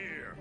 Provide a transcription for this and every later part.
here!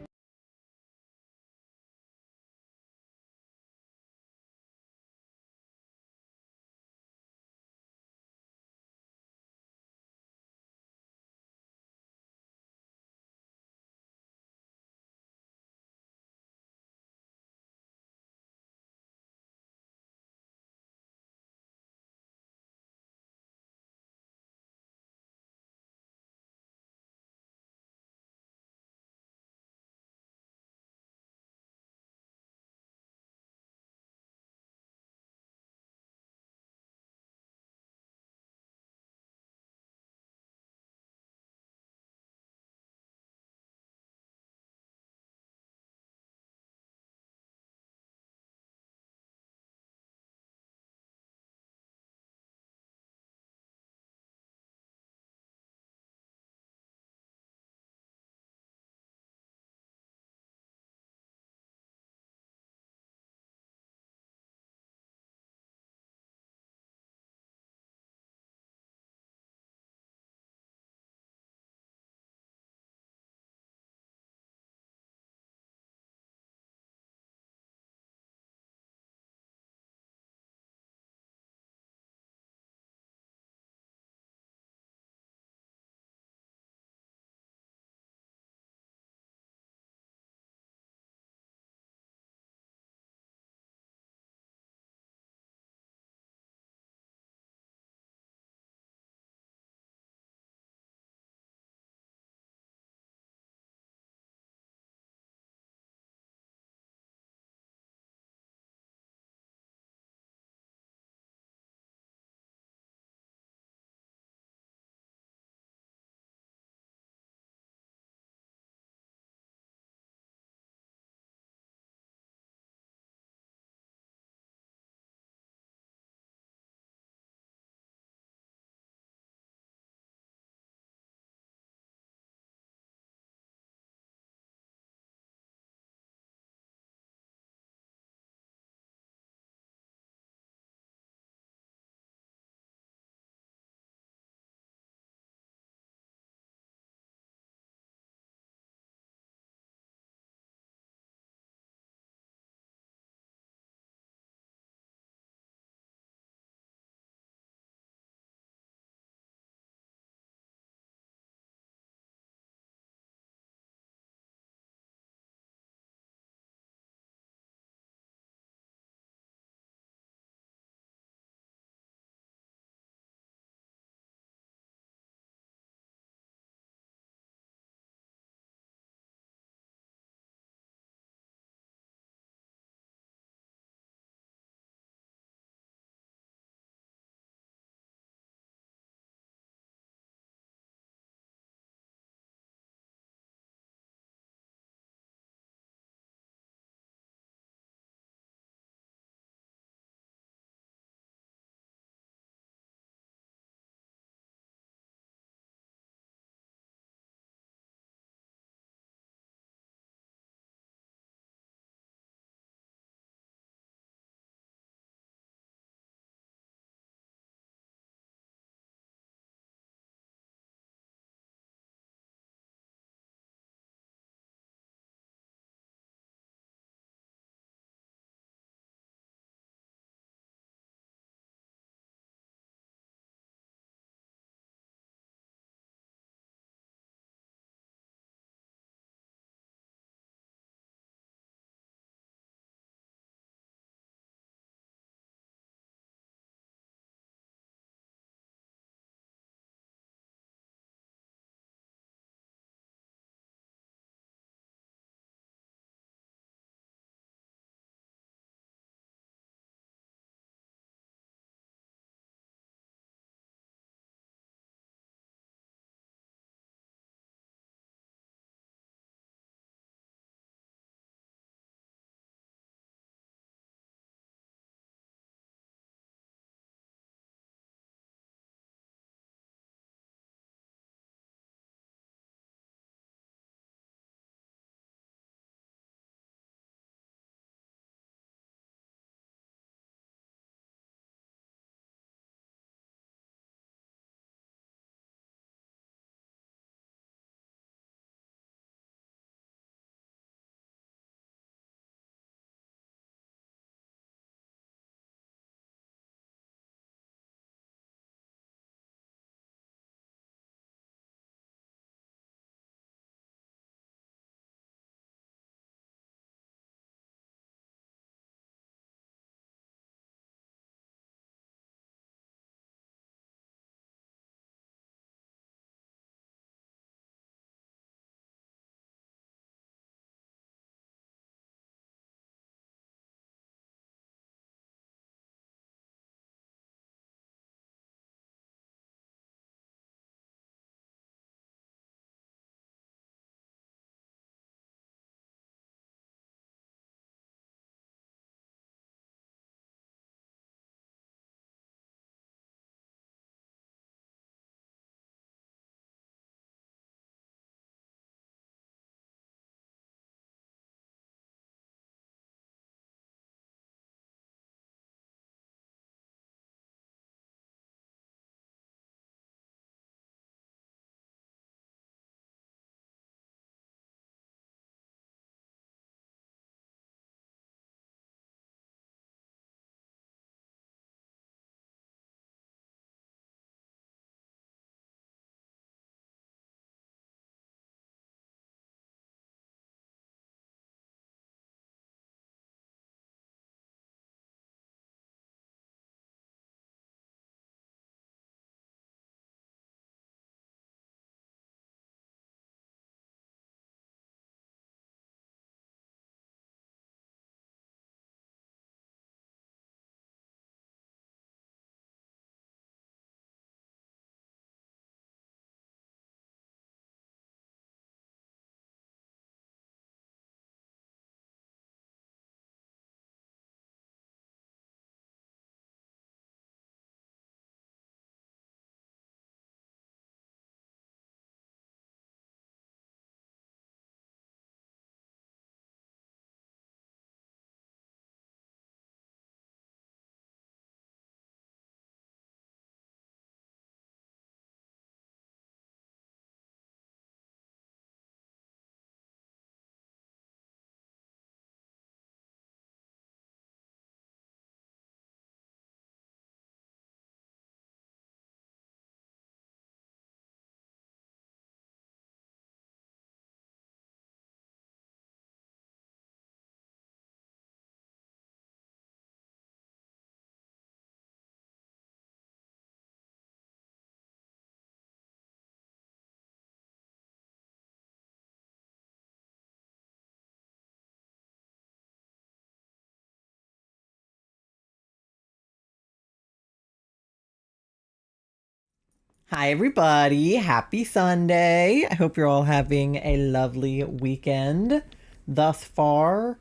Hi, everybody. Happy Sunday. I hope you're all having a lovely weekend thus far.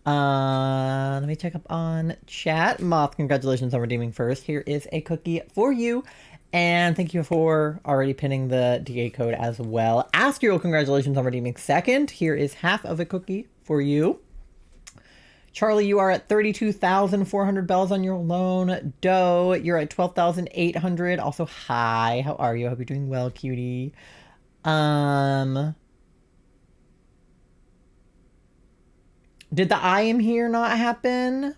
Let me check up on chat. Moth, congratulations on redeeming first. Here is a cookie for you. And thank you for already pinning the DA code as well. Astriel, congratulations on redeeming second. Here is half of a cookie for you. Charlie, you are at 32,400 bells on your loan. Doe, you're at 12,800. Also, hi. How are you? I hope you're doing well, cutie. Did the I am here not happen?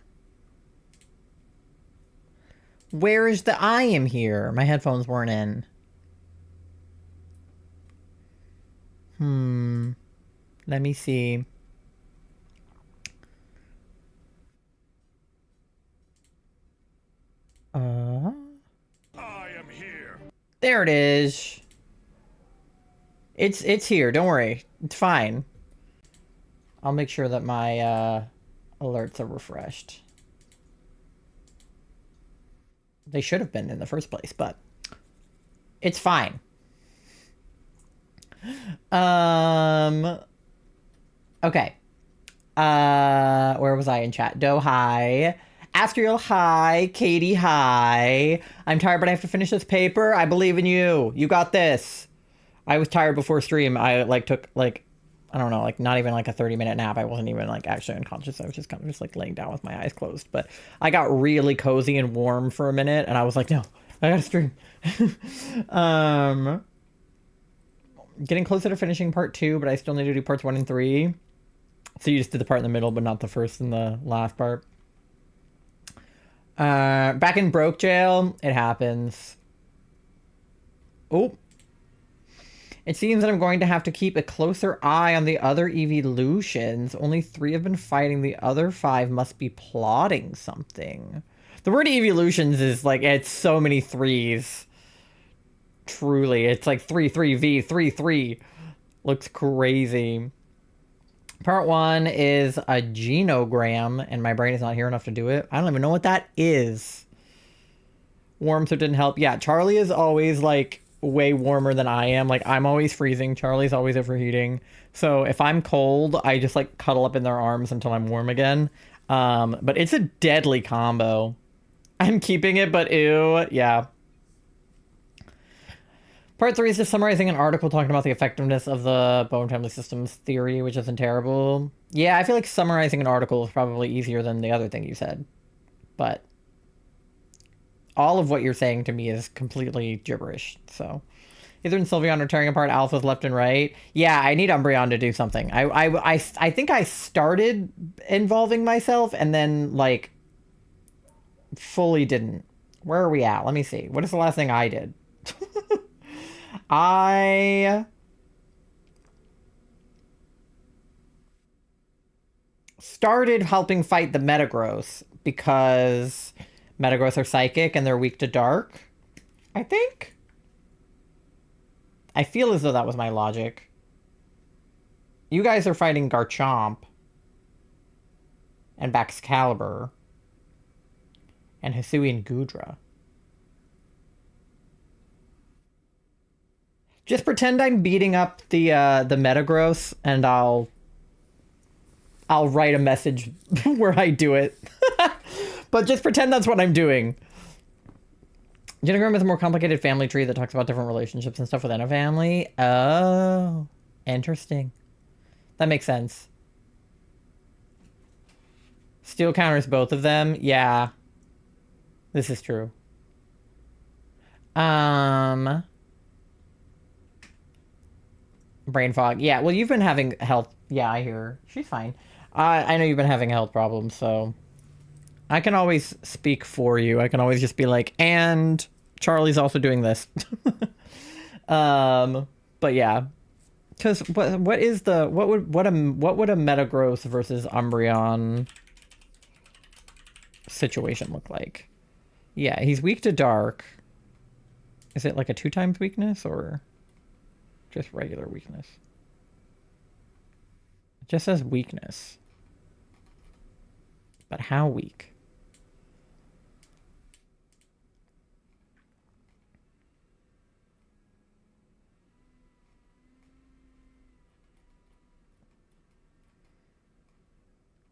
Where is the I am here? My headphones weren't in. Let me see. I am here. There it is. It's here. Don't worry. It's fine. I'll make sure that my alerts are refreshed. They should have been in the first place, but it's fine. Okay. Where was I in chat? Doe, hi. Astriel, hi. Katie, hi. I'm tired, but I have to finish this paper. I believe in you. You got this. I was tired before stream. I took I don't know, not even a 30-minute nap. I wasn't even actually unconscious. I was just kind of just laying down with my eyes closed. But I got really cozy and warm for a minute, and I was like, no, I gotta stream. Getting closer to finishing part 2, but I still need to do parts 1 and 3. So you just did the part in the middle, but not the first and the last part. Back in broke jail, it happens. Oh. It seems that I'm going to have to keep a closer eye on the other evolutions. Only 3 have been fighting. The other 5 must be plotting something. The word evolutions is it's so many 3s. Truly. It's 3-3-V, 3-3. Looks crazy. Part 1 is a genogram, and my brain is not here enough to do it. I don't even know what that is. Warm, so it didn't help. Yeah, Charlie is always way warmer than I am. I'm always freezing. Charlie's always overheating. So if I'm cold, I just cuddle up in their arms until I'm warm again. But it's a deadly combo. I'm keeping it, but ew, yeah. Part 3 is just summarizing an article talking about the effectiveness of the Bone Family Systems theory, which isn't terrible. Yeah, I feel like summarizing an article is probably easier than the other thing you said. But all of what you're saying to me is completely gibberish, so. Either and Sylveon are tearing apart alphas left and right. Yeah, I need Umbreon to do something. I think I started involving myself and then, fully didn't. Where are we at? Let me see. What is the last thing I did? I started helping fight the Metagross because Metagross are psychic and they're weak to dark, I think. I feel as though that was my logic. You guys are fighting Garchomp and Baxcalibur and Hisui and Gudra. Just pretend I'm beating up the Metagross, and I'll write a message where I do it. But just pretend that's what I'm doing. Genogram is a more complicated family tree that talks about different relationships and stuff within a family. Oh, interesting. That makes sense. Steel counters both of them. Yeah. This is true. Brain fog. Yeah, well, you've been having health. Yeah, I hear. She's fine. I know you've been having health problems, so I can always speak for you. I can always just be like, and Charlie's also doing this. But yeah. Because what would a Metagross versus Umbreon situation look like? Yeah, he's weak to dark. Is it a 2 times weakness or just regular weakness? It just says weakness. But how weak?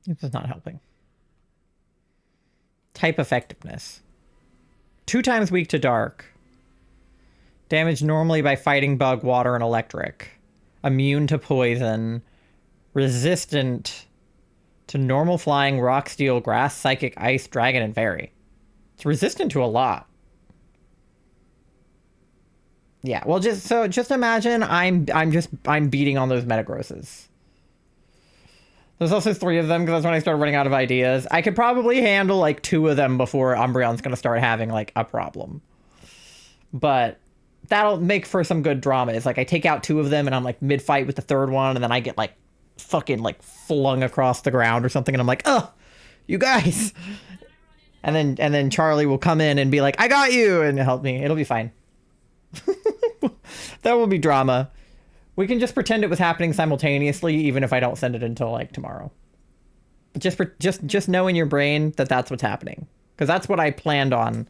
This is not helping. Type effectiveness. 2 times weak to dark. Damaged normally by fighting, bug, water, and electric. Immune to poison. Resistant to normal flying, rock, steel, grass, psychic, ice, dragon, and fairy. It's resistant to a lot. Yeah, well, just imagine I'm beating on those metagrosses. There's also 3 of them because that's when I started running out of ideas. I could probably handle like 2 of them before Umbreon's gonna start having like a problem. But that'll make for some good drama. It's like I take out 2 of them and I'm like mid-fight with the 3rd one, and then I get like fucking like flung across the ground or something, and I'm like, oh, you guys. And then Charlie will come in and be like, I got you, and help me. It'll be fine. That will be drama. We can just pretend it was happening simultaneously, even if I don't send it until like tomorrow. But just know in your brain that that's what's happening, because that's what I planned on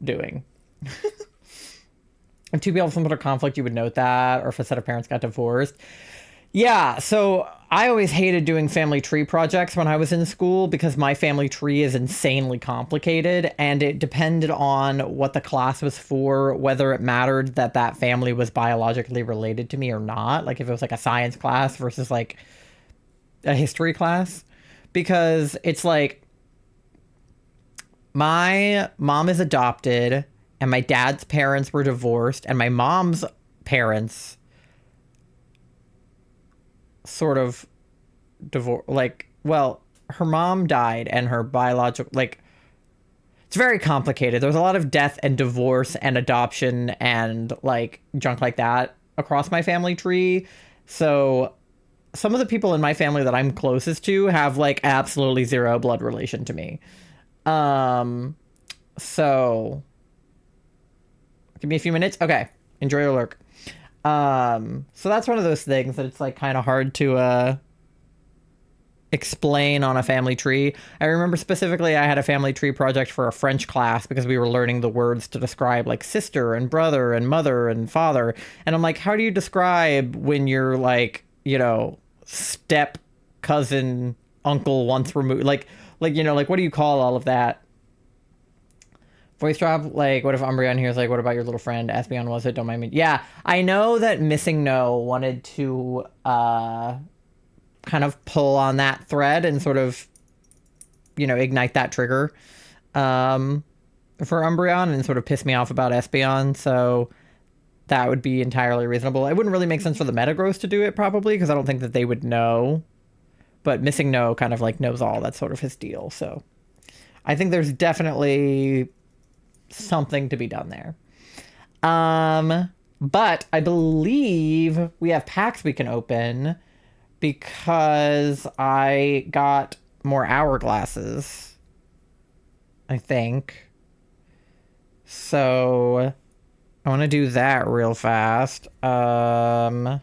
doing. If 2 people have some sort of conflict, you would note that, or if a set of parents got divorced. Yeah, so I always hated doing family tree projects when I was in school because my family tree is insanely complicated, and it depended on what the class was for, whether it mattered that that family was biologically related to me or not. Like if it was like a science class versus like a history class. Because it's like my mom is adopted and my dad's parents were divorced, and my mom's parents sort of divorce, like, well, her mom died and her biological, like, it's very complicated. There's a lot of death and divorce and adoption and like junk like that across my family tree. So some of the people in my family that I'm closest to have like absolutely 0 blood relation to me. So give me a few minutes. Okay, enjoy your lurk. So that's one of those things that it's like kind of hard to explain on a family tree. I remember specifically I had a family tree project for a French class because we were learning the words to describe like sister and brother and mother and father. And I'm like, how do you describe when you're like, you know, step cousin uncle once removed, like you know, like what do you call all of that? Voice drop, like, what if Umbreon here is like, what about your little friend? Espeon was it? Don't mind me. Yeah, I know that Missing No wanted to kind of pull on that thread and sort of, you know, ignite that trigger for Umbreon and sort of piss me off about Espeon. So that would be entirely reasonable. It wouldn't really make sense for the Metagross to do it probably because I don't think that they would know. But Missing No kind of like knows all. That's sort of his deal. So I think there's definitely something to be done there. But I believe we have packs we can open because I got more hourglasses, I think. So I want to do that real fast. I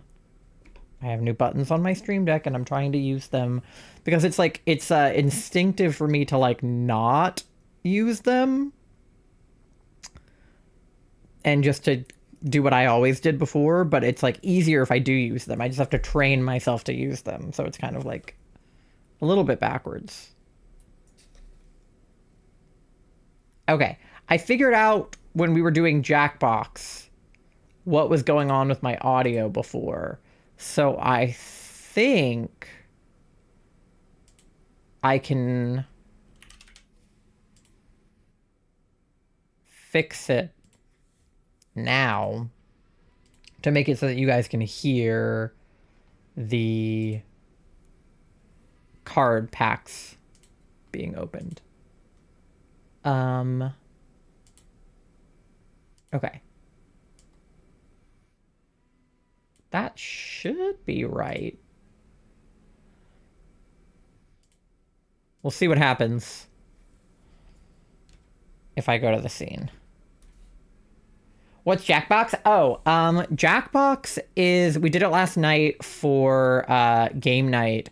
have new buttons on my Stream Deck and I'm trying to use them because it's like, it's instinctive for me to like not use them and just to do what I always did before, but it's like easier if I do use them. I just have to train myself to use them. So it's kind of like a little bit backwards. Okay. I figured out when we were doing Jackbox what was going on with my audio before. So I think I can fix it now to make it so that you guys can hear the card packs being opened. Okay. That should be right. We'll see what happens if I go to the scene. What's Jackbox? Oh, Jackbox is, we did it last night for game night.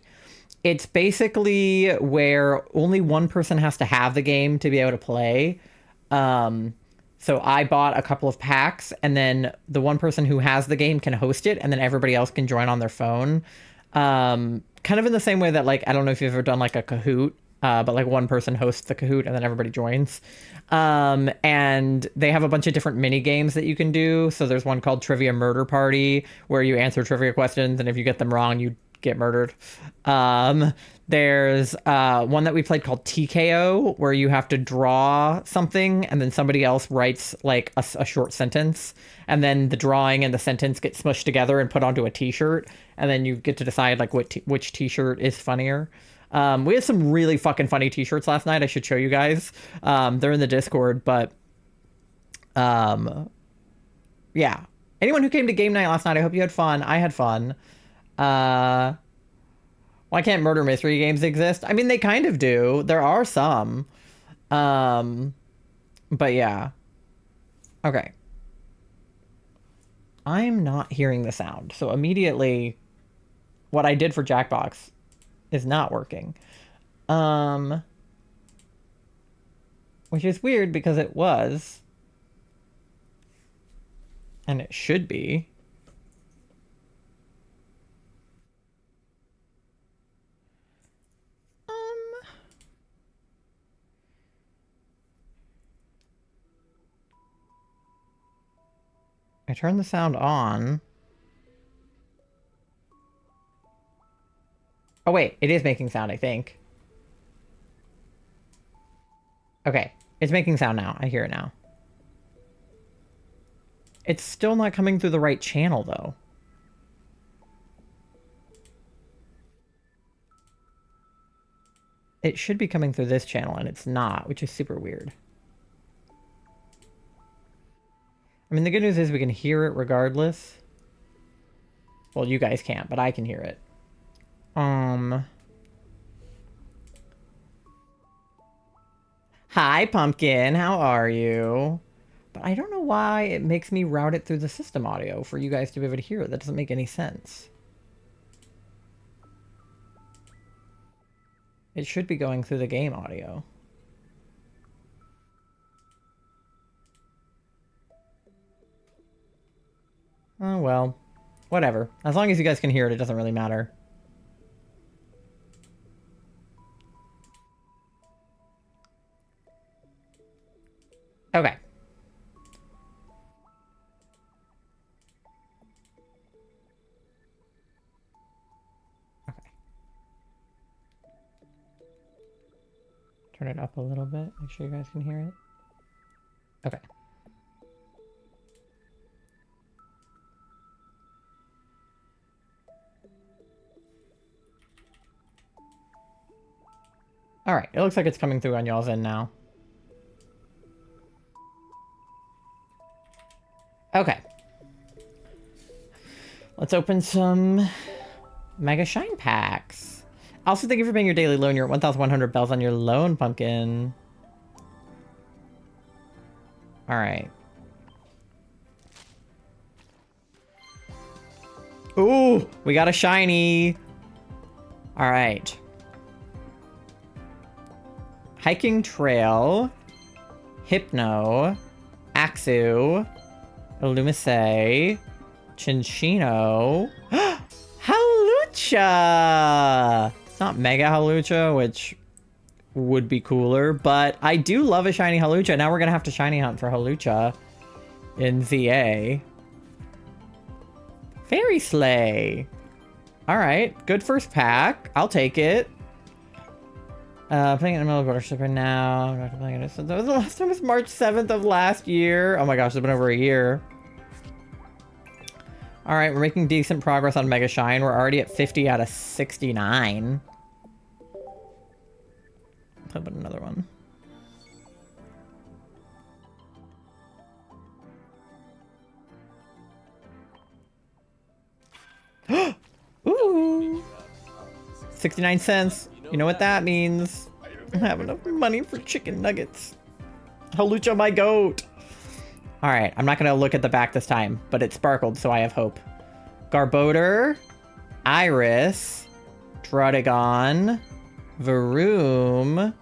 It's basically where only one person has to have the game to be able to play. So I bought a couple of packs, and then the one person who has the game can host it, and then everybody else can join on their phone. kind of in the same way that, like, I don't know if you've ever done like a Kahoot, but like one person hosts the Kahoot and then everybody joins. And they have a bunch of different mini games that you can do. So there's one called Trivia Murder Party where you answer trivia questions, and if you get them wrong, you get murdered. There's one that we played called TKO where you have to draw something and then somebody else writes like a short sentence, and then the drawing and the sentence get smushed together and put onto a t-shirt, and then you get to decide like which t-shirt is funnier. We had some really fucking funny t-shirts last night. I should show you guys. They're in the Discord, but yeah. Anyone who came to game night last night, I hope you had fun. I had fun. Why can't murder mystery games exist? I mean, they kind of do. There are some. But yeah. Okay. I'm not hearing the sound. So immediately, what I did for Jackbox is not working. Which is weird because it was. And it should be. I turned the sound on. Oh wait, it is making sound, I think. Okay, it's making sound now. I hear it now. It's still not coming through the right channel, though. It should be coming through this channel, and it's not, which is super weird. I mean, the good news is we can hear it regardless. Well, you guys can't, but I can hear it. Hi, Pumpkin. How are you? But I don't know why it makes me route it through the system audio for you guys to be able to hear it. That doesn't make any sense. It should be going through the game audio. Oh, well. Whatever. As long as you guys can hear it, it doesn't really matter. Okay. Okay. Turn it up a little bit. Make sure you guys can hear it. Okay. All right. It looks like it's coming through on y'all's end now. Okay. Let's open some Mega Shine packs. Also, thank you for paying your daily loan. You're at 1,100 bells on your loan, Pumpkin. All right. Ooh, we got a shiny. All right. Hiking Trail, Hypno, Axu, Illumise, Chinchino, Halucha! It's not Mega Halucha, which would be cooler, but I do love a shiny Halucha. Now we're gonna have to shiny hunt for Halucha in ZA. Fairy Sleigh. Alright, good first pack. I'll take it. Playing in the middle of Watership right now. I'm not playing it. So that was the last time was March 7th of last year. Oh my gosh, it's been over a year. Alright, we're making decent progress on Mega Shine. We're already at 50 out of 69. How about another one? Ooh! 69 cents. You know what that means. I don't have enough money for chicken nuggets. Halucha, my goat. All right, I'm not going to look at the back this time, but it sparkled, so I have hope. Garbodor, Iris, Druddigon, Varoom,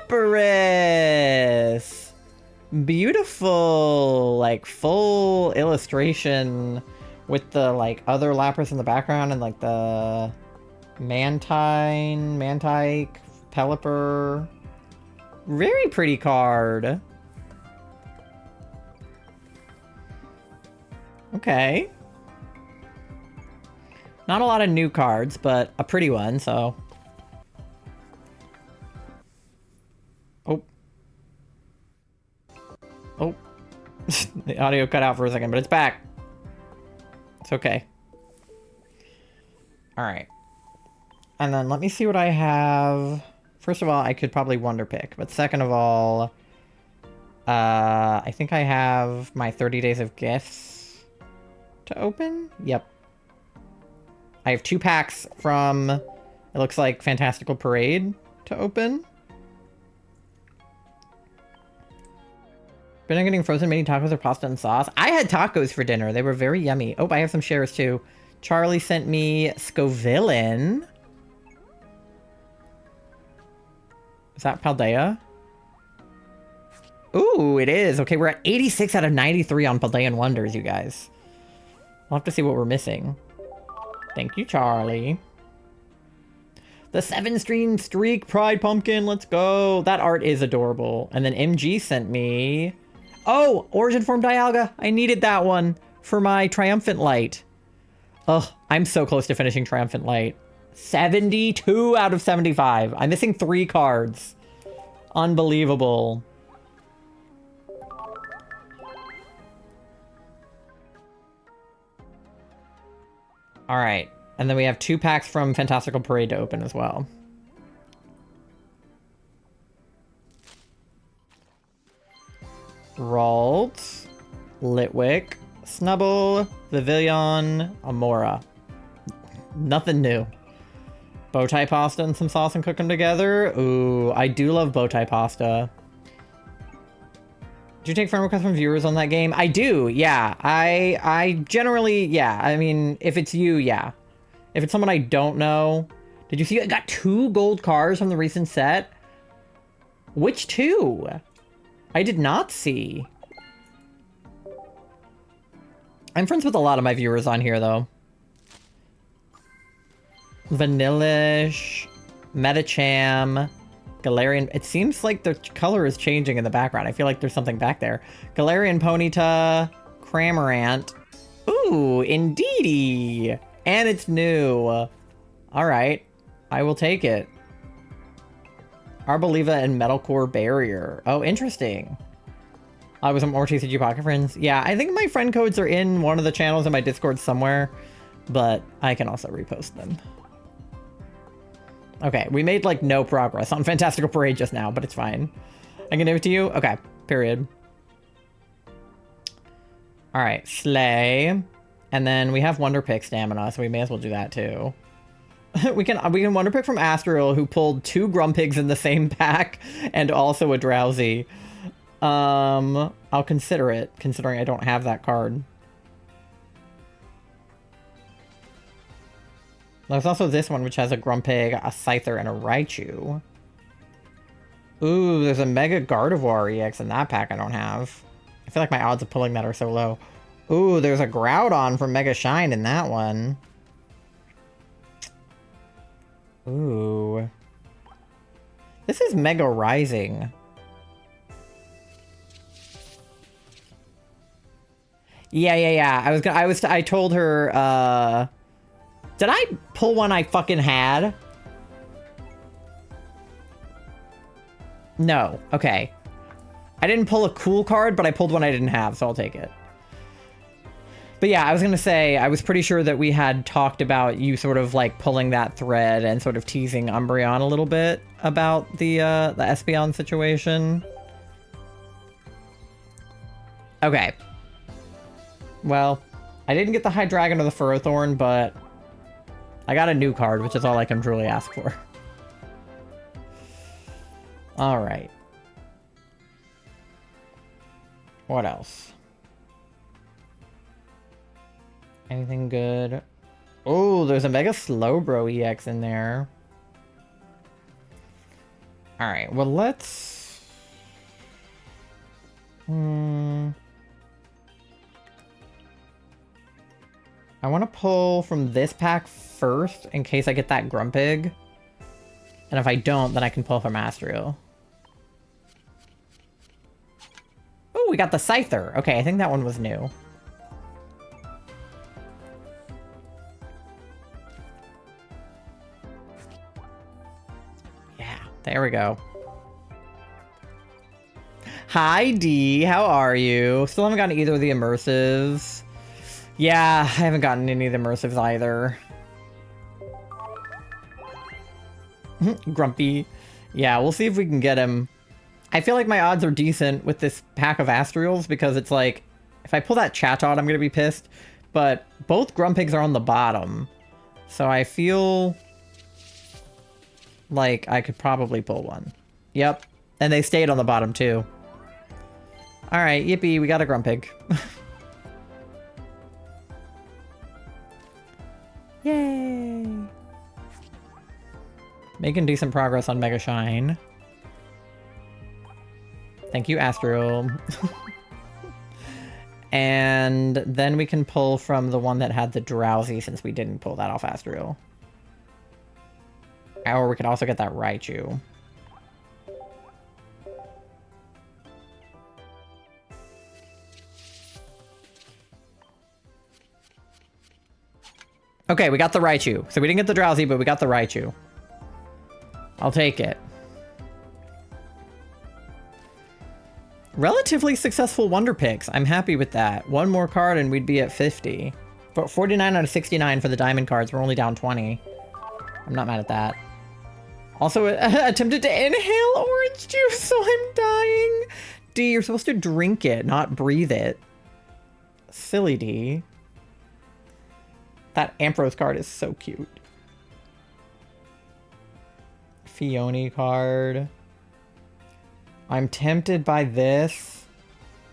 Lapras. Beautiful, like full illustration with the like other Lapras in the background and like the Mantike, Pelipper. Very pretty card. Okay. Not a lot of new cards, but a pretty one, so. Oh. Oh. The audio cut out for a second, but it's back. It's okay. Alright. And then let me see what I have. First of all, I could probably wonder pick, but second of all, I think I have my 30 days of gifts to open. Yep. I have 2 packs from, it looks like Fantastical Parade to open. Been getting frozen mini tacos or pasta and sauce. I had tacos for dinner. They were very yummy. Oh, I have some shares too. Charlie sent me Scovillain. Is that Paldea? Ooh, it is. Okay, we're at 86 out of 93 on Paldean Wonders, you guys. We'll have to see what we're missing. Thank you, Charlie. The 7-string streak Pride Pumpkin. Let's go. That art is adorable. And then MG sent me... Oh, Origin Form Dialga. I needed that one for my Triumphant Light. Ugh, I'm so close to finishing Triumphant Light. 72 out of 75. I'm missing 3 cards. Unbelievable. All right. And then we have 2 packs from Fantastical Parade to open as well. Ralt, Litwick, Snubble, Vivillon, Amora. Nothing new. Bowtie pasta and some sauce and cook them together. Ooh, I do love bowtie pasta. Do you take friend requests from viewers on that game? I do, yeah. I generally, yeah. I mean, if it's you, yeah. If it's someone I don't know. Did you see I got 2 gold cars from the recent set? Which 2? I did not see. I'm friends with a lot of my viewers on here, though. Vanillish, Metacham, Galarian. It seems like the color is changing in the background. I feel like there's something back there. Galarian Ponyta, Cramorant. Ooh, indeedy. And it's new. All right. I will take it. Arboliva and Metalcore Barrier. Oh, interesting. I was more TCG Pocket Friends. Yeah, I think my friend codes are in one of the channels in my Discord somewhere, but I can also repost them. Okay, we made like no progress on Fantastical Parade just now, but it's fine. I can give it to you? Okay, period. All right, Slay. And then we have Wonder Pick stamina, so we may as well do that too. we can Wonder Pick from Astral, who pulled 2 Grumpigs in the same pack and also a Drowsy. I'll consider it, considering I don't have that card. There's also this one, which has a Grumpig, a Scyther, and a Raichu. Ooh, there's a Mega Gardevoir EX in that pack I don't have. I feel like my odds of pulling that are so low. Ooh, there's a Groudon from Mega Shine in that one. Ooh. This is Mega Rising. Yeah. I told her, did I pull one I fucking had? No. Okay. I didn't pull a cool card, but I pulled one I didn't have, so I'll take it. But yeah, I was going to say, I was pretty sure that we had talked about you sort of like pulling that thread and sort of teasing Umbreon a little bit about the Espeon situation. Okay. Well, I didn't get the Hydreigon or the Ferrothorn, but I got a new card, which is all I can truly ask for. All right. What else? Anything good? Oh, there's a Mega Slowbro EX in there. All right, well, let's... I want to pull from this pack first in case I get that Grumpig. And if I don't, then I can pull from Astral. Oh, we got the Scyther. Okay, I think that one was new. Yeah, there we go. Hi, D. How are you? Still haven't gotten either of the immersives. Yeah, I haven't gotten any of the immersives either. Grumpy. Yeah, we'll see if we can get him. I feel like my odds are decent with this pack of Astrals because it's like, if I pull that Chatot, I'm going to be pissed. But both Grumpigs are on the bottom. So I feel like I could probably pull one. Yep. And they stayed on the bottom too. Alright, yippee, we got a Grumpig. Yay! Making decent progress on Mega Shine. Thank you, Astral. And then we can pull from the one that had the Drowsy since we didn't pull that off Astral. Or we could also get that Raichu. Okay, we got the Raichu. So we didn't get the Drowsy, but we got the Raichu. I'll take it. Relatively successful Wonder Picks. I'm happy with that. One more card and we'd be at 50. But 49 out of 69 for the diamond cards. We're only down 20. I'm not mad at that. Also, attempted to inhale orange juice, so I'm dying. D, you're supposed to drink it, not breathe it. Silly D. That Ampros card is so cute. Fione card. I'm tempted by this,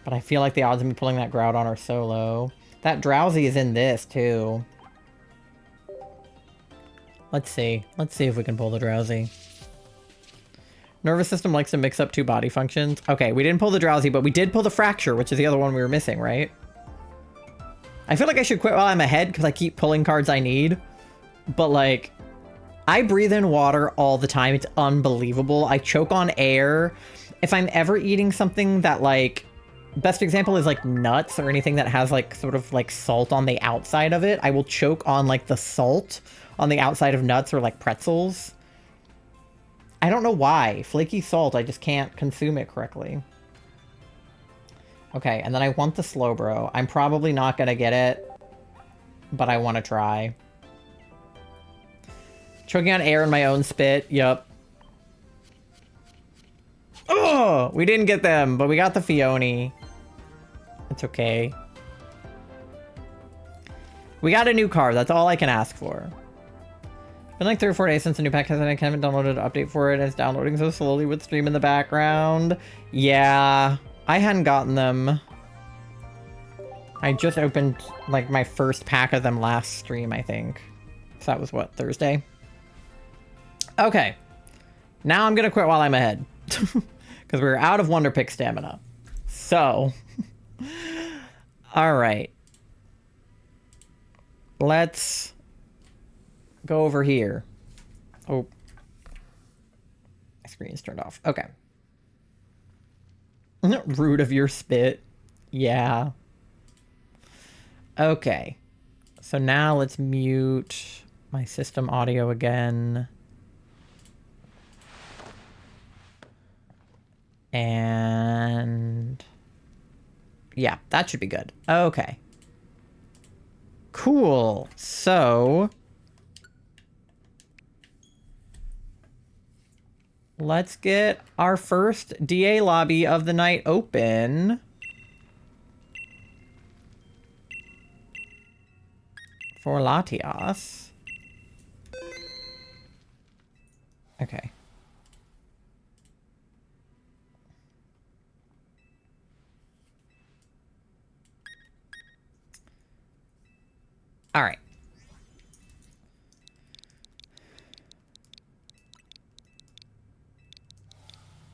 but I feel like the odds of me pulling that Groudon are so low. That Drowsy is in this, too. Let's see. Let's see if we can pull the Drowsy. Nervous system likes to mix up two body functions. Okay, we didn't pull the Drowsy, but we did pull the Fracture, which is the other one we were missing, right? I feel like I should quit while I'm ahead because I keep pulling cards I need. But, like, I breathe in water all the time. It's unbelievable. I choke on air. If I'm ever eating something that, like, best example is, like, nuts or anything that has, like, sort of, like, salt on the outside of it, I will choke on, like, the salt on the outside of nuts or, like, pretzels. I don't know why. Flaky salt, I just can't consume it correctly. Okay, and then I want the Slowbro. I'm probably not gonna get it, but I want to try. Choking on air in my own spit. Yup. Oh, we didn't get them, but we got the Fione. It's okay. We got a new card. That's all I can ask for. Been like 3 or 4 days since the new pack has, and I haven't downloaded an update for it. It's downloading so slowly with stream in the background. Yeah, I hadn't gotten them. I just opened like my first pack of them last stream, I think. So that was what, Thursday? Okay. Now I'm gonna quit while I'm ahead. Because we're out of Wonder Pick stamina. So. Alright. Let's go over here. Oh. My screen's turned off. Okay. Rude of your spit. Yeah. Okay. So now let's mute my system audio again. And yeah, that should be good. Okay. Cool. So let's get our first DA lobby of the night open. For Latias. Okay. All right.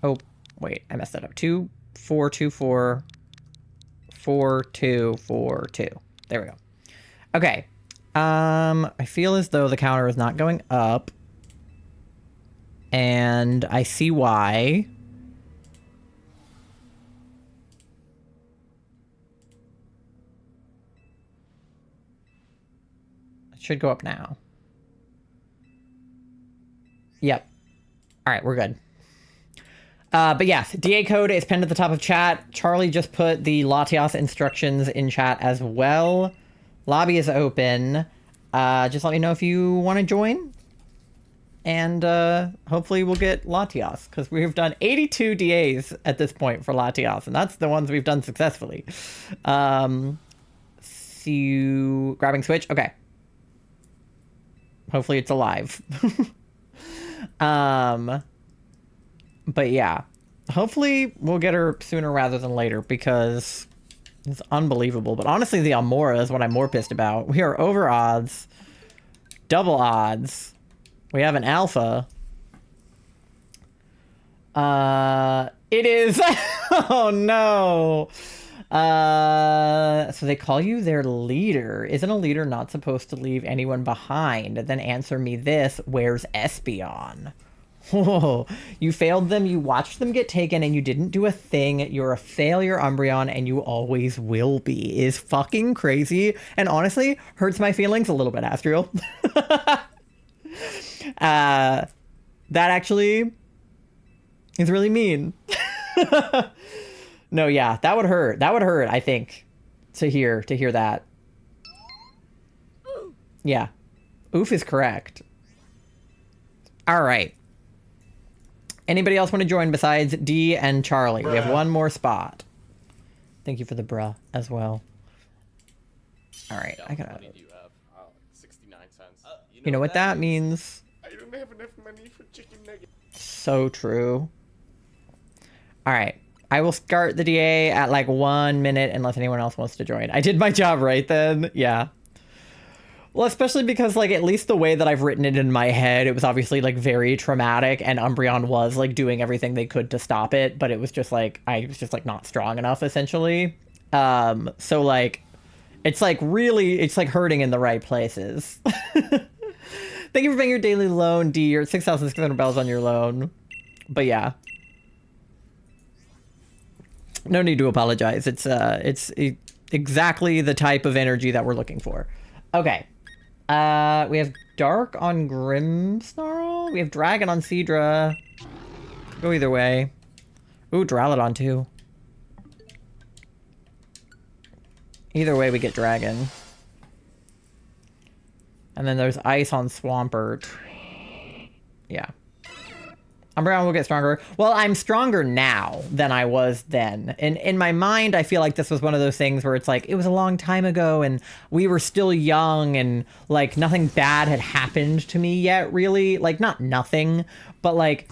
Oh, wait, I messed that up. 2, 4, 2, 4, 4, 2, 4, 2. There we go. Okay. I feel as though the counter is not going up. And I see why. It should go up now. Yep. All right, we're good. But yes, DA code is pinned at the top of chat. Charlie just put the Latias instructions in chat as well. Lobby is open. Just let me know if you want to join. And hopefully we'll get Latias, because we've done 82 DAs at this point for Latias, and that's the ones we've done successfully. See you grabbing switch. Okay. Hopefully it's alive. But yeah, hopefully we'll get her sooner rather than later, because it's unbelievable. But honestly, the Amaura is what I'm more pissed about. We are over odds, double odds. We have an alpha. It is. Oh no. So they call you their leader. Isn't a leader not supposed to leave anyone behind? Then answer me this. Where's Espeon? Whoa, you failed them, you watched them get taken, and you didn't do a thing. You're a failure, Umbreon, and you always will be. Is fucking crazy, and honestly, hurts my feelings a little bit, Astriel. That actually is really mean. No, yeah, that would hurt. That would hurt, I think, to hear that. Yeah. Oof is correct. All right. Anybody else want to join besides D and Charlie? Bruh. We have one more spot. Thank you for the bruh as well. All right, I gotta... do you have? 69 cents. You know what that means? I don't have enough money for chicken nuggets. So true. All right. I will start the DA at like 1 minute unless anyone else wants to join. I did my job right then. Yeah. Well, especially because, like, at least the way that I've written it in my head, it was obviously, like, very traumatic, and Umbreon was, like, doing everything they could to stop it, but it was just, like, I was just, like, not strong enough, essentially. So, like, it's, like, really, it's, like, hurting in the right places. Thank you for paying your daily loan, D. You're at 6,600 bells on your loan. But, yeah. No need to apologize. It's exactly the type of energy that we're looking for. Okay. We have Dark on Grimmsnarl. We have Dragon on Seadra. Go either way. Ooh, Duraludon too. Either way, we get Dragon. And then there's Ice on Swampert. Yeah. Umbreon will get stronger. Well, I'm stronger now than I was then. In my mind, I feel like this was one of those things where it's like, it was a long time ago and we were still young and like nothing bad had happened to me yet, really. Like, not nothing, but like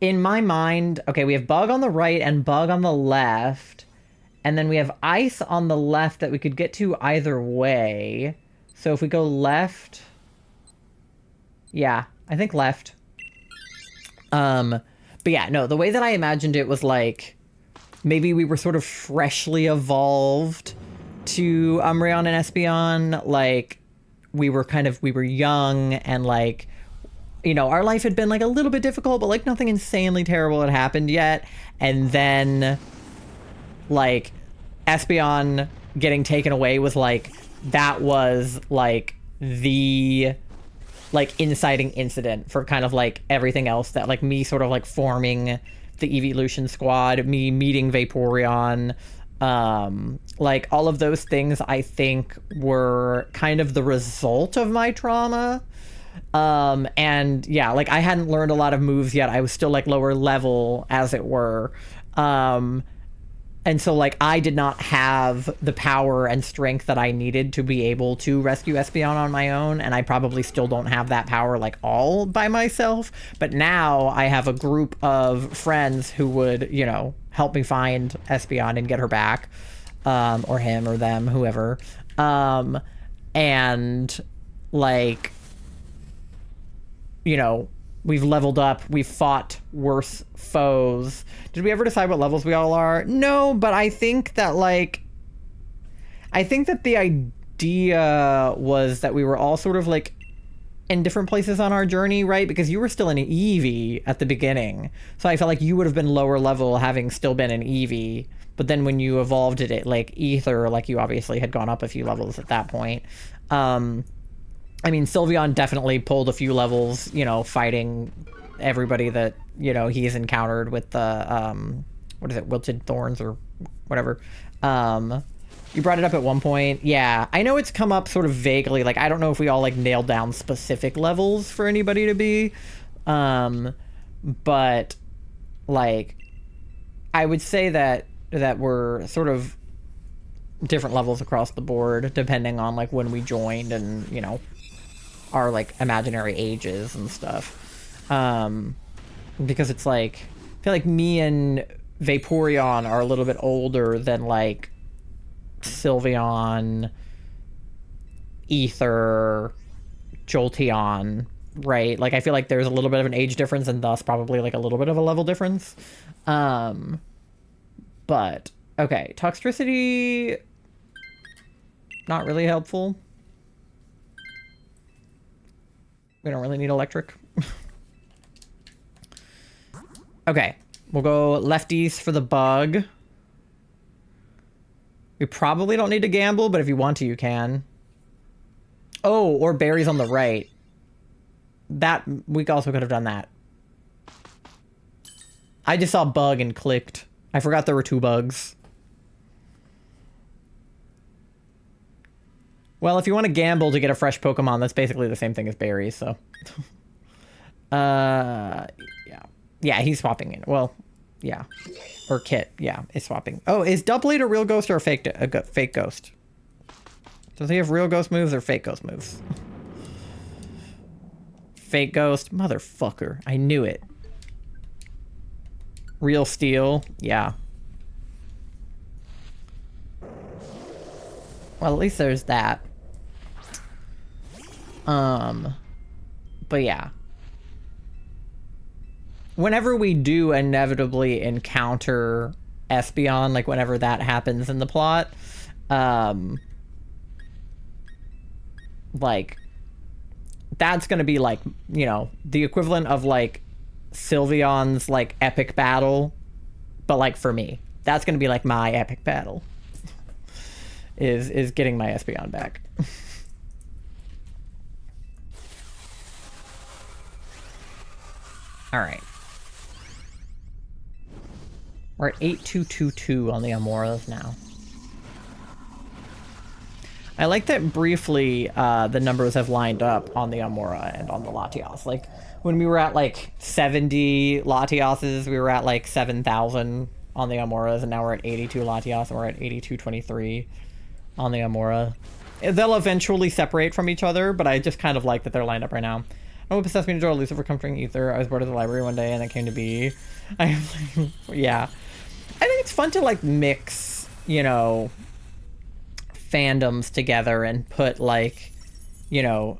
in my mind, okay, we have Bug on the right and Bug on the left. And then we have Ice on the left that we could get to either way. So if we go left, yeah, I think left. But yeah, no, the way that I imagined it was like, maybe we were sort of freshly evolved to Umbreon and Espeon. Like, we were young and like, you know, our life had been like a little bit difficult, but like nothing insanely terrible had happened yet. And then like Espeon getting taken away was like, that was like the like inciting incident for kind of like everything else that like me sort of like forming the evolution squad, me meeting Vaporeon, like all of those things I think were kind of the result of my trauma. And yeah, like I hadn't learned a lot of moves yet. I was still like lower level as it were. And so, like, I did not have the power and strength that I needed to be able to rescue Espeon on my own, and I probably still don't have that power, like, all by myself. But now I have a group of friends who would, you know, help me find Espeon and get her back, or him or them, whoever. And, like, you know, we've leveled up, we've fought worse foes. Did we ever decide what levels we all are? No, but I think that, like, I think that the idea was that we were all sort of like in different places on our journey, right? Because you were still an Eevee at the beginning. So I felt like you would have been lower level having still been an Eevee. But then when you evolved it like Ether, like you obviously had gone up a few levels at that point. I mean, Sylveon definitely pulled a few levels, you know, fighting everybody that, you know, he's encountered with the, what is it, Wilted Thorns or whatever. You brought it up at one point. Yeah, I know it's come up sort of vaguely. Like, I don't know if we all, like, nailed down specific levels for anybody to be. But, like, I would say that we're sort of different levels across the board, depending on, like, when we joined and, you know, our, like, imaginary ages and stuff. Because it's, like, I feel like me and Vaporeon are a little bit older than, like, Sylveon, Ether, Jolteon, right? Like, I feel like there's a little bit of an age difference and thus probably, like, a little bit of a level difference. But, okay, Toxtricity, not really helpful. We don't really need electric. Okay, we'll go lefties for the bug. We probably don't need to gamble, but if you want to, you can. Oh, or berries on the right. That, we also could have done that. I just saw bug and clicked. I forgot there were 2 bugs. Well, if you want to gamble to get a fresh Pokemon, that's basically the same thing as berries, so. Yeah. Yeah, he's swapping in. Well, yeah. Or Kit, yeah, is swapping. Oh, is Doublade a real ghost or a fake ghost? Does he have real ghost moves or fake ghost moves? Fake ghost? Motherfucker. I knew it. Real steel? Yeah. Well, at least there's that. But yeah. Whenever we do inevitably encounter Espeon, like whenever that happens in the plot, like, that's gonna be like, you know, the equivalent of like Sylveon's like epic battle, but like for me, that's gonna be like my epic battle. is getting my Espeon back. All right. We're at 8222 on the Amoras now. I like that briefly the numbers have lined up on the Amora and on the Latias. Like, when we were at, like, 70 Latiases, we were at, like, 7,000 on the Amoras, and now we're at 82 Latias, and we're at 8223 on the Amora. They'll eventually separate from each other, but I just kind of like that they're lined up right now. Oh, possessed me to draw Lucifer comforting ether. I was bored of the library one day, and it came to be. Yeah. I think it's fun to, like, mix, you know, fandoms together and put, like, you know,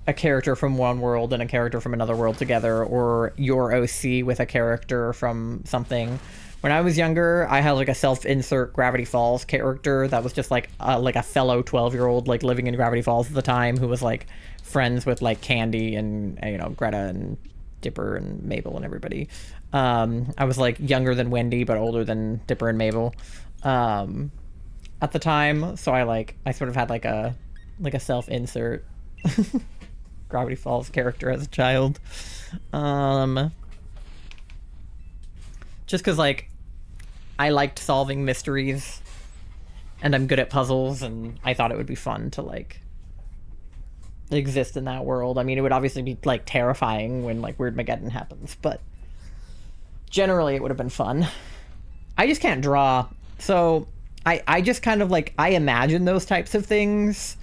a character from one world and a character from another world together, or your OC with a character from something. When I was younger, I had, like, a self-insert Gravity Falls character that was just, like a fellow 12-year-old, like, living in Gravity Falls at the time, who was, like, friends with, like, Candy and, you know, Greta and Dipper and Mabel and everybody. I was, like, younger than Wendy, but older than Dipper and Mabel at the time. So I sort of had, like a self-insert Gravity Falls character as a child. Just because, like, I liked solving mysteries, and I'm good at puzzles, and I thought it would be fun to, like, exist in that world. I mean, it would obviously be, like, terrifying when, like, Weirdmageddon happens, but generally it would have been fun. I just can't draw, so I just kind of, like, I imagine those types of things,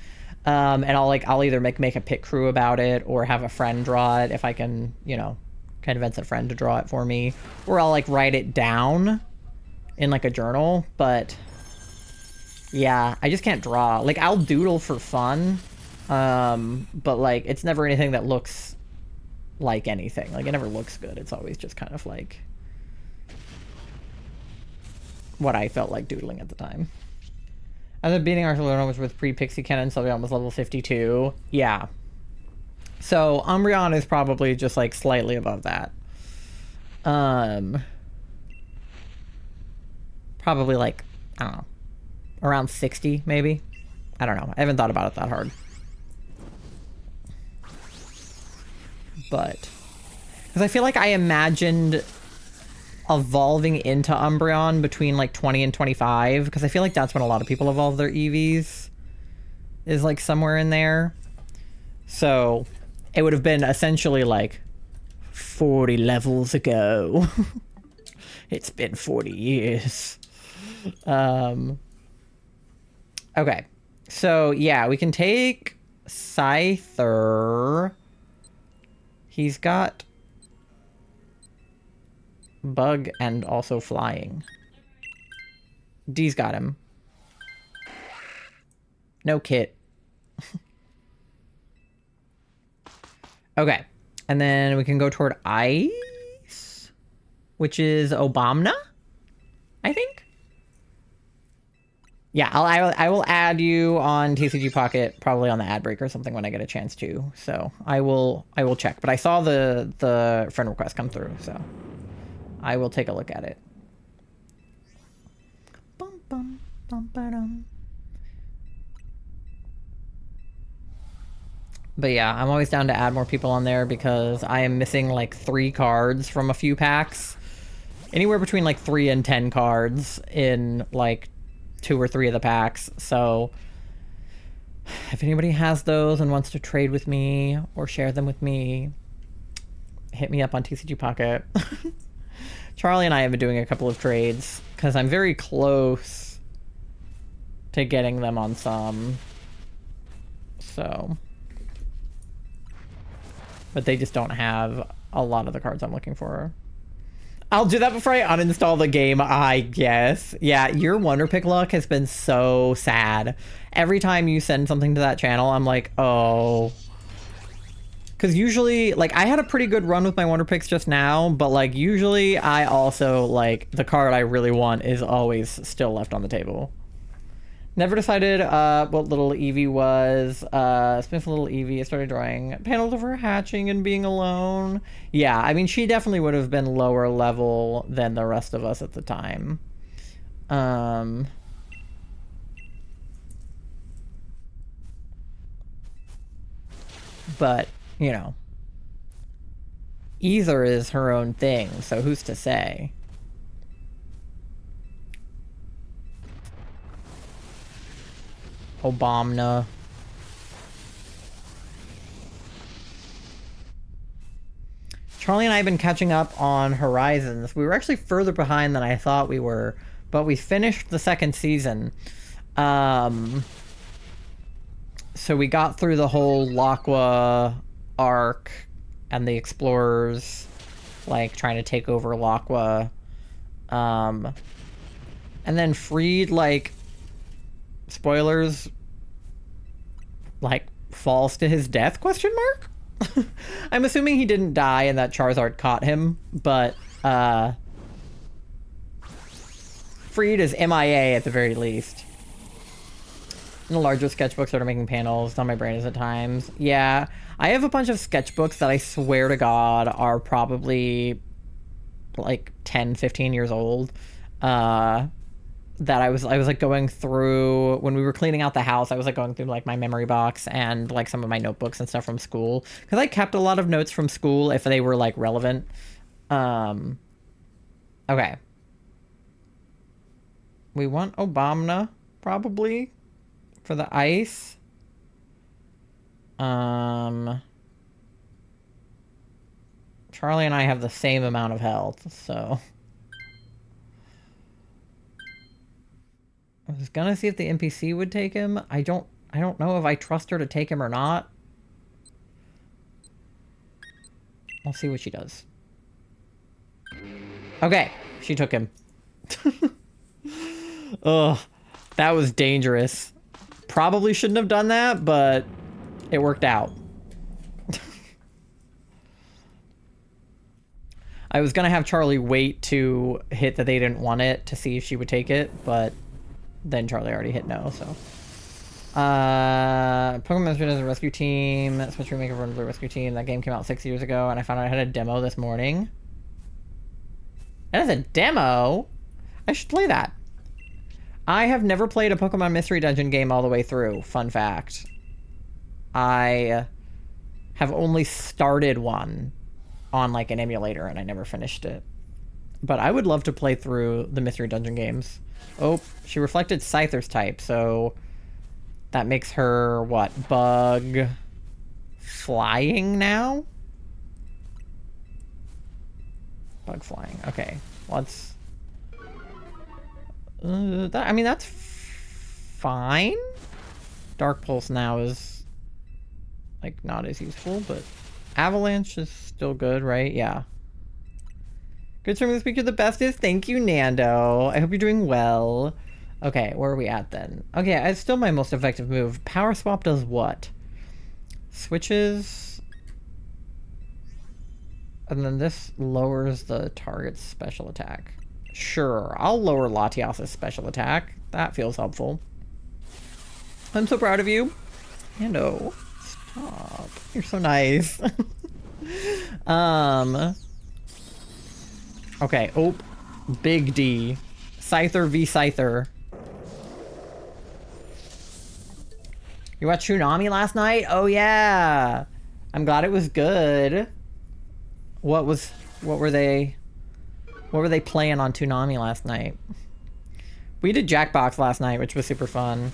and I'll either make a pit crew about it, or have a friend draw it if I can, you know, convince a friend to draw it for me, or I'll, like, write it down in, like, a journal. But yeah, I just can't draw. Like, I'll doodle for fun, but, like, it's never anything that looks like anything. Like, it never looks good. It's always just kind of like what I felt like doodling at the time. After beating Arcelorna, which was pre-Pixie Cannon, Sylveon was level 52. Yeah. So Umbreon is probably just like slightly above that. Probably like, I don't know, around 60 maybe. I don't know. I haven't thought about it that hard. But because I feel like I imagined evolving into Umbreon between like 20 and 25, because I feel like that's when a lot of people evolve their EVs, is like somewhere in there. So it would have been essentially like 40 levels ago. It's been 40 years. Okay. So yeah, we can take Scyther. He's got Bug and also Flying. D's got him. No kit. Okay. And then we can go toward Ice, which is Obamna, I think. Yeah, I will add you on TCG Pocket, probably on the ad break or something when I get a chance to. So I will check. But I saw the friend request come through, so I will take a look at it. Bum, bum, bum, ba-dum. But yeah, I'm always down to add more people on there because I am missing like 3 cards from a few packs. Anywhere between like 3 and 10 cards in like 2 or 3 of the packs. So if anybody has those and wants to trade with me or share them with me, hit me up on TCG Pocket. Charlie and I have been doing a couple of trades because I'm very close to getting them on some. So, but they just don't have a lot of the cards I'm looking for. I'll do that before I uninstall the game, I guess. Yeah, your Wonder Pick luck has been so sad. Every time you send something to that channel, I'm like, oh. Because usually, like, I had a pretty good run with my Wonder Picks just now, but, like, usually I also, like, the card I really want is always still left on the table. Never decided what little Eevee was. Smith little Eevee. I started drawing panels of her hatching and being alone. Yeah, I mean, she definitely would have been lower level than the rest of us at the time. But, you know, either is her own thing, so who's to say? Obamna. Charlie and I have been catching up on Horizons. We were actually further behind than I thought we were, but we finished the second season. So we got through the whole Laqua arc and the explorers, like, trying to take over Laqua. And then freed, like, spoilers, like, falls to his death, question mark? I'm assuming he didn't die and that Charizard caught him, but freed is MIA at the very least. And the larger sketchbooks that are making panels, on my brain is at times. Yeah, I have a bunch of sketchbooks that I swear to God are probably like 10, 15 years old. That I was like going through when we were cleaning out the house. I was like going through like my memory box and like some of my notebooks and stuff from school, because I kept a lot of notes from school if they were like relevant. Okay, we want Obamna probably for the ice. Charlie and I have the same amount of health, so I was gonna see if the NPC would take him. I don't know if I trust her to take him or not. I'll see what she does. Okay, she took him. Ugh, that was dangerous. Probably shouldn't have done that, but it worked out. I was gonna have Charlie wait to hit that they didn't want it to see if she would take it, but then Charlie already hit no, so. Pokemon Master as a rescue team. Switch Remake of Run Blue Rescue Team. That game came out 6 years ago, and I found out I had a demo this morning. That is a demo? I should play that. I have never played a Pokemon Mystery Dungeon game all the way through. Fun fact. I have only started one on like an emulator, and I never finished it. But I would love to play through the Mystery Dungeon games. Oh, she reflected Scyther's type, so that makes her, what, bug flying now? Bug flying, okay. Let's... I mean, that's fine. Dark Pulse now is, like, not as useful, but Avalanche is still good, right? Yeah. Good stream this week. You're the bestest. Thank you, Nando. I hope you're doing well. Okay, where are we at then? Okay, it's still my most effective move. Power Swap does what? Switches. And then this lowers the target's special attack. Sure, I'll lower Latias' special attack. That feels helpful. I'm so proud of you. Nando, stop. You're so nice. Okay, oh, Big D. Scyther v Scyther. You watched Tsunami last night? Oh yeah. I'm glad it was good. What were they playing on Toonami last night? We did Jackbox last night, which was super fun.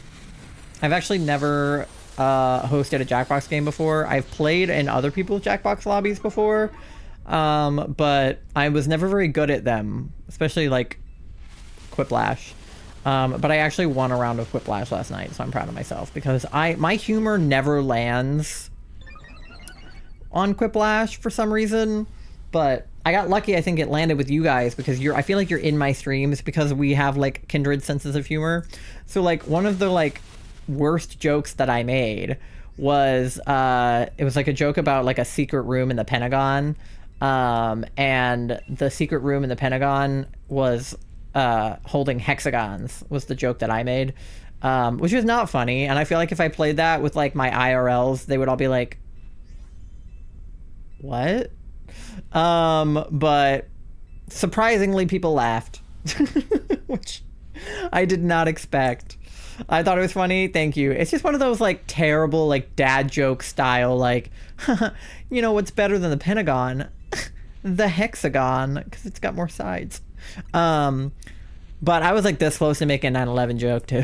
I've actually never hosted a Jackbox game before. I've played in other people's Jackbox lobbies before, but I was never very good at them, especially like Quiplash. But I actually won a round of Quiplash last night, so I'm proud of myself because my humor never lands on Quiplash for some reason, but I got lucky. I think it landed with you guys because I feel like you're in my streams because we have like kindred senses of humor. So like one of the like worst jokes that I made was it was like a joke about like a secret room in the Pentagon, and the secret room in the Pentagon was holding hexagons was the joke that I made, which was not funny. And I feel like if I played that with like my IRLs, they would all be like, what? But surprisingly people laughed, which I did not expect. I thought it was funny. Thank you. It's just one of those like terrible like dad joke style like, you know what's better than the Pentagon? The hexagon, because it's got more sides. But I was like this close to making a 9/11 joke too.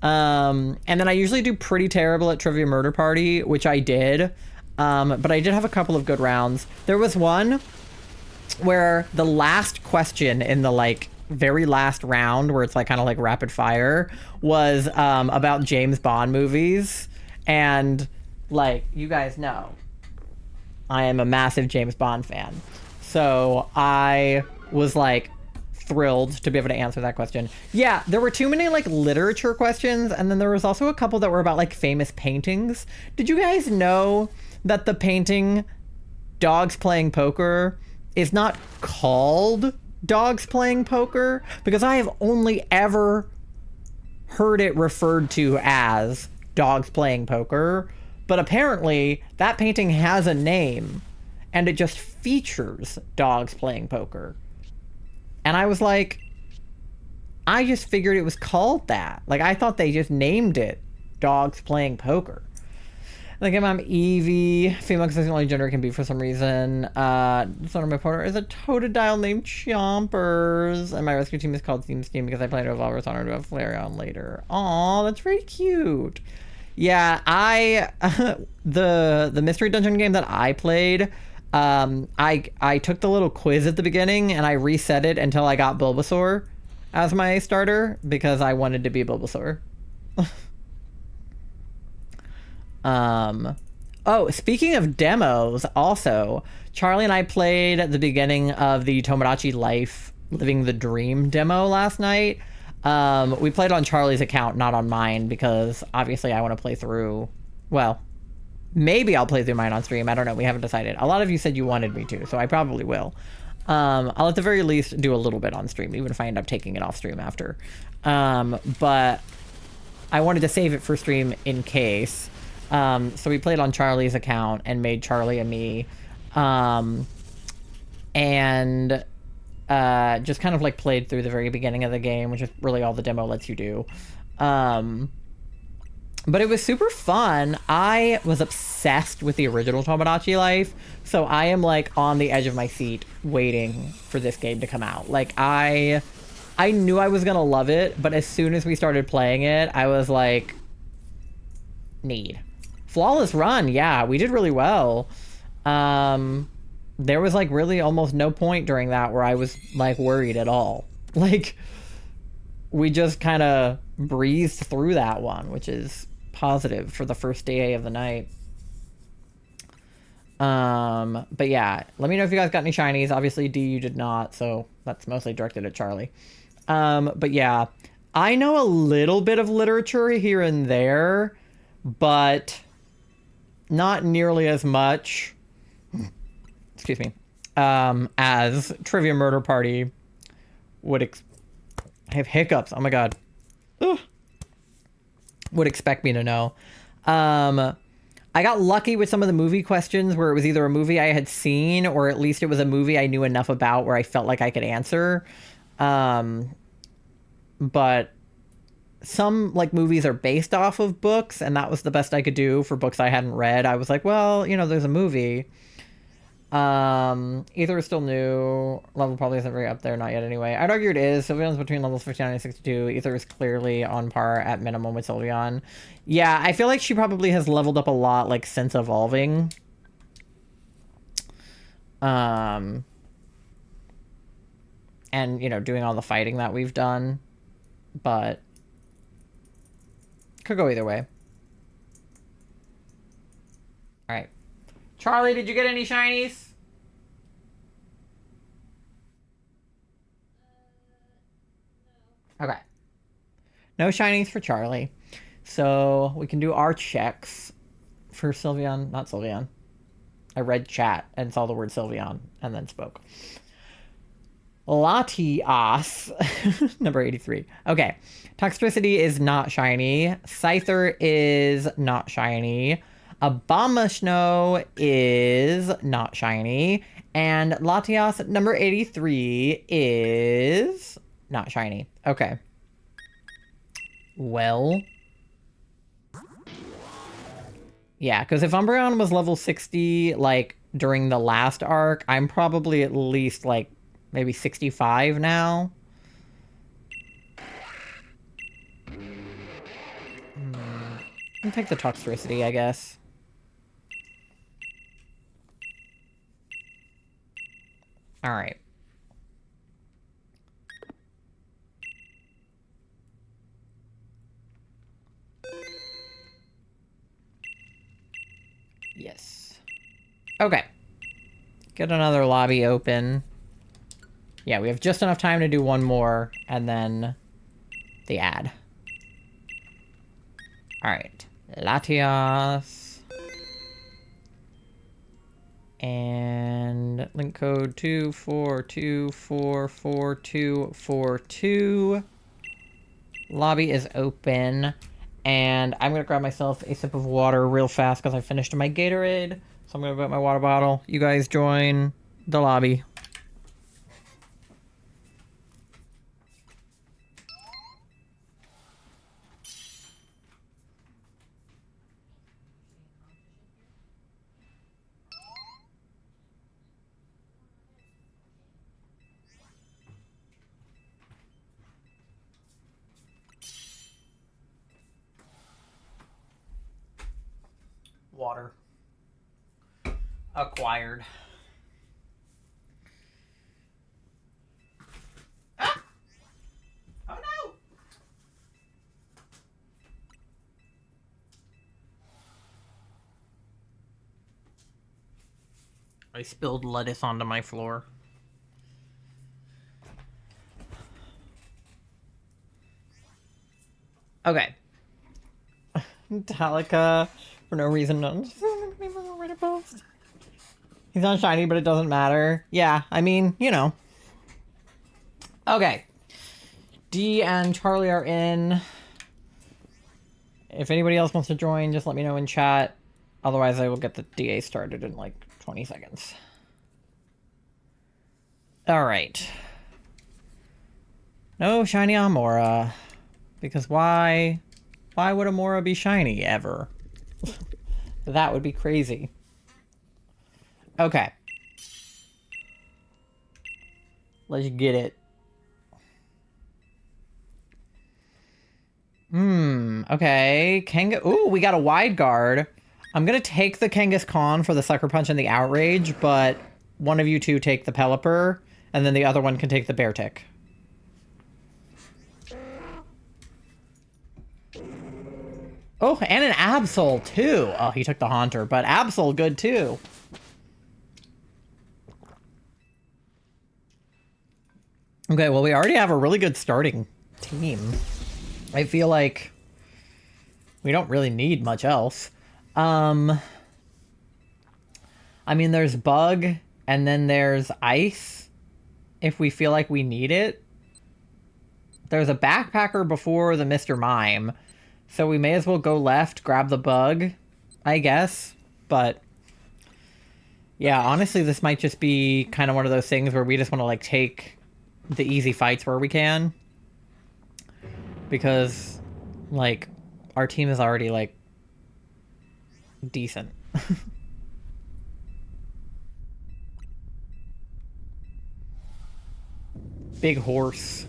And then I usually do pretty terrible at Trivia Murder Party, which I did. But I did have a couple of good rounds. There was one where the last question in the like very last round, where it's like kind of like rapid fire, was about James Bond movies. And like you guys know, I am a massive James Bond fan. So I was like thrilled to be able to answer that question. Yeah, there were too many like literature questions, and then there was also a couple that were about like famous paintings. Did you guys know that the painting Dogs Playing Poker is not called Dogs Playing Poker? Because I have only ever heard it referred to as Dogs Playing Poker, but apparently that painting has a name and it just features dogs playing poker. And I was like, I just figured it was called that. Like, I thought they just named it Dogs Playing Poker. Like, I'm Evie. Female because the only gender it can be for some reason. Son of my partner is a Totodile named Chompers. And my rescue team is called Team Steam because I plan to evolve its honor to a Flareon later. Aw, that's very cute. Yeah, the mystery dungeon game that I played, I took the little quiz at the beginning and I reset it until I got Bulbasaur as my starter because I wanted to be Bulbasaur. Oh, speaking of demos, also, Charlie and I played at the beginning of the Tomodachi Life Living the Dream demo last night. We played on Charlie's account, not on mine, because obviously I want to play through, well, maybe I'll play through mine on stream. I don't know. We haven't decided. A lot of you said you wanted me to, so I probably will. I'll at the very least do a little bit on stream, even if I end up taking it off stream after. But I wanted to save it for stream in case. So we played on Charlie's account and made Charlie and me. And just kind of like played through the very beginning of the game, which is really all the demo lets you do. But it was super fun. I was obsessed with the original Tomodachi Life, so I am like on the edge of my seat waiting for this game to come out. Like I knew I was gonna love it, but as soon as we started playing it, I was like, need. Flawless run, yeah, we did really well. There was like really almost no point during that where I was like worried at all. Like we just kind of breezed through that one, which is positive for the first day of the night. But yeah, let me know if you guys got any shinies. Obviously D, you did not, so that's mostly directed at Charlie. But yeah, I know a little bit of literature here and there, but not nearly as much, excuse me, as Trivia Murder Party would I have hiccups, oh my god. Ugh. Would expect me to know. I got lucky with some of the movie questions where it was either a movie I had seen or at least it was a movie I knew enough about where I felt like I could answer. But some like movies are based off of books, and that was the best I could do for books I hadn't read. I was like, well, you know, there's a movie. Ether is still new. Level probably isn't very up there, not yet anyway. I'd argue it is. Sylveon's between levels 59 and 62. Ether is clearly on par at minimum with Sylveon. Yeah, I feel like she probably has leveled up a lot, like, since evolving. And, you know, doing all the fighting that we've done. But could go either way. Alright. Charlie, did you get any shinies? Okay. No shinies for Charlie. So we can do our checks for Sylveon. Not Sylveon. I read chat and saw the word Sylveon and then spoke. Latias, number 83. Okay. Toxtricity is not shiny. Scyther is not shiny. Abomasnow is not shiny. And Latias, number 83, is not shiny. Okay. Well. Yeah, because if Umbreon was level 60, like, during the last arc, I'm probably at least, like, maybe 65 now. I'll take the Toxtricity, I guess. Alright. Yes. Okay. Get another lobby open. Yeah, we have just enough time to do one more, and then the ad. Alright. Latias. And link code 242424242. Lobby is open. And I'm going to grab myself a sip of water real fast because I finished my Gatorade. So I'm going to get my water bottle. You guys join the lobby. Water. Acquired. Ah! Oh no! I spilled lettuce onto my floor. Okay. Metallica, for no reason. Reddit post. He's not shiny, but it doesn't matter. Yeah, I mean, you know. Okay. D and Charlie are in. If anybody else wants to join, just let me know in chat. Otherwise, I will get the DA started in like 20 seconds. Alright. No shiny Amaura. Because why? Why would Amaura be shiny ever? That would be crazy. Okay. Let's get it. Okay. Ooh, we got a wide guard. I'm gonna take the Kangaskhan for the Sucker Punch and the Outrage, but one of you two take the Pelipper, and then the other one can take the Beartic. Oh, and an Absol, too. Oh, he took the Haunter, but Absol good, too. Okay, well, we already have a really good starting team. I feel like we don't really need much else. I mean, there's Bug, and then there's Ice, if we feel like we need it. There's a Backpacker before the Mr. Mime, so we may as well go left, grab the Bug, I guess. But, yeah, honestly, this might just be kind of one of those things where we just want to, like, take the easy fights where we can. Because, like, our team is already, like, decent. Big horse.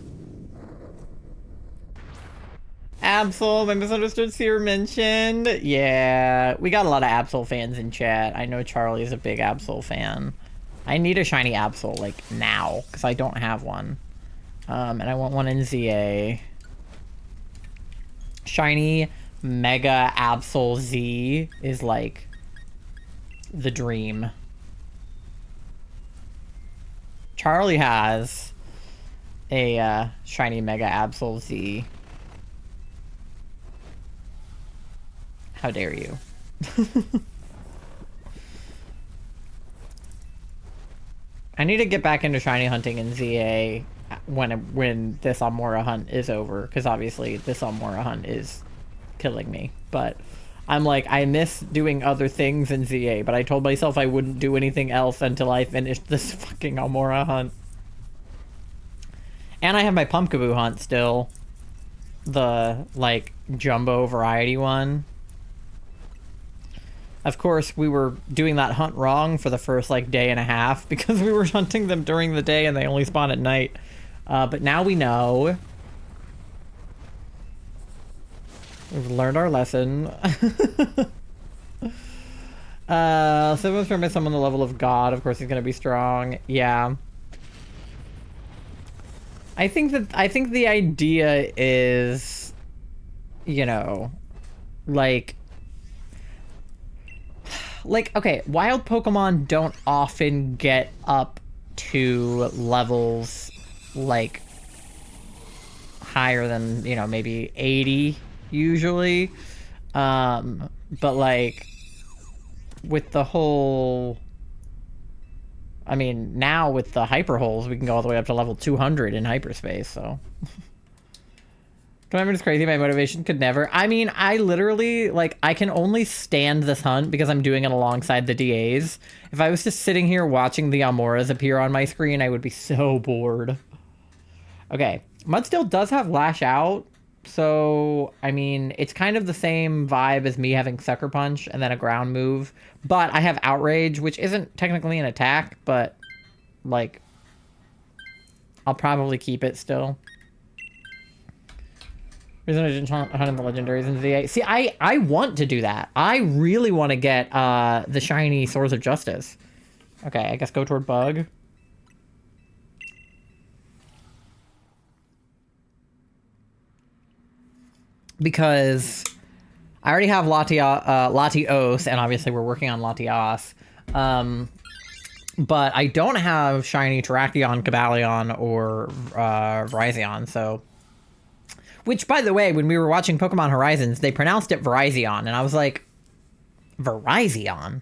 Absol, my misunderstood seer mentioned. Yeah, we got a lot of Absol fans in chat. I know Charlie's a big Absol fan. I need a shiny Absol, like, now, because I don't have one. And I want one in ZA. Shiny Mega Absol Z is, like, the dream. Charlie has a shiny Mega Absol Z. How dare you? I need to get back into shiny hunting in ZA when this Amaura hunt is over, because obviously this Amaura hunt is killing me. But I'm like, I miss doing other things in ZA, but I told myself I wouldn't do anything else until I finished this fucking Amaura hunt. And I have my Pumpkaboo hunt still. The, like, jumbo variety one. Of course, we were doing that hunt wrong for the first, like, day and a half because we were hunting them during the day and they only spawn at night. But now we know. We've learned our lesson. Someone's trying to summon the level of God. Of course, he's going to be strong. Yeah. I think the idea is, you know, like, okay, wild Pokemon don't often get up to levels, like, higher than, you know, maybe 80, usually. But, like, with the whole... I mean, now with the hyper holes, we can go all the way up to level 200 in hyperspace, so... Commitment is crazy. My motivation could never. I mean, I literally, like, I can only stand this hunt because I'm doing it alongside the DAs. If I was just sitting here watching the Amauras appear on my screen, I would be so bored. Okay. Mudsteel does have Lash Out, so, I mean, it's kind of the same vibe as me having Sucker Punch and then a ground move. But I have Outrage, which isn't technically an attack, but, like, I'll probably keep it still. Reason I didn't hunt the legendaries in ZA. See, I want to do that. I really want to get the shiny Swords of Justice. Okay, I guess go toward Bug. Because I already have Latios, and obviously we're working on Latias. But I don't have shiny Terrakion, Cobalion, or Virizion, so... Which, by the way, when we were watching Pokemon Horizons, they pronounced it Virizion, and I was like, Virizion?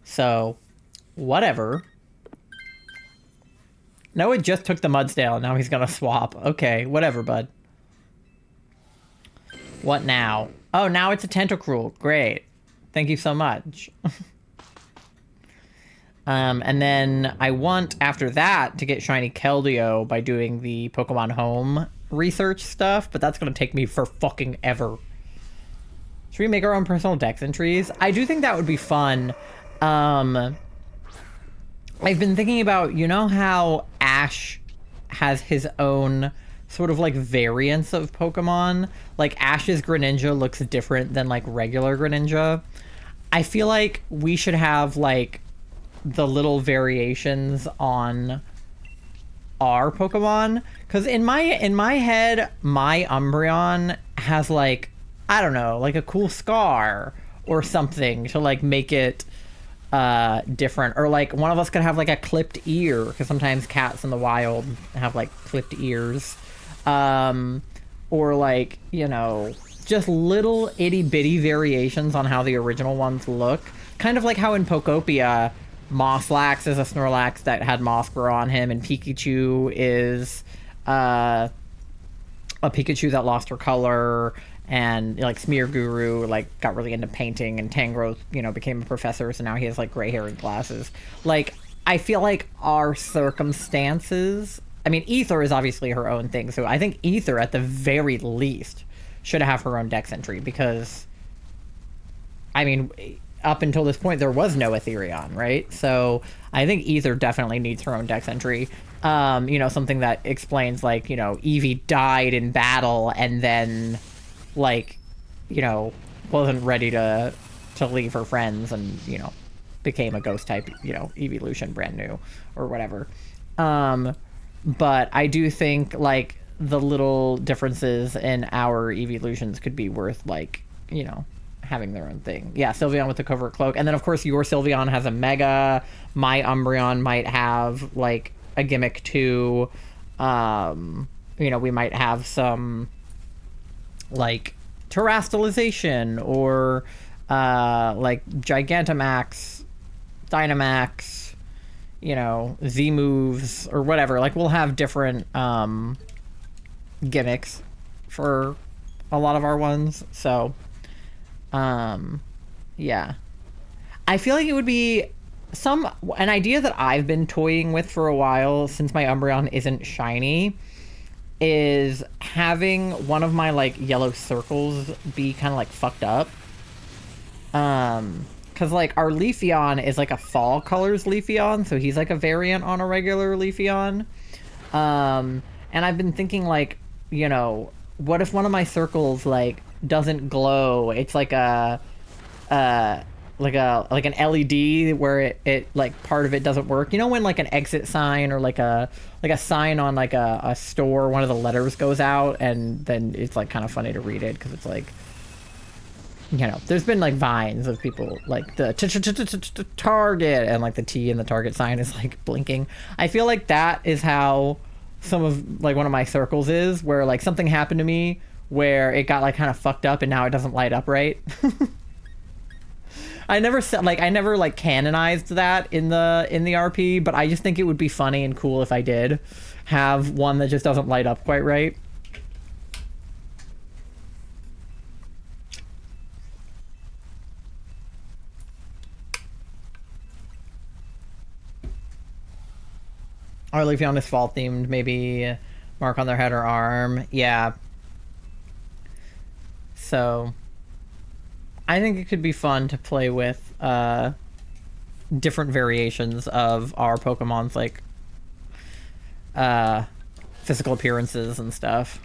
So, Whatever. No, it just took the Mudsdale. Now he's gonna swap. Okay, whatever, bud. What now? Oh, now it's a Tentacruel. Great. Thank you so much. And then I want, after that, to get Shiny Keldeo by doing the Pokemon Home research stuff, but that's gonna take me for fucking ever. Should we make our own personal dex entries? I do think that would be fun. I've been thinking about, you know how Ash has his own sort of like variants of Pokemon? Like Ash's Greninja looks different than like regular Greninja. I feel like we should have like the little variations on our Pokemon. Because in my head, my Umbreon has like, I don't know, like a cool scar or something to like make it different. Or like one of us could have like a clipped ear, because sometimes cats in the wild have like clipped ears. Or like, you know, just little itty bitty variations on how the original ones look. Kind of like how in Pokopia, Moslax is a Snorlax that had moss grow on him, and Pikachu is a Pikachu that lost her color, and like Smearguru like got really into painting, and Tangrowth, you know, became a professor, so now he has like gray hair and glasses. Like, I feel like our circumstances, I mean, Ether is obviously her own thing, so I think Ether at the very least should have her own dex entry, because I mean, up until this point there was no Ethereon, right? So I think Ether definitely needs her own dex entry. You know, something that explains, like, you know, Eevee died in battle and then, like, you know, wasn't ready to leave her friends and, you know, became a ghost type, you know, evolution brand new or whatever. But I do think, like, the little differences in our evolutions could be worth, like, you know, having their own thing. Yeah, Sylveon with the covert cloak. And then, of course, your Sylveon has a Mega. My Umbreon might have, like, a gimmick too. You know, we might have some, like, Terastallization or, like, Gigantamax, Dynamax, you know, Z-moves or whatever. Like, we'll have different gimmicks for a lot of our ones. So, yeah. I feel like it would be an idea that I've been toying with for a while, since my Umbreon isn't shiny, is having one of my, like, yellow circles be kind of, like, fucked up. Because, like, our Leafeon is, like, a fall colors Leafeon, so he's, like, a variant on a regular Leafeon. And I've been thinking, like, you know, what if one of my circles, like, doesn't glow? It's like a like an LED where it like part of it doesn't work. You know, when like an exit sign or like a sign on like a store, one of the letters goes out, and then it's like kind of funny to read it because it's like, you know, there's been like vines of people like the Target, and like the T in the Target sign is like blinking. I feel like that is how some of like one of my circles is, where like something happened to me where it got like kind of fucked up and now it doesn't light up right. I never canonized that in the RP, but I just think it would be funny and cool if I did have one that just doesn't light up quite right. Our Leafeon is fall themed, maybe mark on their head or arm. Yeah. So I think it could be fun to play with different variations of our Pokemon's like physical appearances and stuff.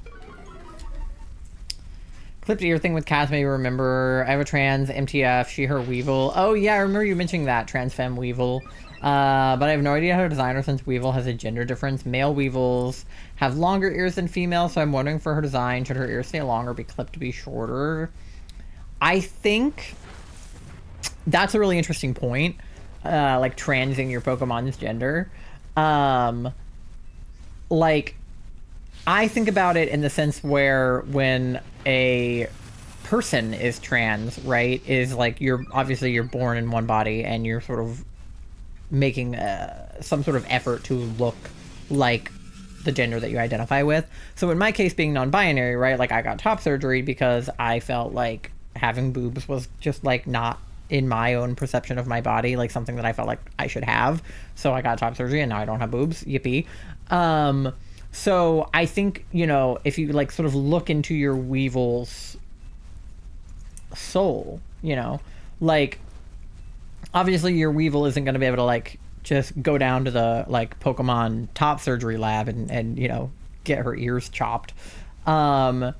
Clipped ear thing with cats, maybe remember. I have a trans MTF, she, her, Weevil. Oh yeah, I remember you mentioning that, trans femme Weevil. But I have no idea how to design her, since Weevil has a gender difference. Male Weevils have longer ears than female, so I'm wondering for her design, should her ears stay longer, be clipped to be shorter? I think that's a really interesting point, like transing your Pokemon's gender. Like, I think about it in the sense where when a person is trans, right, is like you're born in one body and you're sort of making some sort of effort to look like the gender that you identify with. So in my case, being non-binary, right, like I got top surgery because I felt like having boobs was just like not in my own perception of my body, like something that I felt like I should have. So I got top surgery and now I don't have boobs. Yippee. So I think, you know, if you like sort of look into your Weevil's soul, you know, like obviously your Weevil isn't going to be able to like just go down to the like Pokemon top surgery lab and you know, get her ears chopped. But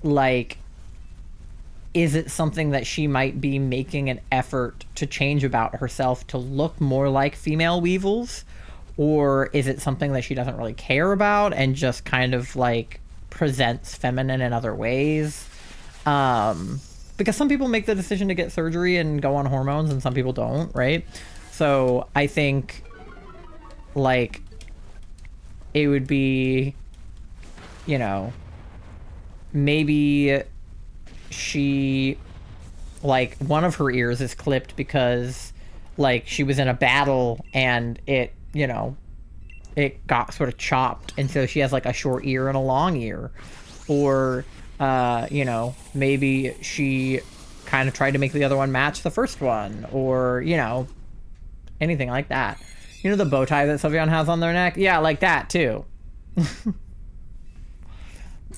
like, is it something that she might be making an effort to change about herself to look more like female Weevils? Or is it something that she doesn't really care about and just kind of like presents feminine in other ways? Because some people make the decision to get surgery and go on hormones and some people don't, right? So I think like it would be, you know, maybe she, like one of her ears is clipped because like she was in a battle and it, you know, it got sort of chopped and so she has like a short ear and a long ear. Or you know, maybe she kind of tried to make the other one match the first one, or you know, anything like that. You know the bow tie that Sylveon has on their neck? Yeah, like that too.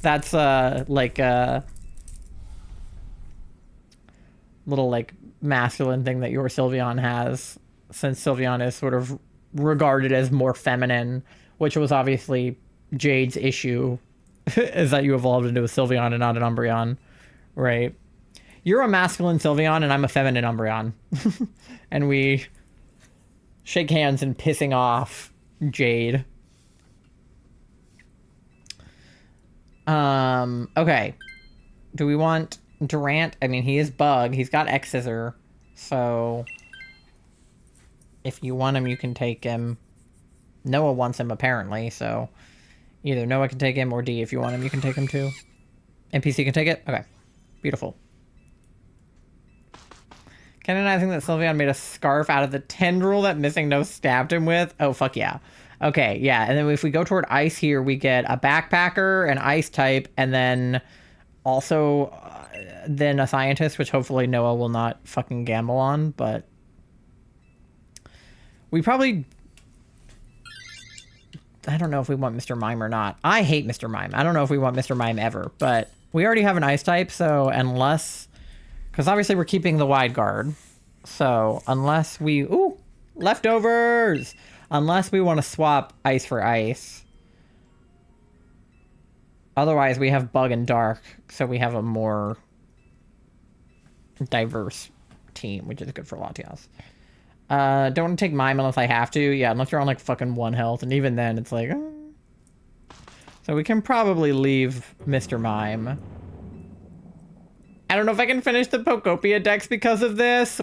That's like a little like masculine thing that your Sylveon has, since Sylveon is sort of regarded as more feminine, which was obviously Jade's issue, is that you evolved into a Sylveon and not an Umbreon, right? You're a masculine Sylveon and I'm a feminine Umbreon. And we shake hands in pissing off Jade. Okay. Do we want Durant? I mean, he is Bug. He's got X-Scissor. So if you want him, you can take him. Noah wants him, apparently, so either Noah can take him or D, if you want him, you can take him too. NPC can take it? Okay. Beautiful. Canonizing that Sylveon made a scarf out of the tendril that Missing No stabbed him with? Oh, fuck yeah. Okay, yeah. And then if we go toward ice here, we get a backpacker, an ice type, and then also then a scientist, which hopefully Noah will not fucking gamble on, but we probably... I don't know if we want Mr. Mime or not. I hate Mr. Mime. I don't know if we want Mr. Mime ever, but we already have an ice type, so unless... Because obviously we're keeping the wide guard. So unless we... Ooh! Leftovers! Unless we want to swap ice for ice. Otherwise we have bug and dark, so we have a more diverse team, which is good for Latias. Don't want to take Mime unless I have to. Yeah, unless you're on like fucking 1 health, and even then it's like... So we can probably leave Mr. Mime. I don't know if I can finish the Pokopia decks because of this.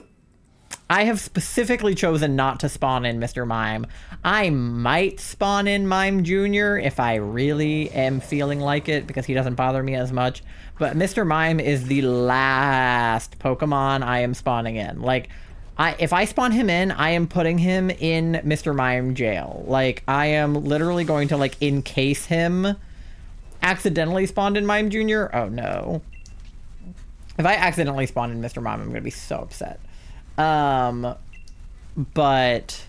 I have specifically chosen not to spawn in Mr. Mime. I might spawn in Mime Jr. if I really am feeling like it, because he doesn't bother me as much. But Mr. Mime is the last Pokemon I am spawning in. Like, if I spawn him in, I am putting him in Mr. Mime jail. Like, I am literally going to, like, encase him. Accidentally spawned in Mime Jr.? Oh, no. If I accidentally spawn in Mr. Mime, I'm gonna be so upset. But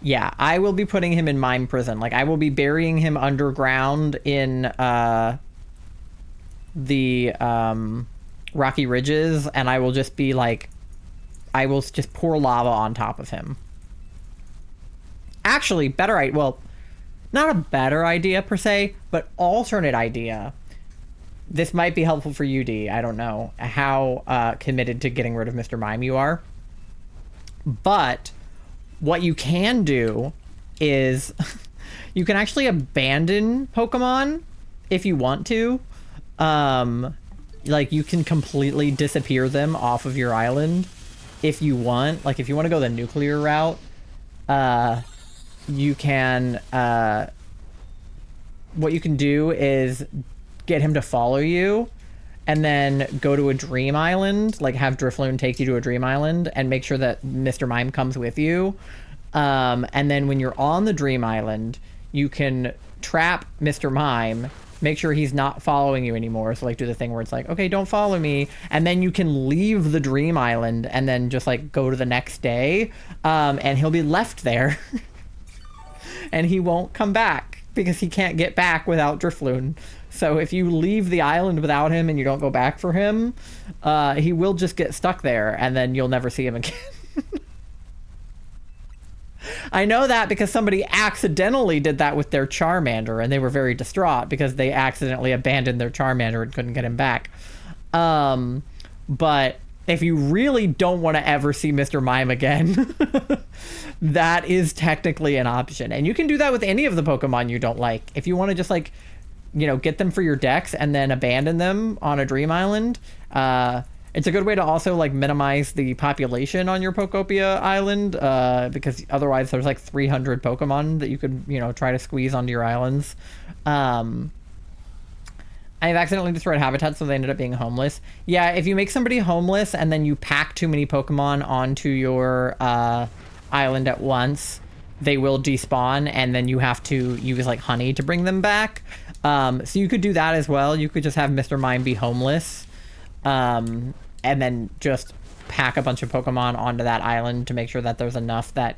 yeah, I will be putting him in Mime Prison. Like, I will be burying him underground in the Rocky Ridges, and I will just be like, I will just pour lava on top of him. Actually, better idea. Well, not a better idea per se, but alternate idea. This might be helpful for you, D. I don't know how committed to getting rid of Mr. Mime you are. But what you can do is you can actually abandon Pokemon if you want to. Like, you can completely disappear them off of your island if you want. Like, if you want to go the nuclear route, you can... what you can do is get him to follow you, and then go to a dream island, like have Drifloon take you to a dream island and make sure that Mr. Mime comes with you. And then when you're on the dream island, you can trap Mr. Mime, make sure he's not following you anymore. So like do the thing where it's like, okay, don't follow me. And then you can leave the dream island and then just like go to the next day. And he'll be left there and he won't come back because he can't get back without Drifloon. So if you leave the island without him and you don't go back for him, he will just get stuck there and then you'll never see him again. I know that because somebody accidentally did that with their Charmander and they were very distraught because they accidentally abandoned their Charmander and couldn't get him back. But if you really don't want to ever see Mr. Mime again, that is technically an option. And you can do that with any of the Pokemon you don't like. If you want to just like, you know, get them for your decks and then abandon them on a dream island, it's a good way to also like minimize the population on your Pokopia island, because otherwise there's like 300 Pokemon that you could, you know, try to squeeze onto your islands. I've accidentally destroyed habitats, so they ended up being homeless. Yeah, if you make somebody homeless and then you pack too many Pokemon onto your island at once, they will despawn, and then you have to use like honey to bring them back. So you could do that as well. You could just have Mr. Mime be homeless, and then just pack a bunch of Pokemon onto that island to make sure that there's enough that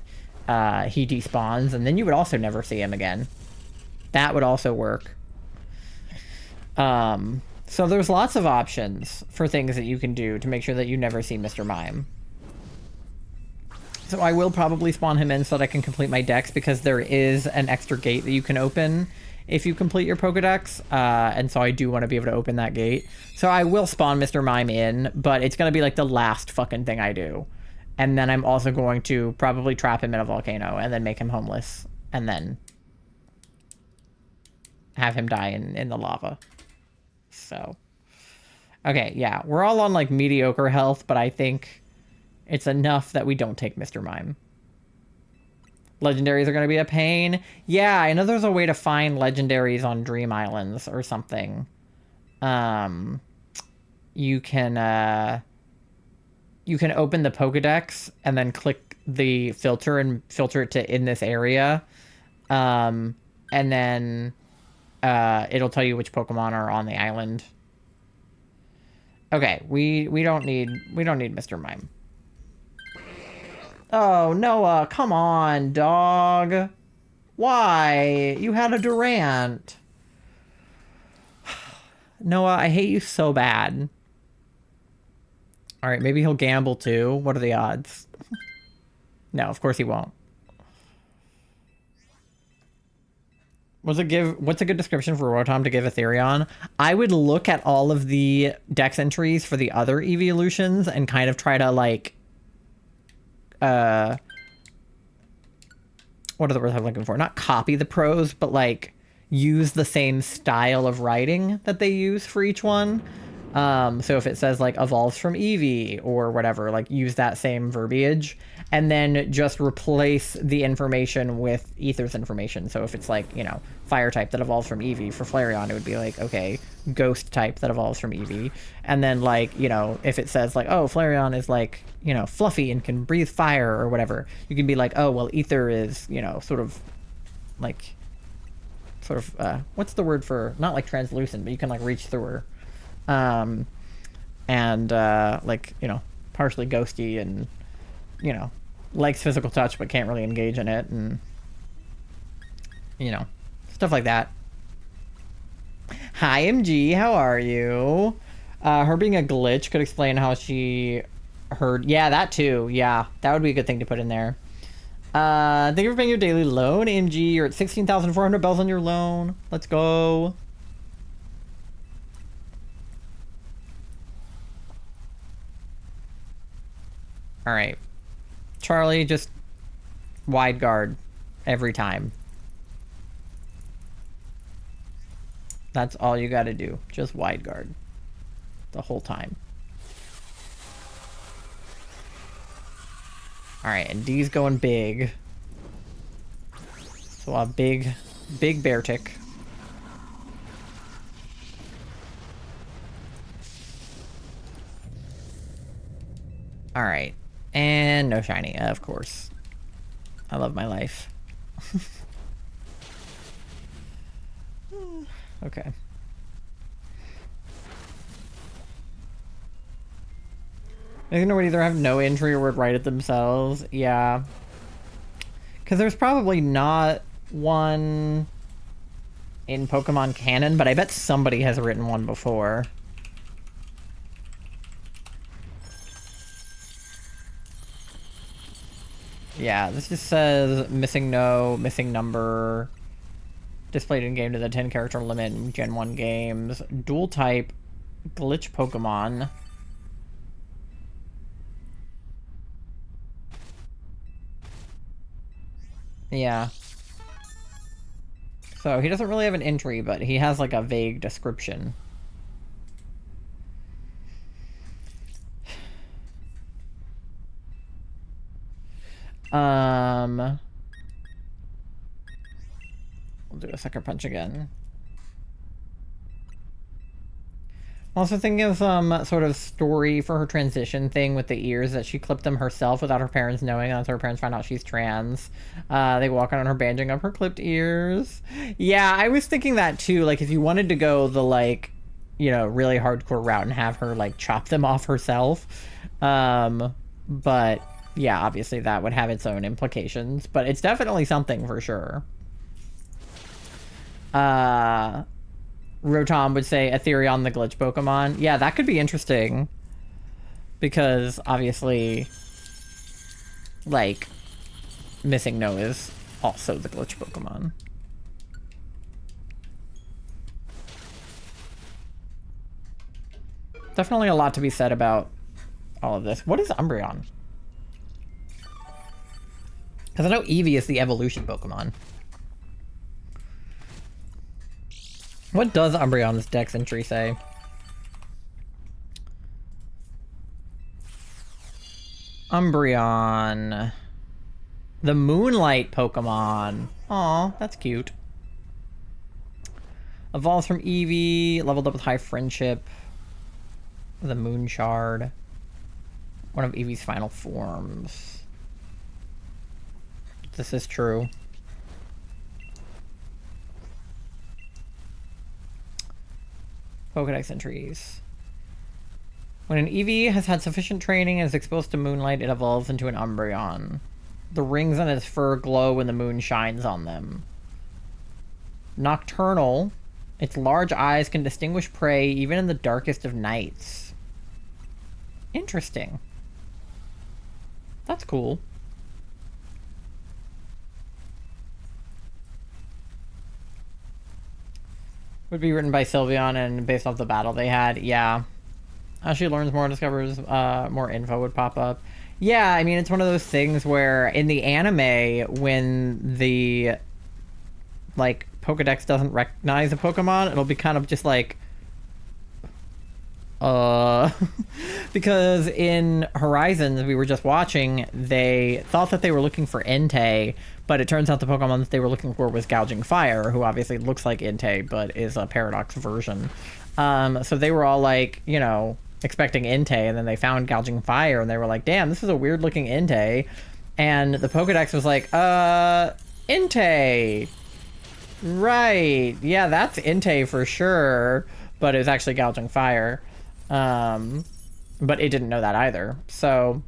he despawns, and then you would also never see him again. That would also work. So there's lots of options for things that you can do to make sure that you never see Mr. Mime. So I will probably spawn him in so that I can complete my decks, because there is an extra gate that you can open if you complete your Pokedex, and so I do want to be able to open that gate. So I will spawn Mr. Mime in, but it's going to be like the last fucking thing I do. And then I'm also going to probably trap him in a volcano and then make him homeless and then have him die in the lava. So, okay, yeah, we're all on like mediocre health, but I think it's enough that we don't take Mr. Mime. Legendaries are going to be a pain. Yeah, I know there's a way to find legendaries on Dream Islands or something. You can open the Pokedex and then click the filter and filter it to in this area. And then it'll tell you which Pokemon are on the island. Okay, we don't need Mr. Mime. Oh, Noah, come on, dog. Why? You had a Durant. Noah, I hate you so bad. All right, maybe he'll gamble too. What are the odds? No, of course he won't. What's a good description for Rotom to give Ethereon? I would look at all of the dex entries for the other evolutions and kind of try to like what are the words I'm looking for? Not copy the prose, but like use the same style of writing that they use for each one. So if it says like evolves from Eevee or whatever, like use that same verbiage and then just replace the information with Ether's information. So if it's like, you know, fire type that evolves from Eevee, for Flareon, it would be like, okay, ghost type that evolves from Eevee. And then like, you know, if it says like, oh, Flareon is like, you know, fluffy and can breathe fire or whatever, you can be like, oh, well, Ether is, you know, sort of, what's the word for, not like translucent, but you can like reach through her. Like, you know, partially ghosty and, you know, likes physical touch but can't really engage in it, and, you know, stuff like that. Hi, MG, how are you? Her being a glitch could explain how she heard. Yeah, that too. Yeah, that would be a good thing to put in there. Thank you for paying your daily loan, MG. You're at 16,400 bells on your loan. Let's go. All right, Charlie, just wide guard every time. That's all you got to do. Just wide guard the whole time. All right, and D's going big. So I'll have big bear tick. Alright. And no shiny, of course. I love my life. Okay. I think they would either have no entry or would write it themselves. Yeah. Because there's probably not one in Pokemon canon, but I bet somebody has written one before. Yeah, this just says missing no, missing number, displayed in game to the 10 character limit in Gen 1 games, dual type, glitch Pokemon. Yeah. So he doesn't really have an entry, but he has like a vague description. We'll do a sucker punch again. I'm also thinking of some sort of story for her transition thing with the ears, that she clipped them herself without her parents knowing, until her parents find out she's trans. They walk on her bandaging up her clipped ears. Yeah, I was thinking that too. Like, if you wanted to go the, like, you know, really hardcore route and have her, like, chop them off herself. But, yeah, obviously that would have its own implications. But it's definitely something for sure. Rotom would say Ethereon the glitch Pokemon. Yeah, that could be interesting. Because, obviously, like, Missing No is also the glitch Pokemon. Definitely a lot to be said about all of this. What is Umbreon? Because I know Eevee is the evolution Pokemon. What does Umbreon's Dex entry say? Umbreon. The Moonlight Pokemon. Aw, that's cute. Evolves from Eevee, leveled up with High Friendship. The Moon Shard. One of Eevee's final forms. This is true. Pokedex entries. When an Eevee has had sufficient training and is exposed to moonlight, it evolves into an Umbreon. The rings on its fur glow when the moon shines on them. Nocturnal. Its large eyes can distinguish prey even in the darkest of nights. Interesting. That's cool. Would be written by Sylveon and based off the battle they had. Yeah. As she learns more and discovers more info would pop up. Yeah, I mean, it's one of those things where in the anime, when the, like, Pokedex doesn't recognize a Pokemon, it'll be kind of just like, because in Horizons, we were just watching, they thought that they were looking for Entei, but it turns out the Pokemon that they were looking for was Gouging Fire, who obviously looks like Entei, but is a Paradox version. So they were all like, you know, expecting Entei, and then they found Gouging Fire, and they were like, damn, this is a weird looking Entei. And the Pokedex was like, Entei. Right. Yeah, that's Entei for sure. But it was actually Gouging Fire. But it didn't know that either. So,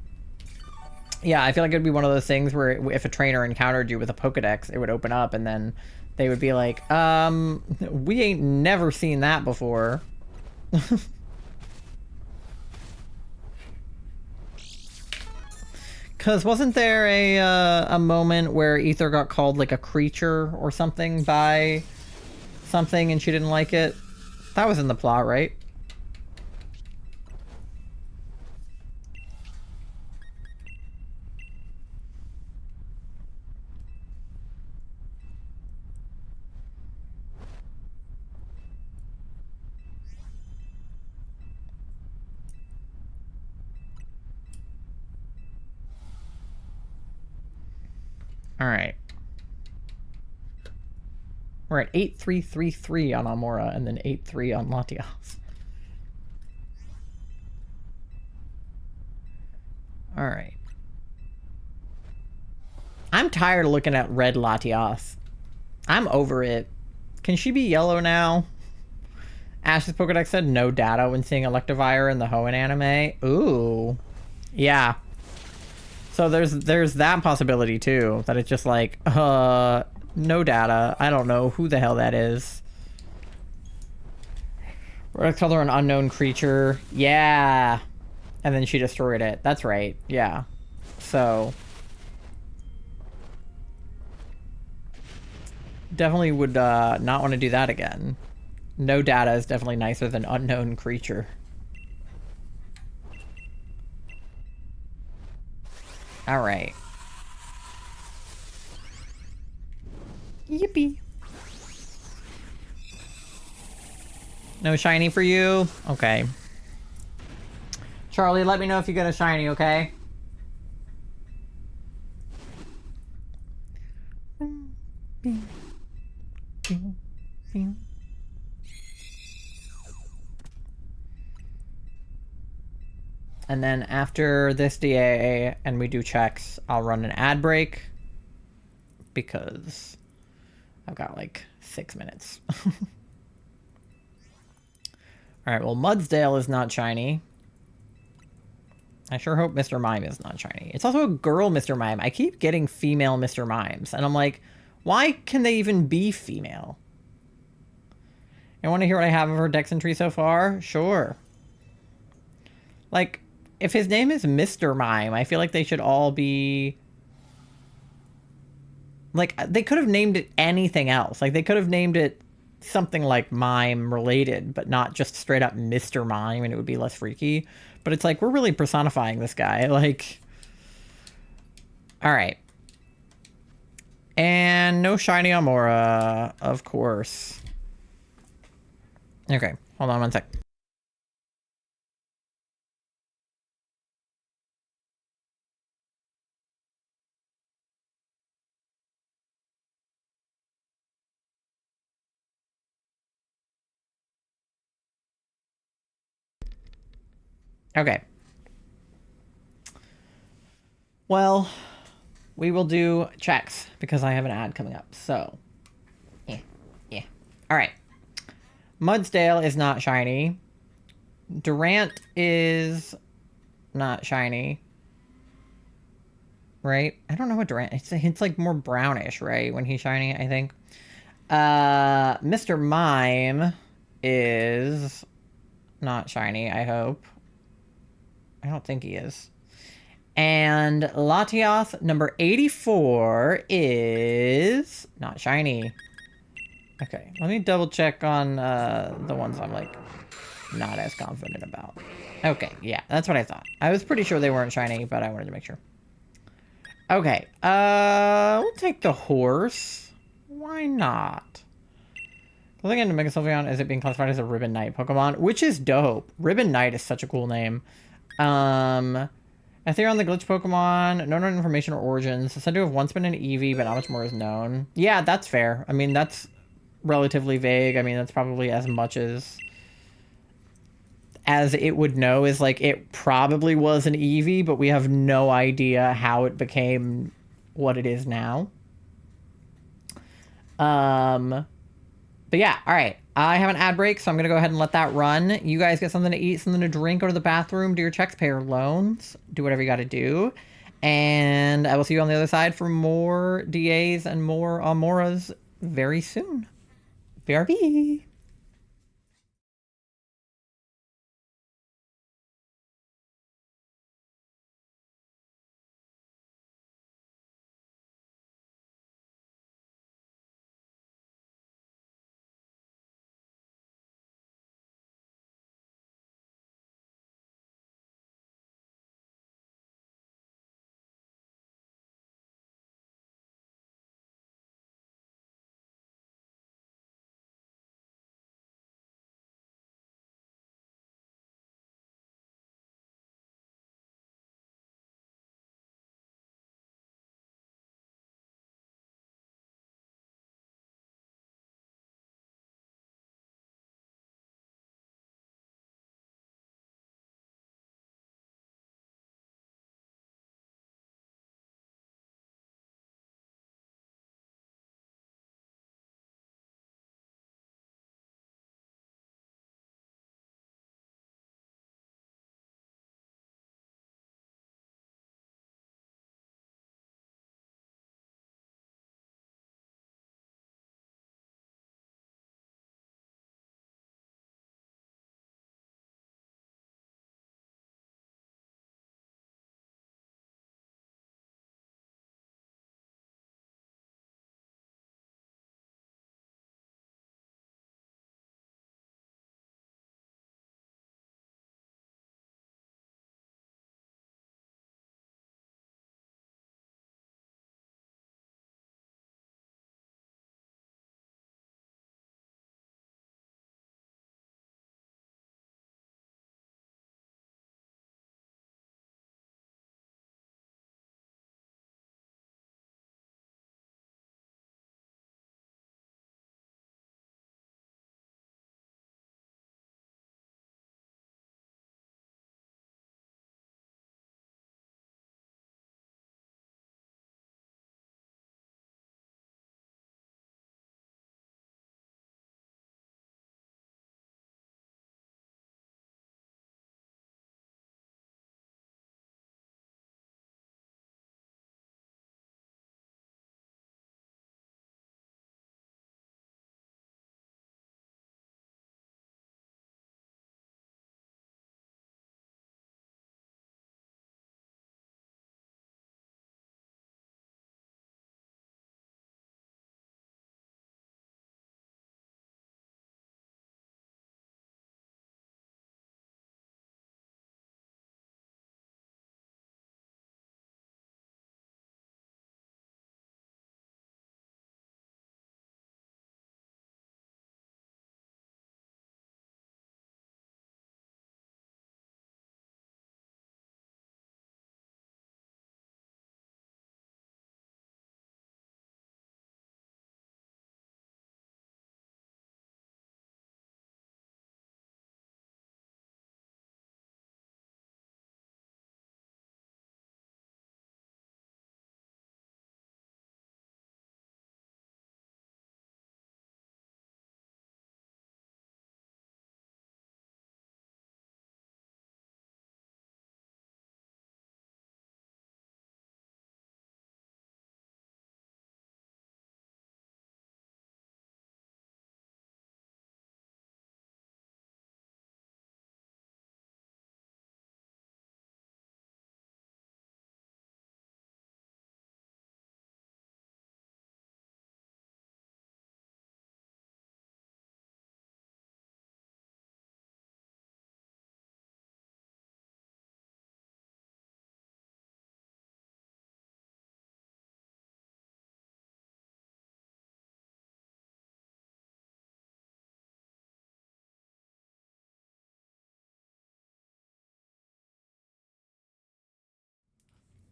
yeah, I feel like it'd be one of those things where if a trainer encountered you with a Pokedex, it would open up and then they would be like, we ain't never seen that before. Because wasn't there a moment where Ether got called like a creature or something by something and she didn't like it? That was in the plot, right? All right. We're at 8333 on Amaura and then 83 on Latias. Alright. I'm tired of looking at red Latias. I'm over it. Can she be yellow now? Ash's Pokedex said no data when seeing Electivire in the Hoenn anime. Ooh. Yeah. So there's that possibility too. That it's just like, no data. I don't know who the hell that is. Red color, an unknown creature. Yeah. And then she destroyed it. That's right. Yeah. So definitely would not want to do that again. No data is definitely nicer than unknown creature. All right. Yippee. No shiny for you? Okay. Charlie, let me know if you get a shiny, okay? And then after this DA and we do checks, I'll run an ad break because I've got like 6 minutes. Alright, well, Mudsdale is not shiny. I sure hope Mr. Mime is not shiny. It's also a girl Mr. Mime. I keep getting female Mr. Mimes, and I'm like, why can they even be female? I want to hear what I have of her Dex entry so far? Sure. Like, if his name is Mr. Mime, I feel like they should all be... Like, they could have named it anything else. Like, they could have named it something like Mime related, but not just straight up Mr. Mime, and it would be less freaky. But it's like, we're really personifying this guy. Like... Alright. And no shiny Amaura, of course. Okay, hold on one sec. Okay. Well, we will do checks because I have an ad coming up. So, yeah. All right. Mudsdale is not shiny. Durant is not shiny. Right? I don't know what Durant... It's like more brownish, right? When he's shiny, I think. Mr. Mime is not shiny, I hope. I don't think he is. And Latias number 84 is not shiny. Okay, let me double check on the ones I'm like not as confident about. Okay, yeah, that's what I thought. I was pretty sure they weren't shiny, but I wanted to make sure. Okay, we'll take the horse. Why not? Looking into Mega Sylveon, is it being classified as a Ribbon Knight Pokemon? Which is dope. Ribbon Knight is such a cool name. Ethereon, the glitch Pokemon, no known information or origins. Said to have once been an Eevee, but not much more is known. Yeah, that's fair. I mean, that's relatively vague. I mean, that's probably as much as it would know is like it probably was an Eevee, but we have no idea how it became what it is now. But yeah, all right. I have an ad break, so I'm going to go ahead and let that run. You guys get something to eat, something to drink, go to the bathroom, do your checks, pay your loans, do whatever you got to do. And I will see you on the other side for more DAs and more Amauras very soon. BRB!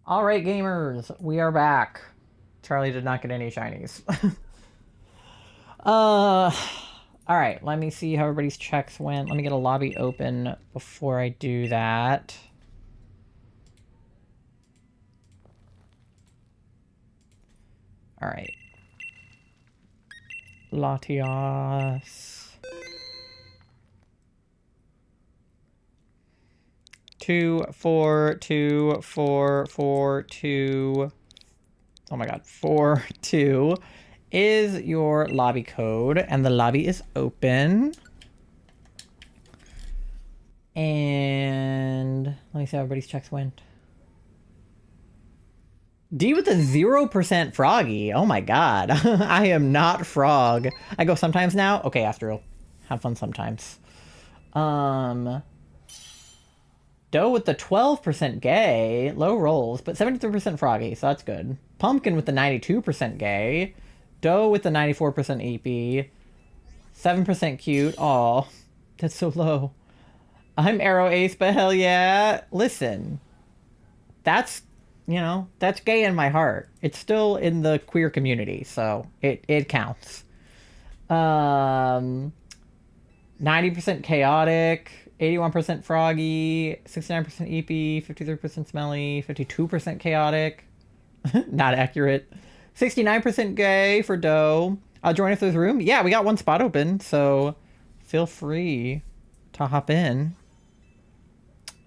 All right, gamers, we are back. Charlie did not get any shinies. All right, let me see how everybody's checks went. Let me get a lobby open before I do that. All right. Latias. 2, 4, 2, 4, 4, 2. Oh my god, 4, 2 is your lobby code, and the lobby is open. And let me see how everybody's checks went. D with a 0% froggy. Oh my god. I am not frog. I go sometimes now? Okay, Astral. Have fun sometimes. Doe with the 12% gay. Low rolls, but 73% froggy, so that's good. Pumpkin with the 92% gay. Doe with the 94% EP. 7% cute. Aw, that's so low. I'm Arrow Ace, but hell yeah. Listen, that's, you know, that's gay in my heart. It's still in the queer community, so it counts. 90% chaotic, 81% froggy, 69% EP, 53% smelly, 52% chaotic. Not accurate. 69% gay for Doe. I'll join if there's room. Yeah, we got one spot open, so feel free to hop in.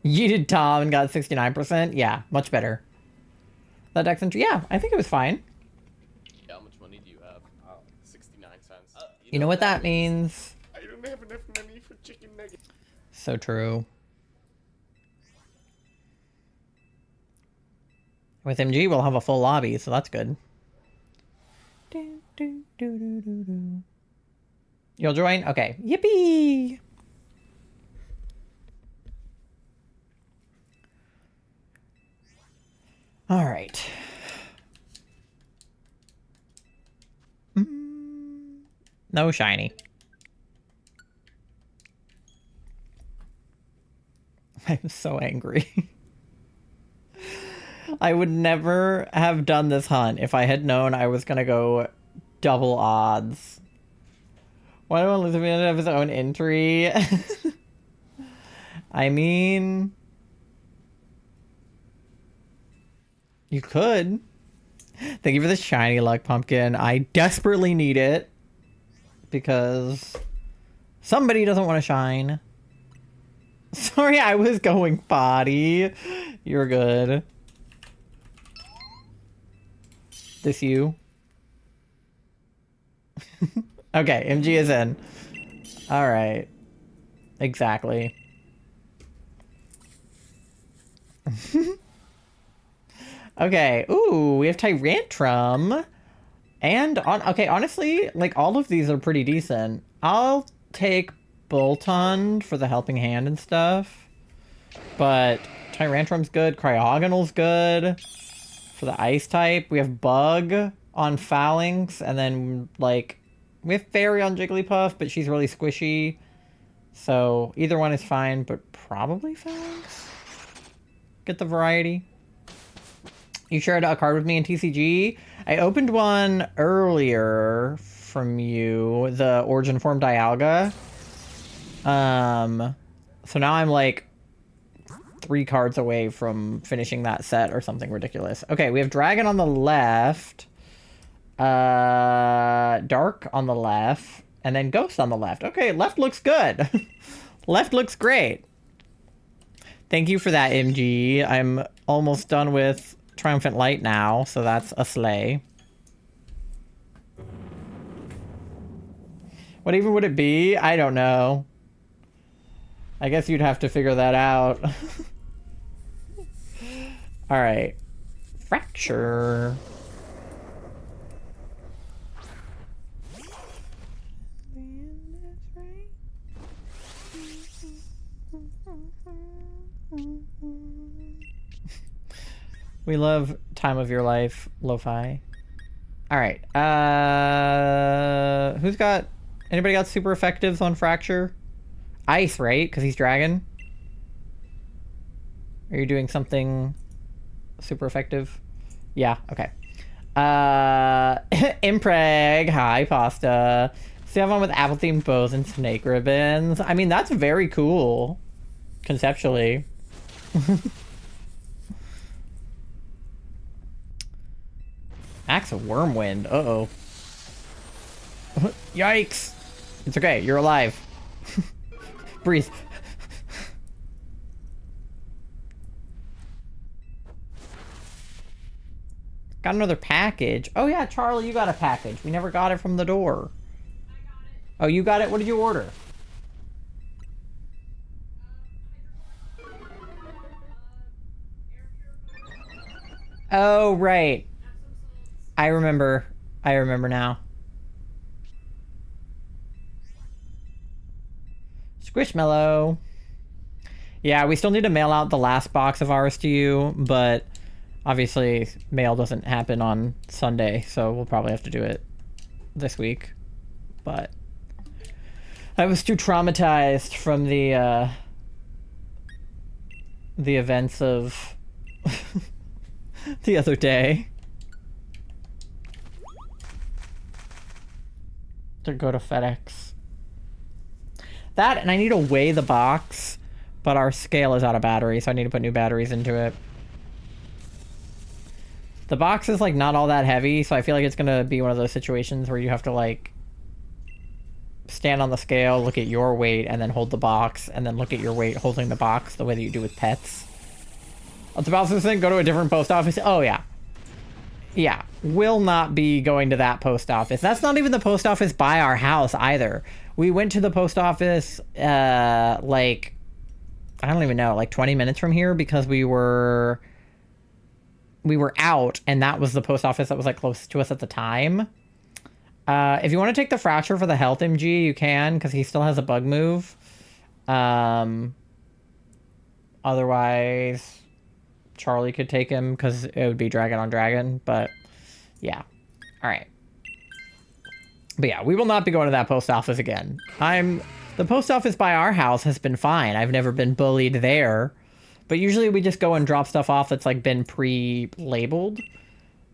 Yeeted Tom and got 69%. Yeah, much better. That dex entry, yeah, I think it was fine. Yeah, how much money do you have? 69 cents. You know what that means? I don't have enough money for chicken nuggets. So true. With MG, we'll have a full lobby, so that's good. You'll join? Okay. Yippee! All right. No shiny. I'm so angry. I would never have done this hunt if I had known I was gonna go double odds. Why don't Elizabeth have his own entry? I mean, you could. Thank you for the shiny luck, Pumpkin. I desperately need it because somebody doesn't want to shine. Sorry, I was going body. You're good. This you? Okay, MG is in. Alright. Exactly. Okay, ooh, we have Tyrantrum. And, okay, honestly, like, all of these are pretty decent. I'll take Boltund for the helping hand and stuff. But Tyrantrum's good, Cryogonal's good. For the ice type, we have Bug on Phalanx, and then, like, we have Fairy on Jigglypuff, but she's really squishy. So, either one is fine, but probably Phalanx? Get the variety. You shared a card with me in TCG. I opened one earlier from you, the Origin Form Dialga. So now I'm, like, 3 cards away from finishing that set or something ridiculous. Okay, we have Dragon on the left, Dark on the left, and then Ghost on the left. Okay, left looks good. Left looks great. Thank you for that, MG. I'm almost done with Triumphant Light now, so that's a slay. What even would it be? I don't know. I guess you'd have to figure that out. Alright. Fracture. We love Time of Your Life, lo-fi. Alright. Who's got... Anybody got super effectives on Fracture? Ice, right? Because he's dragon? Are you doing something super effective. Yeah, okay. Impreg, hi, pasta. So you have one with apple-themed bows and snake ribbons. I mean, that's very cool, conceptually. Axe of Wormwind, uh-oh. Yikes! It's okay, you're alive. Breathe. Got another package. Oh yeah, Charlie, you got a package. We never got it from the door. I got it. Oh, you got it? What did you order? Oh, right. I remember. I remember now. Squishmallow. Yeah, we still need to mail out the last box of ours to you, but obviously mail doesn't happen on Sunday, so we'll probably have to do it this week. But I was too traumatized from the events of the other day to go to FedEx. That, and I need to weigh the box, but our scale is out of battery, so I need to put new batteries into it. The box is, like, not all that heavy, so I feel like it's gonna be one of those situations where you have to, like, stand on the scale, look at your weight, and then hold the box, and then look at your weight holding the box the way that you do with pets. I was about to say, go to a different post office. Oh, yeah. Yeah. Will not be going to that post office. That's not even the post office by our house, either. We went to the post office, like, I don't even know, like 20 minutes from here because we were out, and that was the post office that was, like, close to us at the time. If you want to take the fracture for the health MG, you can, because he still has a bug move. Otherwise, Charlie could take him, because it would be dragon on dragon, but yeah. All right. But yeah, we will not be going to that post office again. The post office by our house has been fine. I've never been bullied there. But usually we just go and drop stuff off that's, like, been pre-labeled.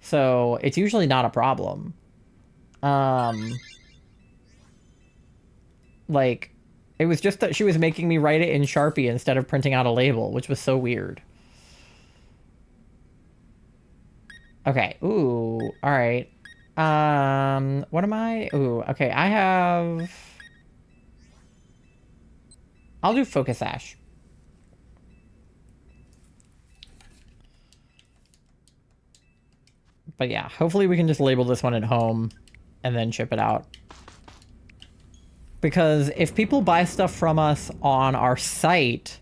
So it's usually not a problem. Like, it was just that she was making me write it in Sharpie instead of printing out a label, which was so weird. Okay, ooh, alright. What am I? Ooh, okay, I'll do Focus Ash. But yeah, hopefully we can just label this one at home and then ship it out. Because if people buy stuff from us on our site,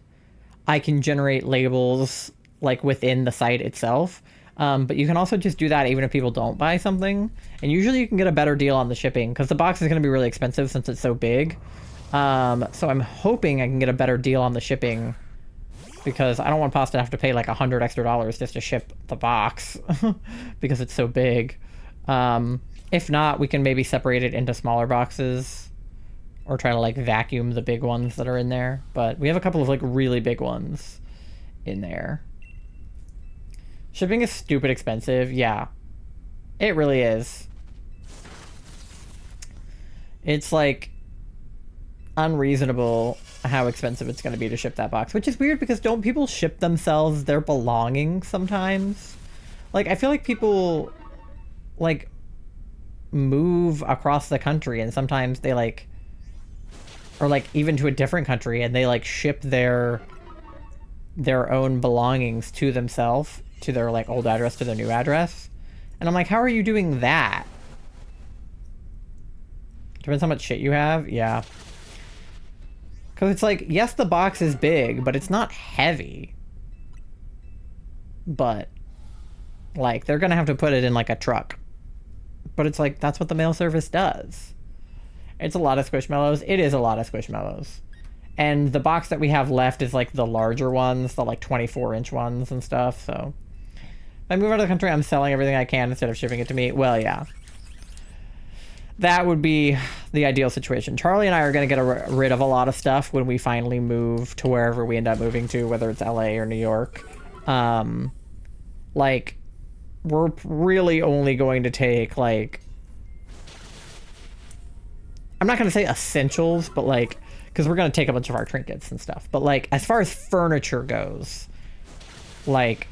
I can generate labels, like, within the site itself. But you can also just do that even if people don't buy something. And usually you can get a better deal on the shipping, because the box is going to be really expensive since it's so big. So I'm hoping I can get a better deal on the shipping, because I don't want Pasta to have to pay like $100 extra just to ship the box because it's so big. If not, we can maybe separate it into smaller boxes or try to, like, vacuum the big ones that are in there. But we have a couple of, like, really big ones in there. Shipping is stupid expensive. Yeah, it really is. It's, like, unreasonable how expensive it's going to be to ship that box, which is weird because don't people ship themselves their belongings sometimes? Like, I feel like people, like, move across the country and sometimes they, like, or, like, even to a different country, and they, like, ship their own belongings to themselves, to their, like, old address to their new address. And I'm like, how are you doing that? Depends how much shit you have. Yeah. Because it's like, yes, the box is big, but it's not heavy. But, like, they're gonna have to put it in, like, a truck. But it's like, that's what the mail service does. It's a lot of Squishmallows. It is a lot of Squishmallows. And the box that we have left is, like, the larger ones, the, like, 24-inch ones and stuff, so. If I move out of the country, I'm selling everything I can instead of shipping it to me. Well, yeah. That would be the ideal situation. Charlie and I are going to get rid of a lot of stuff when we finally move to wherever we end up moving to, whether it's LA or New York. Like, we're really only going to take, like... I'm not going to say essentials, but, like... Because we're going to take a bunch of our trinkets and stuff. But, like, as far as furniture goes... Like,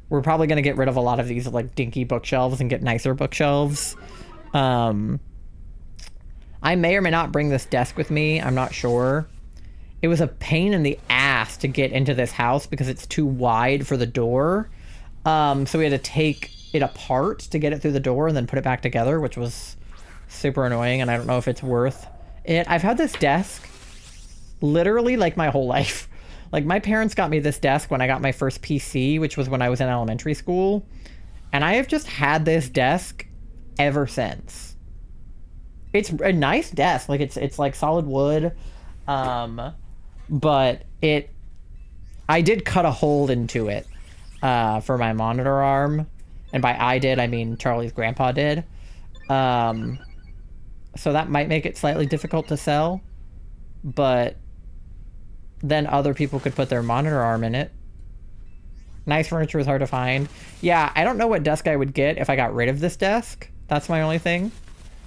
we're probably going to get rid of a lot of these, like, dinky bookshelves and get nicer bookshelves. I may or may not bring this desk with me. I'm not sure. It was a pain in the ass to get into this house because it's too wide for the door. So we had to take it apart to get it through the door and then put it back together, which was super annoying, and I don't know if it's worth it. I've had this desk literally like my whole life. Like, my parents got me this desk when I got my first PC, which was when I was in elementary school, and I have just had this desk ever since. It's a nice desk. Like, it's like solid wood. But I did cut a hole into it for my monitor arm. And by I did, I mean Charlie's grandpa did. So that might make it slightly difficult to sell. But then other people could put their monitor arm in it. Nice furniture is hard to find. Yeah, I don't know what desk I would get if I got rid of this desk. That's my only thing.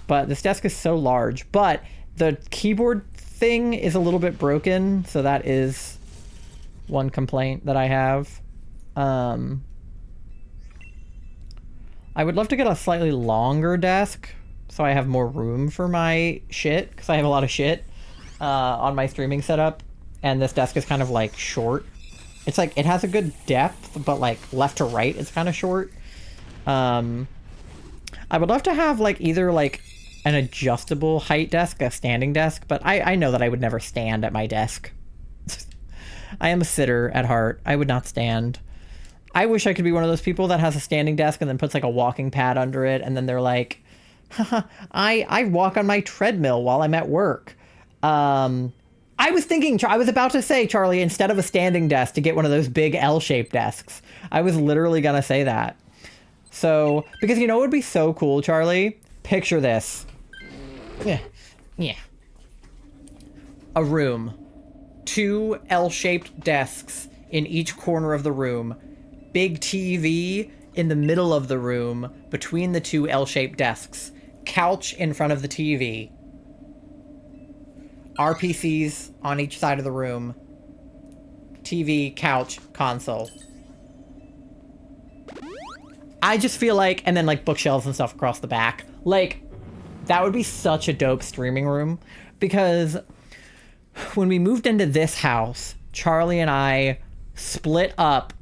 But this desk is so large. But the keyboard thing is a little bit broken, so that is one complaint that I have. I would love to get a slightly longer desk so I have more room for my shit, because I have a lot of shit on my streaming setup, and this desk is kind of like short. It's like, it has a good depth, but like left to right it's kind of short. I would love to have like either like an adjustable height desk, a standing desk, but I know that I would never stand at my desk. I am a sitter at heart. I would not stand. I wish I could be one of those people that has a standing desk and then puts like a walking pad under it, and then they're like, haha, I walk on my treadmill while I'm at work. I was about to say, Charlie, instead of a standing desk, to get one of those big L-shaped desks. I was literally gonna say that. So, because you know what would be so cool, Charlie? Picture this. Yeah. A room. 2 L-shaped desks in each corner of the room. Big TV in the middle of the room between the 2 L-shaped desks. Couch in front of the TV. RPCs on each side of the room. TV, couch, console. I just feel like, and then like bookshelves and stuff across the back. Like, that would be such a dope streaming room, because when we moved into this house, Charlie and I split up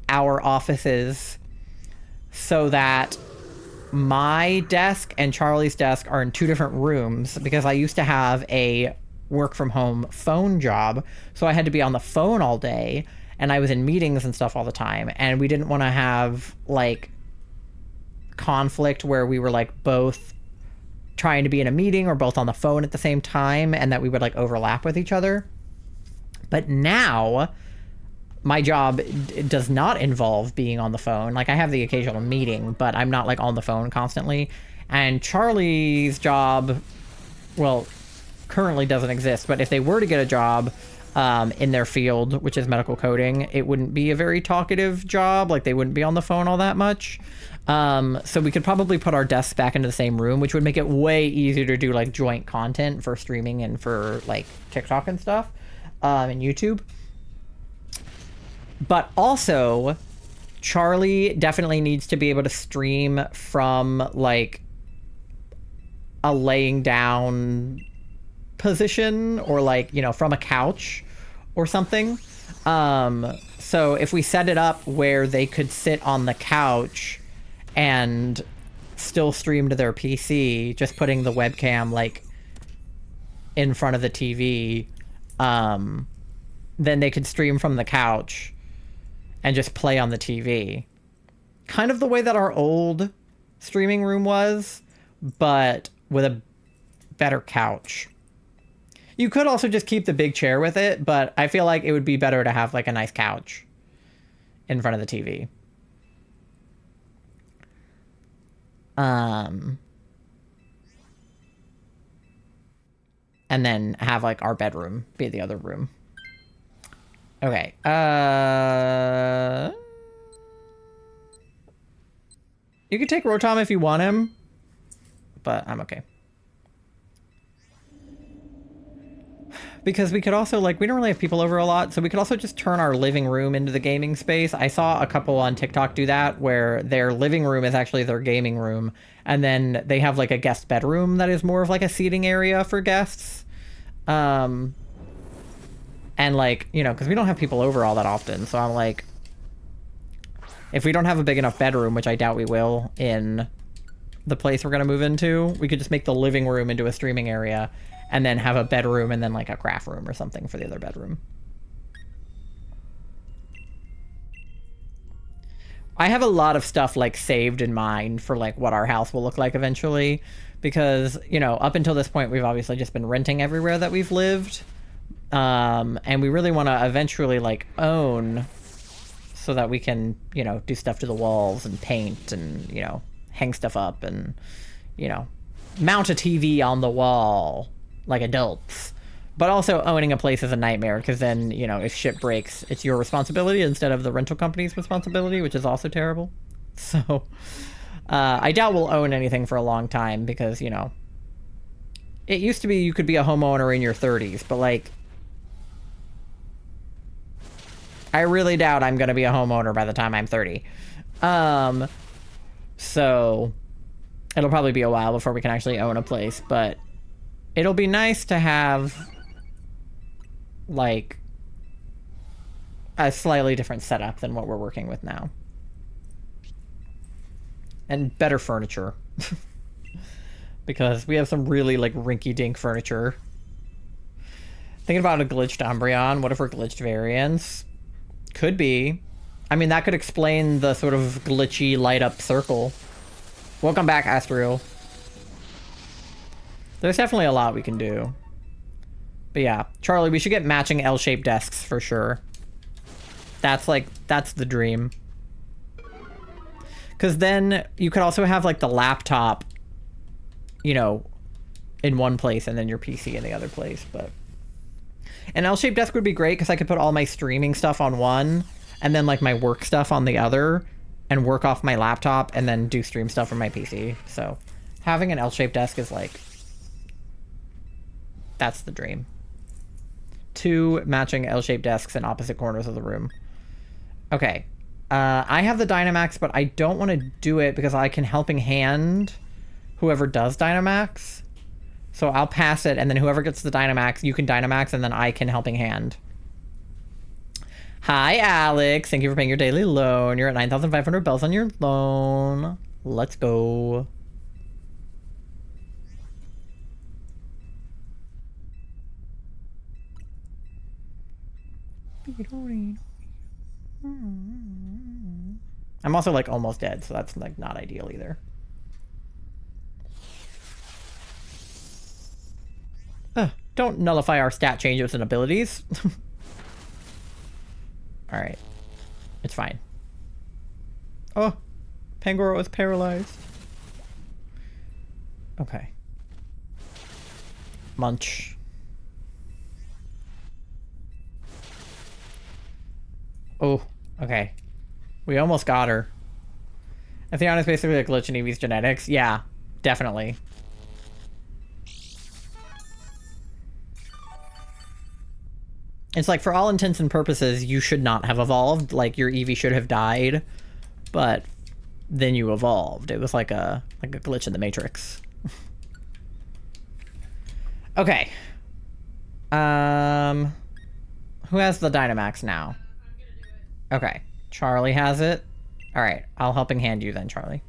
our offices so that my desk and Charlie's desk are in 2 different rooms, because I used to have a work from home phone job, so I had to be on the phone all day, and I was in meetings and stuff all the time, and we didn't want to have like conflict where we were like both trying to be in a meeting or both on the phone at the same time, and that we would like overlap with each other. But now my job does not involve being on the phone. Like, I have the occasional meeting, but I'm not like on the phone constantly. And Charlie's job, well, currently doesn't exist, but if they were to get a job in their field, which is medical coding, it wouldn't be a very talkative job. Like, they wouldn't be on the phone all that much. So we could probably put our desks back into the same room, which would make it way easier to do like joint content for streaming and for like TikTok and stuff, and YouTube. But also, Charlie definitely needs to be able to stream from like a laying down position, or like, you know, from a couch or something. So if we set it up where they could sit on the couch and still stream to their PC, just putting the webcam like in front of the TV, then they could stream from the couch and just play on the TV. Kind of the way that our old streaming room was, but with a better couch. You could also just keep the big chair with it, but I feel like it would be better to have like a nice couch in front of the TV. And then have like our bedroom be the other room. Okay. You can take Rotom if you want him, but I'm okay. Because we could also, like, we don't really have people over a lot, so we could also just turn our living room into the gaming space. I saw a couple on TikTok do that, where their living room is actually their gaming room, and then they have, like, a guest bedroom that is more of, like, a seating area for guests. And, like, you know, because we don't have people over all that often, so I'm like, if we don't have a big enough bedroom, which I doubt we will in the place we're going to move into, we could just make the living room into a streaming area, and then have a bedroom and then like a craft room or something for the other bedroom. I have a lot of stuff like saved in mind for like what our house will look like eventually, because, you know, up until this point, we've obviously just been renting everywhere that we've lived. And we really want to eventually like own, so that we can, you know, do stuff to the walls and paint and, you know, hang stuff up and, you know, mount a TV on the wall like adults. But also owning a place is a nightmare, because then, you know, if shit breaks, it's your responsibility instead of the rental company's responsibility, which is also terrible. So I doubt we'll own anything for a long time, because, you know, it used to be you could be a homeowner in your 30s, but like, I really doubt I'm going to be a homeowner by the time I'm 30. So it'll probably be a while before we can actually own a place, but it'll be nice to have like a slightly different setup than what we're working with now. And better furniture. Because we have some really like rinky-dink furniture. Thinking about a glitched Umbreon. What if we're glitched variants? Could be. I mean, that could explain the sort of glitchy light-up circle. Welcome back, Astral. There's definitely a lot we can do. But yeah, Charlie, we should get matching L-shaped desks for sure. That's like, that's the dream. Because then you could also have like the laptop, you know, in one place and then your PC in the other place. But an L-shaped desk would be great because I could put all my streaming stuff on one and then like my work stuff on the other and work off my laptop and then do stream stuff from my PC. So having an L-shaped desk is like, that's the dream. 2 matching L-shaped desks in opposite corners of the room. Okay. I have the Dynamax, but I don't want to do it because I can helping hand whoever does Dynamax. So I'll pass it, and then whoever gets the Dynamax, you can Dynamax, and then I can helping hand. Hi, Alex. Thank you for paying your daily loan. You're at 9,500 bells on your loan. Let's go. I'm also like almost dead, so that's like not ideal either. Don't nullify our stat changes and abilities. Alright. It's fine. Oh, Pangoro is paralyzed. Okay. Munch. Oh, okay. We almost got her. Atheon is basically a glitch in Eevee's genetics. Yeah, definitely. It's like, for all intents and purposes, you should not have evolved. Like, your Eevee should have died, but then you evolved. It was like a glitch in the Matrix. Okay. Who has the Dynamax now? Okay. Charlie has it. Alright, I'll helping hand you then, Charlie.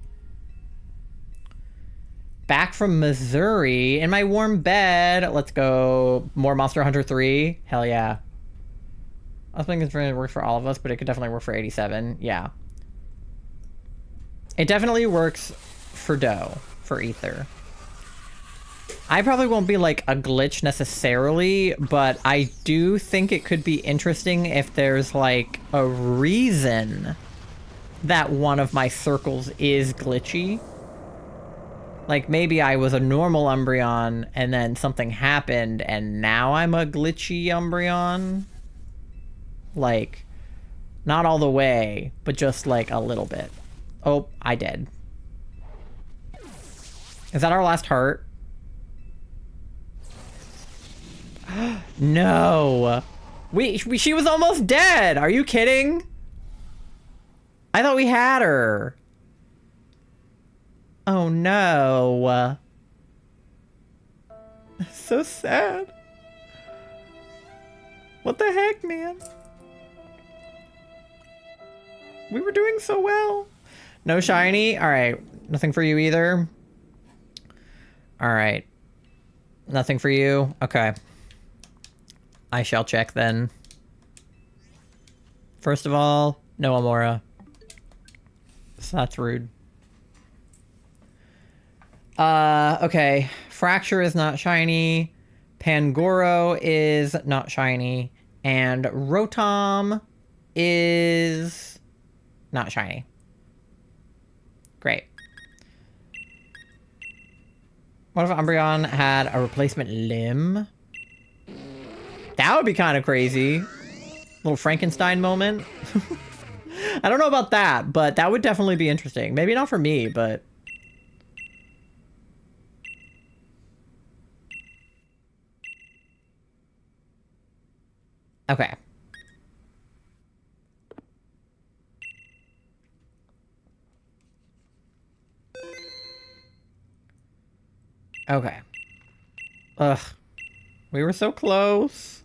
Back from Missouri in my warm bed. Let's go. More Monster Hunter 3. Hell yeah. I was thinking it works for all of us, but it could definitely work for 87. Yeah. It definitely works for Doe, for Ether. I probably won't be like a glitch necessarily, but I do think it could be interesting if there's like a reason that one of my circles is glitchy. Like maybe I was a normal Umbreon and then something happened and now I'm a glitchy Umbreon. Like, not all the way, but just like a little bit. Oh, I did. Is that our last heart? No. She was almost dead. Are you kidding? I thought we had her. Oh no. So sad. What the heck, man? We were doing so well. No shiny? Alright. Nothing for you either? Alright. Nothing for you? Okay. I shall check then. First of all, no Amaura. So that's rude. Okay. Fracture is not shiny. Pangoro is not shiny. And Rotom is not shiny. Great. What if Umbreon had a replacement limb? That would be kind of crazy. Little Frankenstein moment. I don't know about that, but that would definitely be interesting. Maybe not for me, but... Okay. Okay. Ugh. We were so close.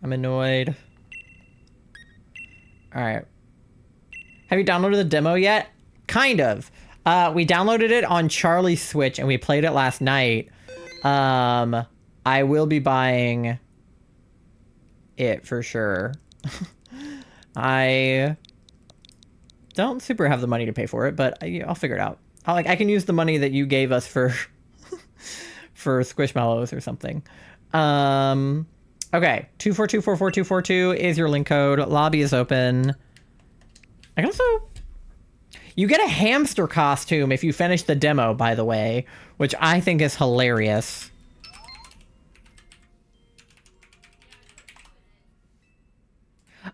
I'm annoyed. Alright. Have you downloaded the demo yet? Kind of. We downloaded it on Charlie's Switch and we played it last night. I will be buying it for sure. I don't super have the money to pay for it, but I'll figure it out. I can use the money that you gave us for for Squishmallows or something. Okay, 242444242 is your link code. Lobby is open. I can also... You get a hamster costume if you finish the demo, by the way, which I think is hilarious.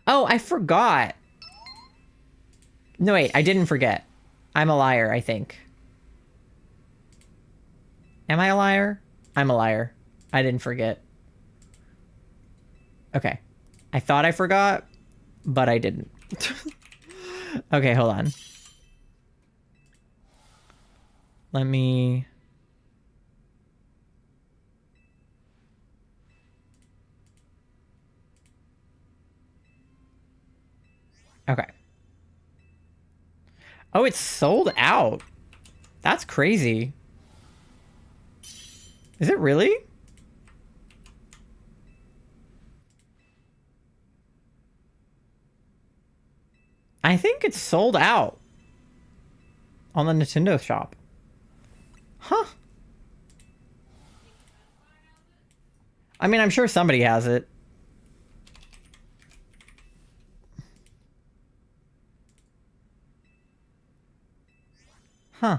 Oh, I forgot. No, wait, I didn't forget. I'm a liar, I think. Am I a liar? I'm a liar. I didn't forget. Okay. I thought I forgot, but I didn't. Okay, hold on. Let me... Okay. Oh, it's sold out. That's crazy. Is it really? I think it's sold out on the Nintendo shop. Huh. I mean, I'm sure somebody has it. Huh.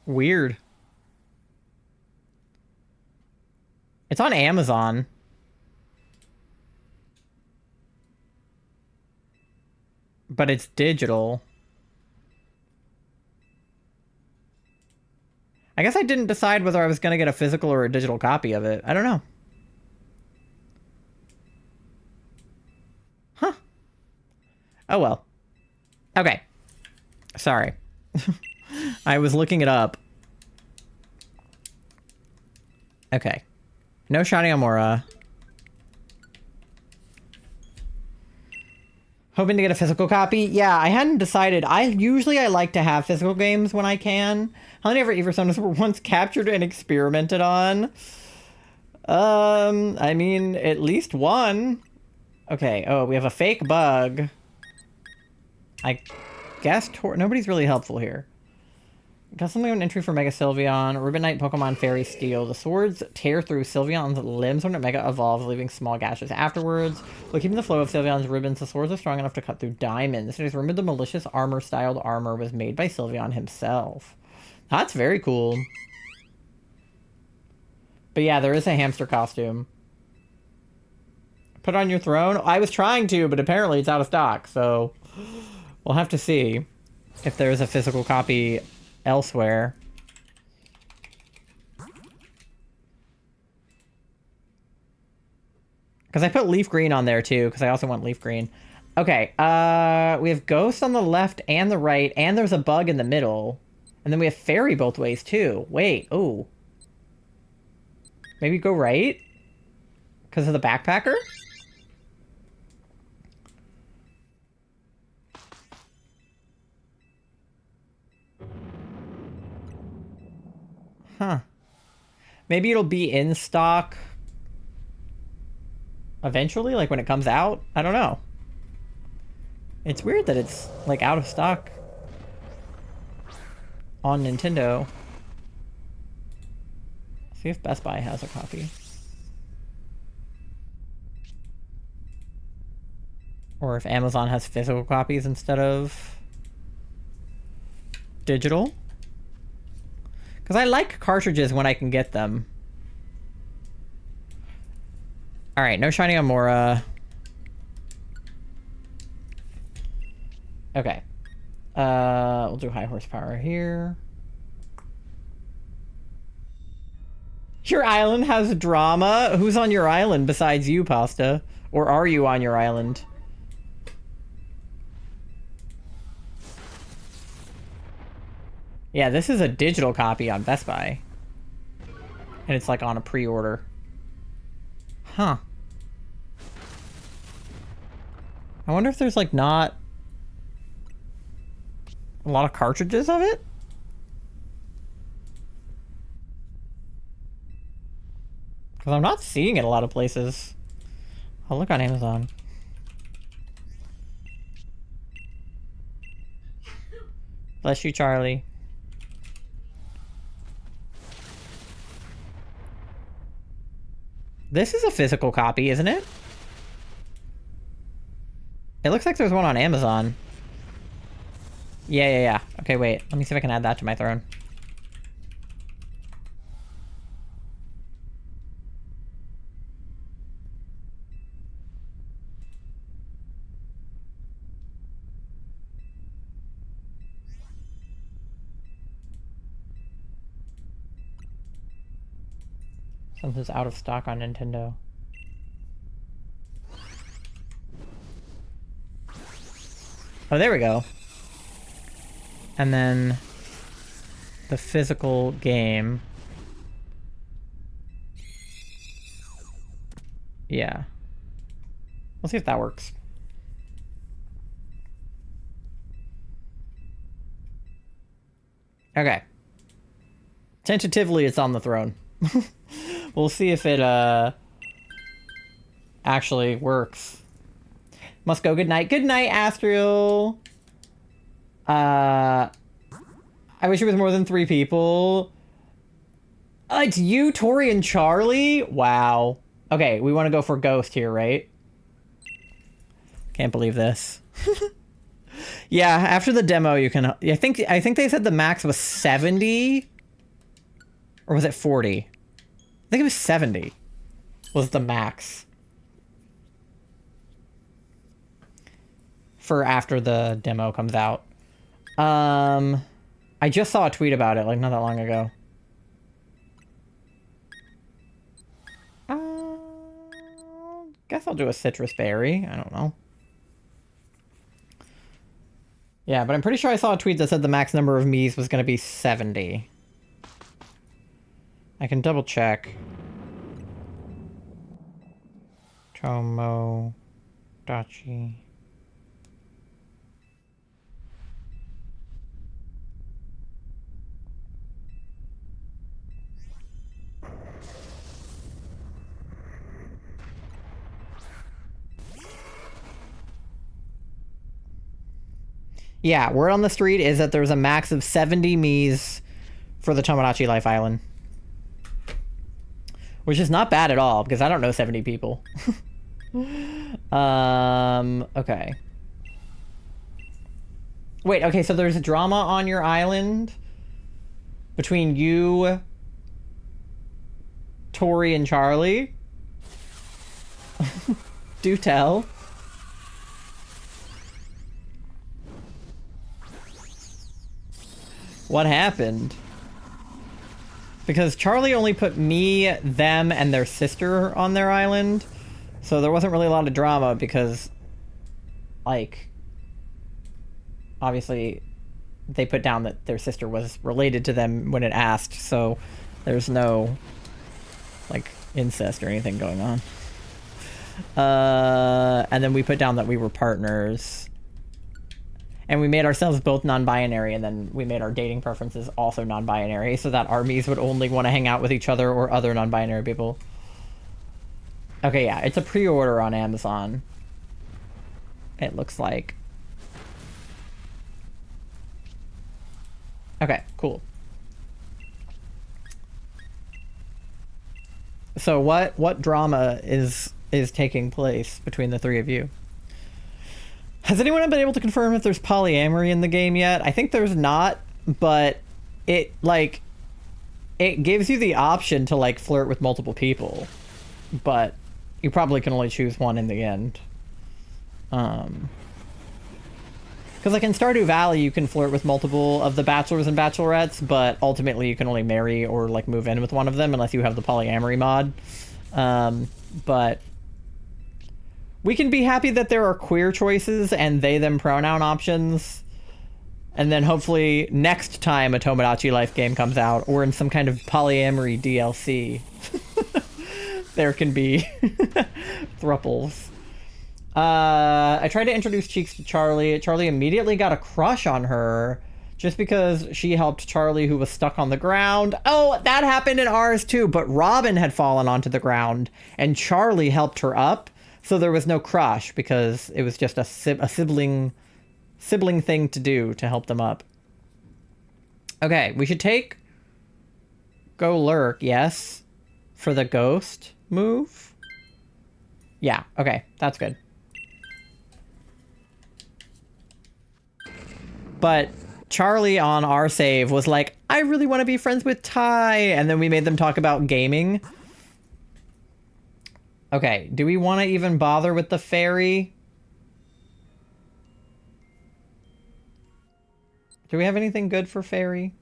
Weird. It's on Amazon. But it's digital. I guess I didn't decide whether I was going to get a physical or a digital copy of it. I don't know. Huh. Oh well. Okay. Sorry. I was looking it up. Okay. No shiny Amaura. Hoping to get a physical copy? Yeah, I hadn't decided. Usually I like to have physical games when I can. How many of our Eversonas were once captured and experimented on? I mean, at least one. Okay, oh, we have a fake bug. I guess nobody's really helpful here. Got something of an entry for Mega Sylveon. Ribbonite Pokemon Fairy Steel. The swords tear through Sylveon's limbs when it Mega evolves, leaving small gashes afterwards. While keeping the flow of Sylveon's ribbons, the swords are strong enough to cut through diamonds. It is rumored the malicious armor-styled armor was made by Sylveon himself. That's very cool. But yeah, there is a hamster costume. Put on your throne? I was trying to, but apparently it's out of stock, so... We'll have to see if there's a physical copy elsewhere. Because I put leaf green on there too, because I also want leaf green. Okay, we have ghost on the left and the right, and there's a bug in the middle. And then we have fairy both ways too. Wait, oh. Maybe go right? Because of the backpacker? Huh. Maybe it'll be in stock eventually, like when it comes out? I don't know. It's weird that it's, like, out of stock on Nintendo. See if Best Buy has a copy. Or if Amazon has physical copies instead of digital. Because I like cartridges when I can get them. Alright, no shiny Amaura. Okay. We'll do high horsepower here. Your island has drama? Who's on your island besides you, Pasta? Or are you on your island? Yeah, this is a digital copy on Best Buy. And it's like on a pre-order. Huh. I wonder if there's like not a lot of cartridges of it? Because I'm not seeing it a lot of places. I'll look on Amazon. Bless you, Charlie. This is a physical copy, isn't it? It looks like there's one on Amazon. Yeah. Okay, wait. Let me see if I can add that to my throne. Something's out of stock on Nintendo. Oh, there we go. And then the physical game. Yeah. We'll see if that works. Okay. Tentatively, it's on the throne. We'll see if it actually works. Must go. Good night. Good night, Astral. I wish it was more than 3 people. It's you, Tori, and Charlie? Wow. Okay, we want to go for Ghost here, right? Can't believe this. Yeah, after the demo you can... I think they said the max was 70? Or was it 40? I think it was 70 was the max. For after the demo comes out. I just saw a tweet about it, like, not that long ago. Guess I'll do a citrus berry. I don't know. Yeah, but I'm pretty sure I saw a tweet that said the max number of Miis was going to be 70. I can double check. Tomo Dachi. Yeah, word on the street is that there's a max of 70 Miis for the Tomodachi Life Island. Which is not bad at all, because I don't know 70 people. Okay. Wait, okay, so there's a drama on your island between you, Tori, and Charlie? Do tell. What happened? Because Charlie only put me, them, and their sister on their island. So there wasn't really a lot of drama because, like, obviously they put down that their sister was related to them when it asked. So there's no, like, incest or anything going on. And then we put down that we were partners. And we made ourselves both non-binary, and then we made our dating preferences also non-binary, so that armies would only want to hang out with each other or other non-binary people. Okay, yeah, it's a pre-order on Amazon. It looks like. Okay, cool. So what drama is taking place between the three of you? Has anyone been able to confirm if there's polyamory in the game yet? I think there's not, but it, like, it gives you the option to, like, flirt with multiple people, but you probably can only choose one in the end. Because, like, in Stardew Valley, you can flirt with multiple of the bachelors and bachelorettes, but ultimately you can only marry or, like, move in with one of them unless you have the polyamory mod. But we can be happy that there are queer choices and they-them pronoun options. And then hopefully next time a Tomodachi Life game comes out, or in some kind of polyamory DLC, there can be thruples. I tried to introduce Cheeks to Charlie. Charlie immediately got a crush on her just because she helped Charlie, who was stuck on the ground. Oh, that happened in ours too, but Robin had fallen onto the ground and Charlie helped her up. So there was no crush because it was just a sibling thing to do to help them up. Okay, we should take Go Lurk, yes, for the ghost move. Yeah, okay, that's good. But Charlie on our save was like, I really want to be friends with Ty, and then we made them talk about gaming. Okay, do we want to even bother with the fairy? Do we have anything good for fairy?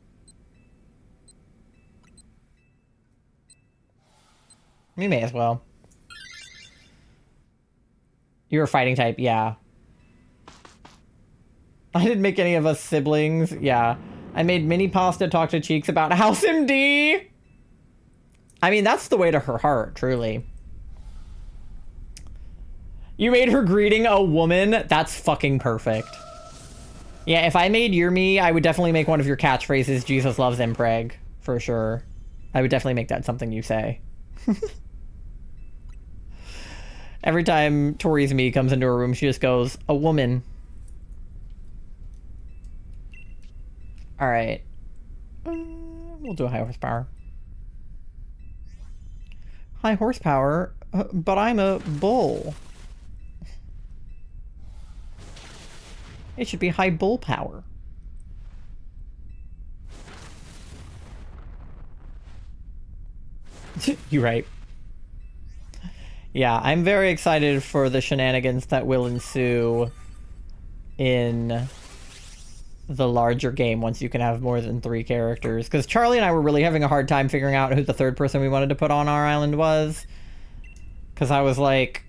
We may as well. You're a fighting type, yeah. I didn't make any of us siblings, yeah. I made Mini Pasta talk to Cheeks about House MD! I mean, that's the way to her heart, truly. You made her greeting a woman? That's fucking perfect. Yeah, if I made your me, I would definitely make one of your catchphrases, Jesus loves impreg, for sure. I would definitely make that something you say. Every time Tori's me comes into a room, she just goes, a woman. Alright. We'll do a high horsepower. High horsepower? But I'm a bull. It should be high bull power. You're right. Yeah, I'm very excited for the shenanigans that will ensue in the larger game once you can have more than 3 characters. Because Charlie and I were really having a hard time figuring out who the third person we wanted to put on our island was. Because I was like,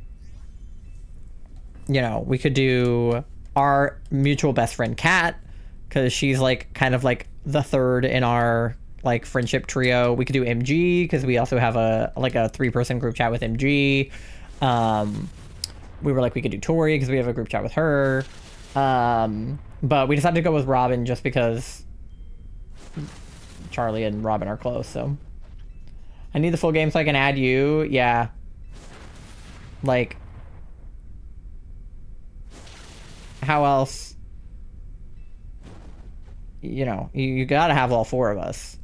you know, we could do our mutual best friend Kat, because she's like kind of like the third in our like friendship trio. We could do MG because we also have a 3-person group chat with MG. We were like, we could do Tori because we have a group chat with her. But we decided to go with Robin just because Charlie and Robin are close. So I need the full game so I can add you. Yeah, like, how else? You know, you gotta have all 4 of us.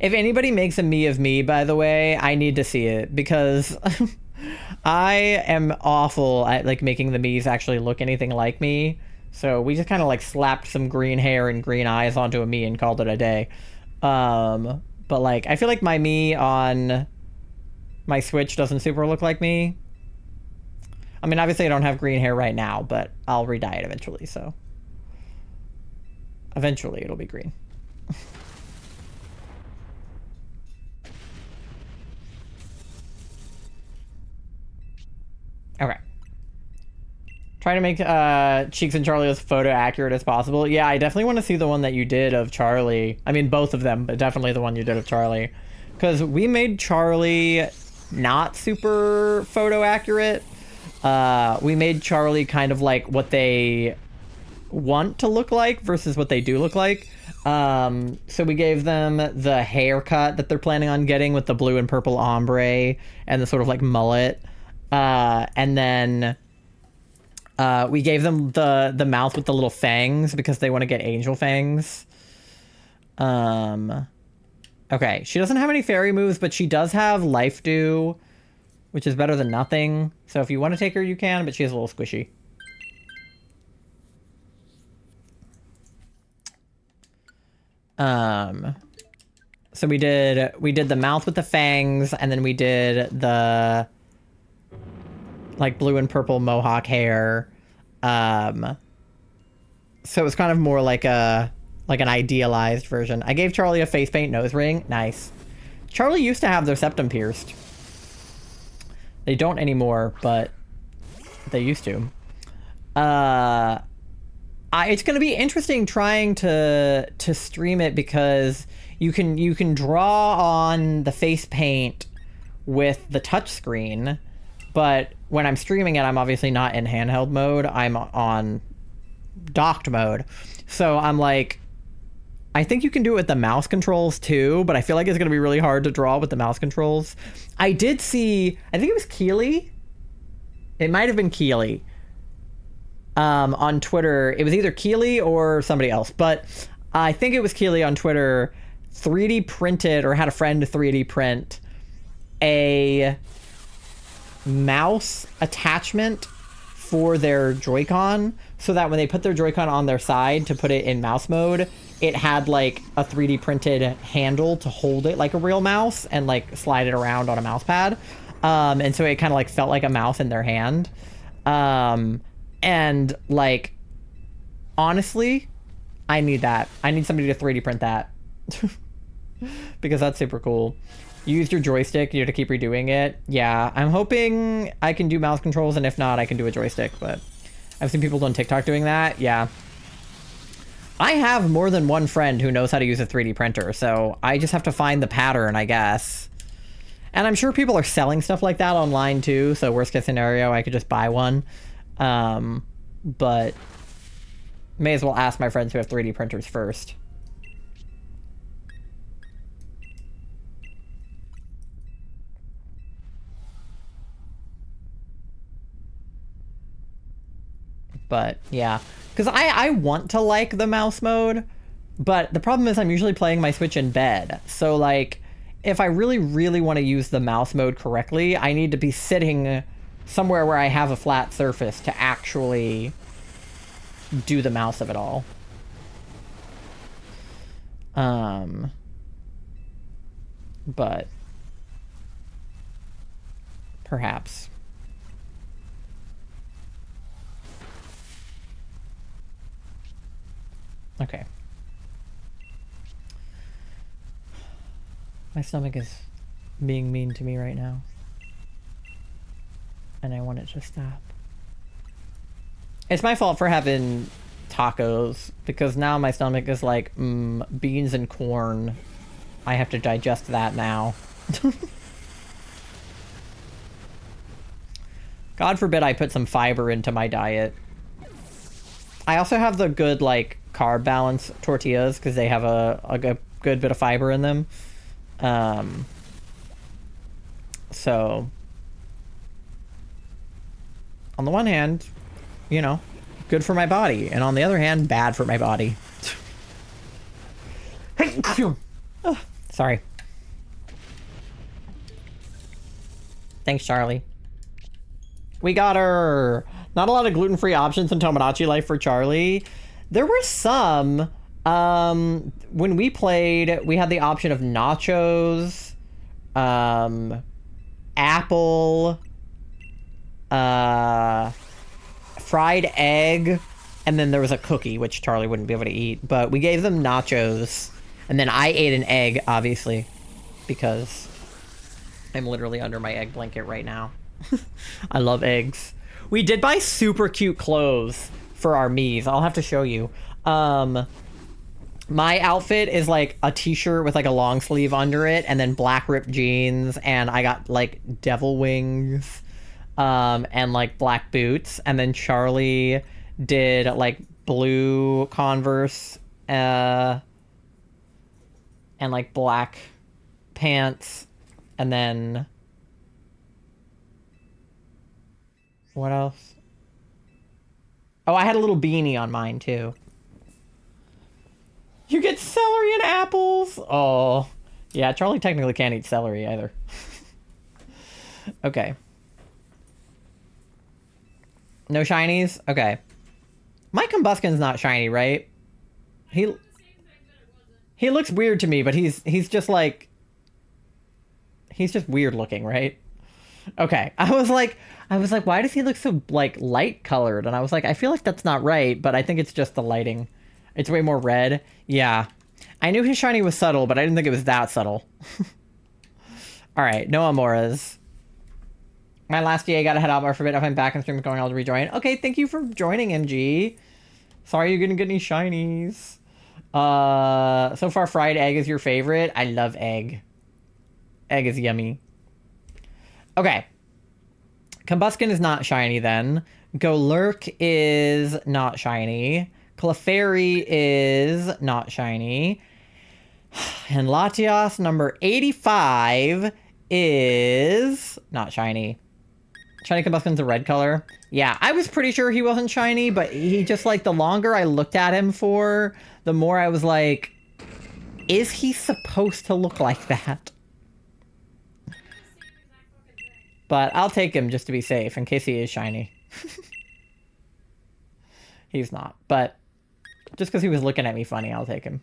If anybody makes a me of me, by the way, I need to see it, because I am awful at like making the me's actually look anything like me. So we just kind of like slapped some green hair and green eyes onto a me and called it a day. But like, I feel like my me on my Switch doesn't super look like me. I mean, obviously I don't have green hair right now, but I'll re-dye it eventually, so. Eventually it'll be green. Okay. Try to make Cheeks and Charlie as photo accurate as possible. Yeah, I definitely want to see the one that you did of Charlie. I mean, both of them, but definitely the one you did of Charlie. Because we made Charlie not super photo accurate. We made Charlie kind of like what they want to look like versus what they do look like. So we gave them the haircut that they're planning on getting with the blue and purple ombre and the sort of like mullet. And then we gave them the mouth with the little fangs because they want to get angel fangs. Okay, she doesn't have any fairy moves, but she does have life dew, which is better than nothing. So if you want to take her, you can, but she is a little squishy. So we did the mouth with the fangs, and then we did the like blue and purple mohawk hair. So it was kind of more like an idealized version. I gave Charlie a face paint nose ring. Nice. Charlie used to have their septum pierced. They don't anymore, but they used to. It's going to be interesting trying to stream it because you can draw on the face paint with the touch screen, but when I'm streaming it, I'm obviously not in handheld mode. I'm on docked mode. So I'm like, I think you can do it with the mouse controls too, but I feel like it's going to be really hard to draw with the mouse controls. I did see, I think it was Keely. It might have been Keely. On Twitter, it was either Keely or somebody else, but I think it was Keely on Twitter 3D printed or had a friend 3D print a mouse attachment for their Joy-Con so that when they put their Joy-Con on their side to put it in mouse mode, it had like a 3D printed handle to hold it like a real mouse and like slide it around on a mouse pad. And so it kind of like felt like a mouse in their hand. And like, honestly, I need that. I need somebody to 3D print that because that's super cool. You used your joystick, you have to keep redoing it. Yeah, I'm hoping I can do mouse controls, and if not, I can do a joystick, but I've seen people on TikTok doing that. Yeah. I have more than one friend who knows how to use a 3D printer, so I just have to find the pattern, I guess. And I'm sure people are selling stuff like that online too, so worst case scenario, I could just buy one. But may as well ask my friends who have 3D printers first. But yeah, because I want to like the mouse mode, but the problem is I'm usually playing my Switch in bed. So like, if I really, really want to use the mouse mode correctly, I need to be sitting somewhere where I have a flat surface to actually do the mouse of it all. But perhaps. Okay. My stomach is being mean to me right now. And I want it to stop. It's my fault for having tacos, because now my stomach is like, beans and corn. I have to digest that now. God forbid I put some fiber into my diet. I also have the good, like, carb balance tortillas, because they have a good bit of fiber in them. So, on the one hand, you know, good for my body, and on the other hand, bad for my body. Oh, sorry. Thanks, Charlie. We got her. Not a lot of gluten-free options in Tomodachi Life for Charlie. There were some. When we played, we had the option of nachos, apple, fried egg, And then there was a cookie, which Charlie wouldn't be able to eat. But we gave them nachos. And then I ate an egg, obviously. Because I'm literally under my egg blanket right now. I love eggs. We did buy super cute clothes for our Miis. I'll have to show you. My outfit is like a t-shirt with like a long sleeve under it and then black ripped jeans, and I got like devil wings and like black boots, and then Charlie did like blue Converse and like black pants, and then what else? Oh, I had a little beanie on mine too. You get celery and apples. Oh, yeah, Charlie technically can't eat celery either. Okay. No shinies? Okay. My Combusken's not shiny, right? He looks weird to me, but he's just like... He's just weird looking, right? Okay. I was like, why does he look so, like, light colored? And I was like, I feel like that's not right, but I think it's just the lighting. It's way more red. Yeah. I knew his shiny was subtle, but I didn't think it was that subtle. Alright, no Amoras. My last DA got to head out more for a bit. If I'm back and stream going, I'll rejoin. Okay, thank you for joining, MG. Sorry you didn't get any shinies. So far, fried egg is your favorite. I love egg. Egg is yummy. Okay. Combusken is not shiny then. Golurk is not shiny. Clefairy is not shiny. And Latias number 85 is not shiny. Shiny Combusken's a red color. Yeah, I was pretty sure he wasn't shiny, but he just, like, the longer I looked at him for, the more I was like, is he supposed to look like that? But I'll take him just to be safe, in case he is shiny. He's not, but just because he was looking at me funny, I'll take him.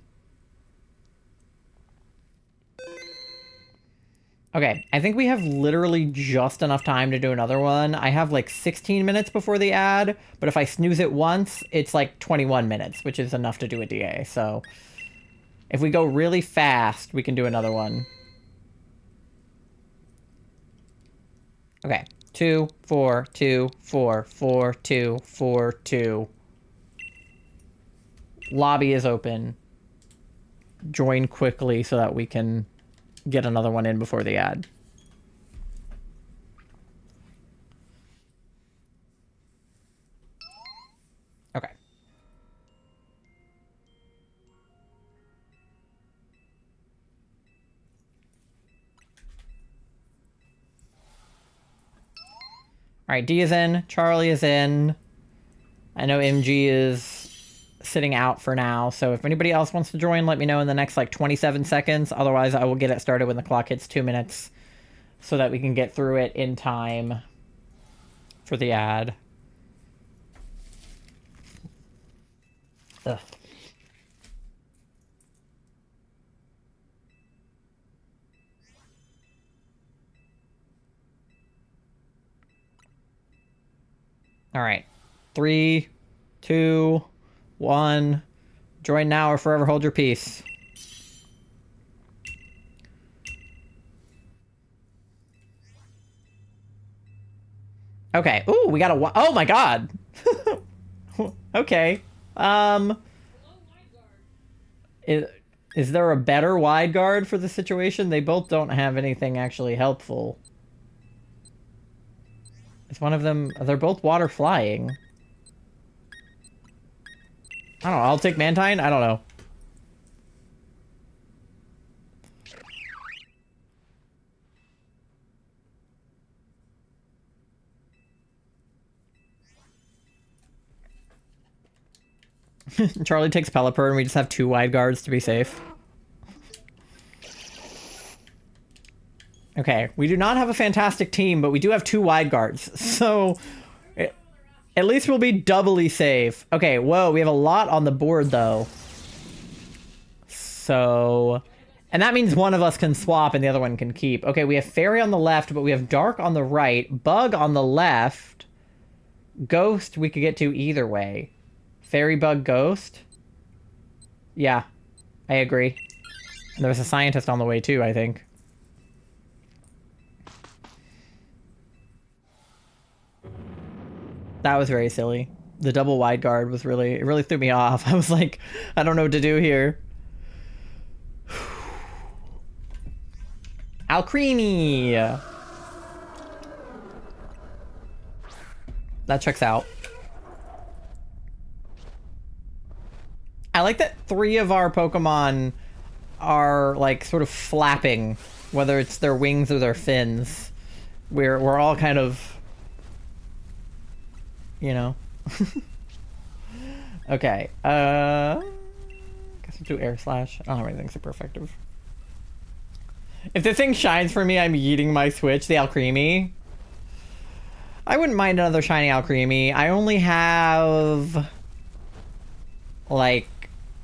Okay, I think we have literally just enough time to do another one. I have like 16 minutes before the ad, but if I snooze it once, it's like 21 minutes, which is enough to do a DA. So if we go really fast, we can do another one. Okay, 2, 4, 2, 4, 4, 2, 4, 2. Lobby is open. Join quickly so that we can get another one in before the ad. Okay. Alright, D is in. Charlie is in. I know MG is sitting out for now, so if anybody else wants to join, let me know in the next like 27 seconds. Otherwise, I will get it started when the clock hits 2 minutes so that we can get through it in time for the ad. Ugh. All right. 3, 2, 1. Join now or forever hold your peace. Okay. Ooh, we got a... Oh my god! Okay. Is there a better wide guard for the situation? They both don't have anything actually helpful. Is one of them... They're both water flying. I don't know. I'll take Mantine? I don't know. Charlie takes Pelipper and we just have 2 wide guards to be safe. Okay, we do not have a fantastic team, but we do have 2 wide guards. So, at least we'll be doubly safe. Okay, whoa, we have a lot on the board, though. So... And that means one of us can swap and the other one can keep. Okay, we have Fairy on the left, but we have Dark on the right. Bug on the left. Ghost we could get to either way. Fairy bug ghost. Yeah, I agree. And there was a scientist on the way too, I think. That was very silly. The double wide guard was really, it really threw me off. I was like, I don't know what to do here. Alcremie! That checks out. I like that 3 of our Pokemon are like sort of flapping, whether it's their wings or their fins. We're all kind of, you know. Okay. Guess we'll do Air Slash. I don't have anything super effective. If this thing shines for me, I'm yeeting my Switch, the Alcremie. I wouldn't mind another shiny Alcremie. I only have like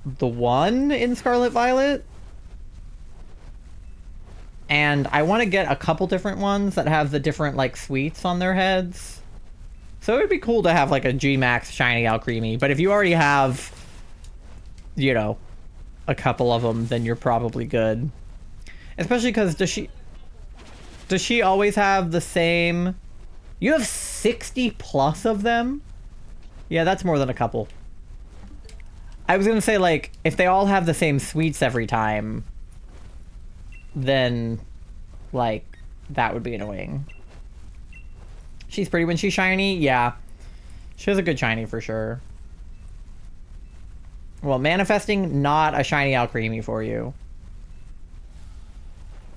the one in Scarlet Violet. And I want to get a couple different ones that have the different like sweets on their heads. So it'd be cool to have like a G-Max shiny Alcremie. But if you already have, you know, a couple of them, then you're probably good. Especially because does she always have the same? You have 60 plus of them? Yeah, that's more than a couple. I was gonna say, like, if they all have the same sweets every time, then, like, that would be annoying. She's pretty when she's shiny? Yeah. She has a good shiny for sure. Well, manifesting not a shiny Alcremie for you.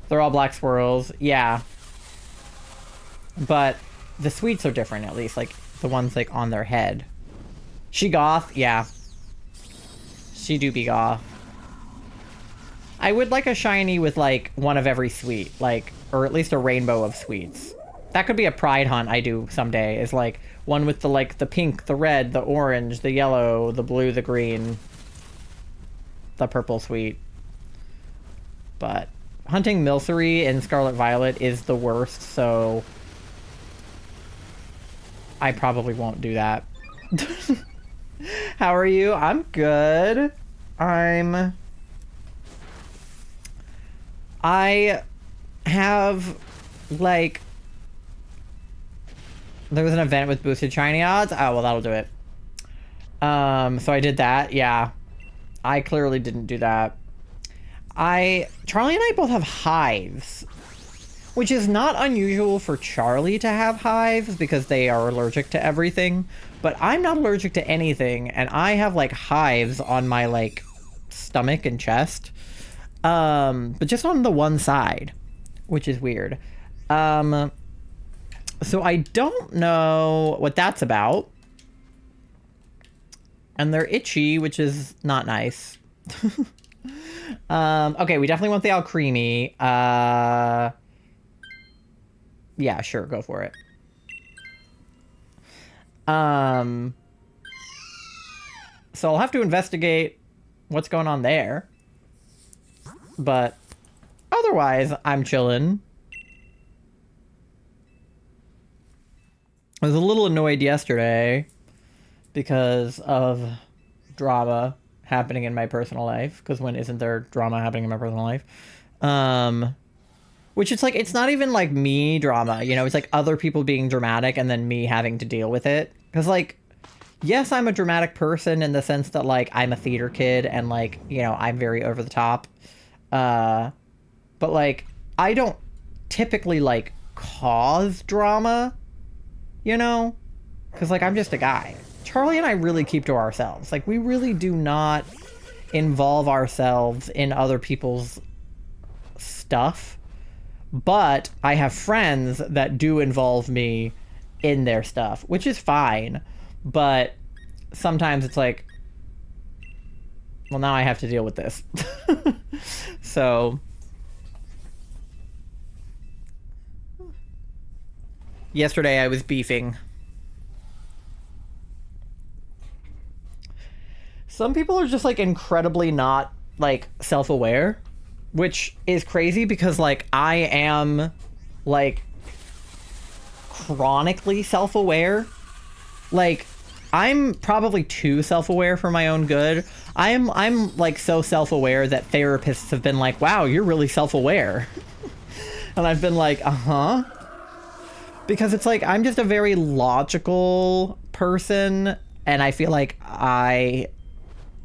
They're all black swirls. Yeah. But the sweets are different, at least. Like, the ones, like, on their head. She goth? Yeah. She do be goth. I would like a shiny with, like, one of every sweet. Like, or at least a rainbow of sweets. That could be a pride hunt I do someday. Is, like, one with the, like, the pink, the red, the orange, the yellow, the blue, the green. The purple sweet. But hunting Milcery in Scarlet Violet is the worst, so I probably won't do that. How are you? I'm good. I have, like, there was an event with boosted shiny odds. Oh, well, that'll do it. So I did that. Yeah. I clearly didn't do that. Charlie and I both have hives, which is not unusual for Charlie to have hives because they are allergic to everything, but I'm not allergic to anything, and I have, like, hives on my, like, stomach and chest, but just on the one side, which is weird. So I don't know what that's about, and they're itchy, which is not nice. Okay, we definitely want the Alcremie. Yeah, sure, go for it. So I'll have to investigate what's going on there. But otherwise, I'm chilling. I was a little annoyed yesterday because of drama happening in my personal life. Because when isn't there drama happening in my personal life? Which it's like, it's not even like me drama, you know, it's like other people being dramatic and then me having to deal with it. Because, like, yes, I'm a dramatic person in the sense that, like, I'm a theater kid and, like, you know, I'm very over the top. But, like, I don't typically, like, cause drama, you know? Because, like, I'm just a guy. Charlie and I really keep to ourselves. Like, we really do not involve ourselves in other people's stuff. But I have friends that do involve me in their stuff, which is fine. But sometimes it's like, well, now I have to deal with this. So yesterday I was beefing. Some people are just, like, incredibly not, like, self-aware. Which is crazy because, like, I am, like, chronically self-aware. Like, I'm probably too self-aware for my own good. I'm like so self-aware that therapists have been like, wow, you're really self-aware. And I've been like, uh-huh. Because it's like, I'm just a very logical person, and I feel like I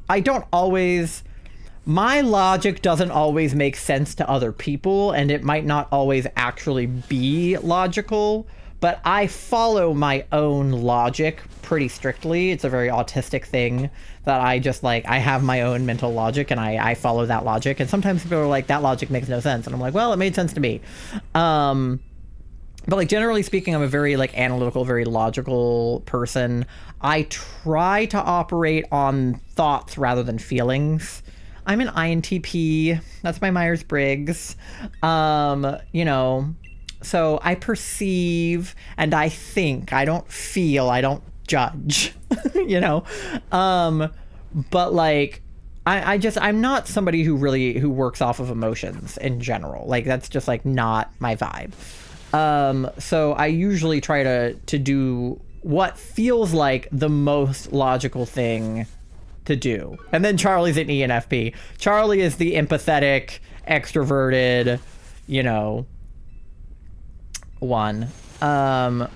don't always... My logic doesn't always make sense to other people, and it might not always actually be logical, but I follow my own logic pretty strictly. It's a very autistic thing that I just like, I have my own mental logic and I follow that logic. And sometimes people are like, that logic makes no sense. And I'm like, well, it made sense to me. But like generally speaking, I'm a very like analytical, very logical person. I try to operate on thoughts rather than feelings. I'm an INTP. That's my Myers-Briggs. You know, so I perceive and I think. I don't feel. I don't judge. You know, but like, I'm not somebody who works off of emotions in general. Like that's just like not my vibe. So I usually try to do what feels like the most logical thing to do. And then Charlie's an ENFP. Charlie is the empathetic, extroverted, you know, one. But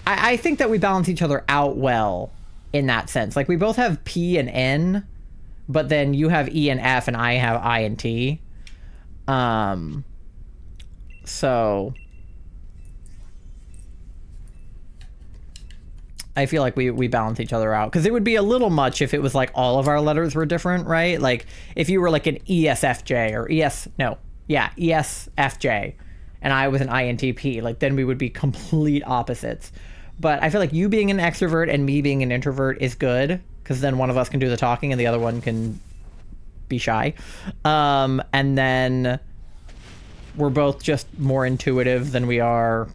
I think that we balance each other out well in that sense. Like we both have P and N, but then you have E and F and I have I and T. So I feel like we balance each other out, because it would be a little much if it was like all of our letters were different, right? Like if you were like an ESFJ or ESFJ and I was an INTP, like then we would be complete opposites. But I feel like you being an extrovert and me being an introvert is good, because then one of us can do the talking and the other one can be shy. And then we're both just more intuitive than we are.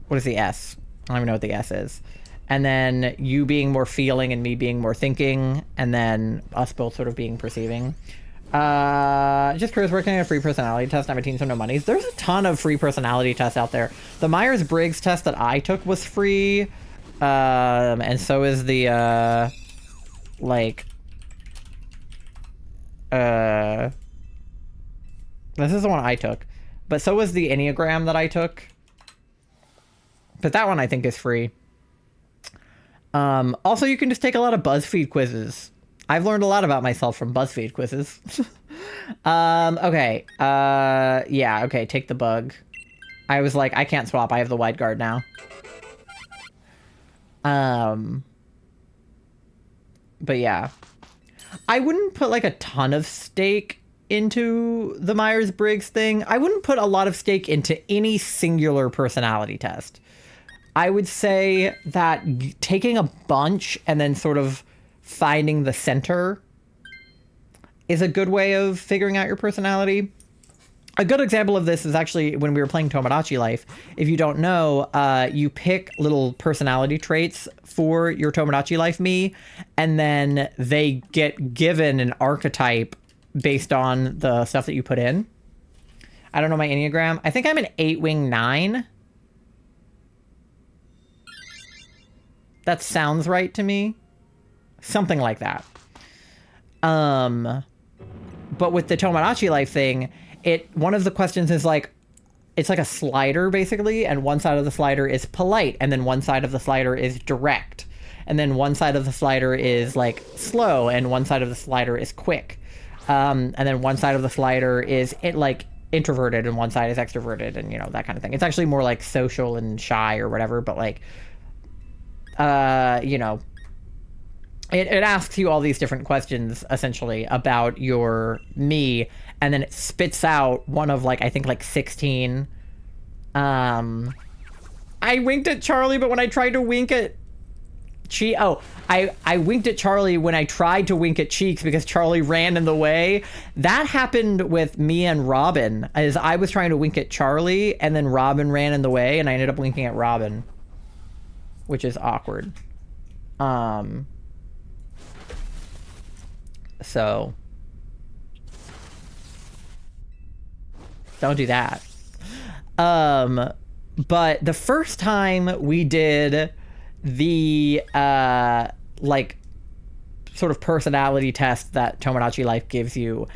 What is the S? I don't even know what the S is. And then you being more feeling and me being more thinking, and then us both sort of being perceiving. Just curious, working on a free personality test. I'm a teen, so no monies. There's a ton of free personality tests out there. The Myers-Briggs test that I took was free. And so is the, this is the one I took. But so was the Enneagram that I took. But that one I think is free. Also, you can just take a lot of BuzzFeed quizzes. I've learned a lot about myself from BuzzFeed quizzes. Okay. Yeah, okay, take the bug. I was like, I can't swap. I have the wide guard now. But yeah. I wouldn't put like a ton of stake into the Myers-Briggs thing. I wouldn't put a lot of stake into any singular personality test. I would say that taking a bunch and then sort of finding the center is a good way of figuring out your personality. A good example of this is actually when we were playing Tomodachi Life. If you don't know, you pick little personality traits for your Tomodachi Life me, and then they get given an archetype based on the stuff that you put in. I don't know my Enneagram. I think I'm an 8-wing 9. That sounds right to me. Something like that. But with the Tomodachi Life thing, one of the questions is like, it's like a slider basically, and one side of the slider is polite, and then one side of the slider is direct, and then one side of the slider is like slow, and one side of the slider is quick, and then one side of the slider is like introverted, and one side is extroverted, and you know, that kind of thing. It's actually more like social and shy or whatever, but like, you know, it asks you all these different questions essentially about your me, and then it spits out one of like, I think like 16. I winked at Charlie, but when I tried to wink at I winked at Charlie when I tried to wink at Cheeks because Charlie ran in the way. That happened with me and Robin, as I was trying to wink at Charlie and then Robin ran in the way and I ended up winking at Robin, which is awkward. So don't do that. But the first time we did the like sort of personality test that Tomodachi Life gives you,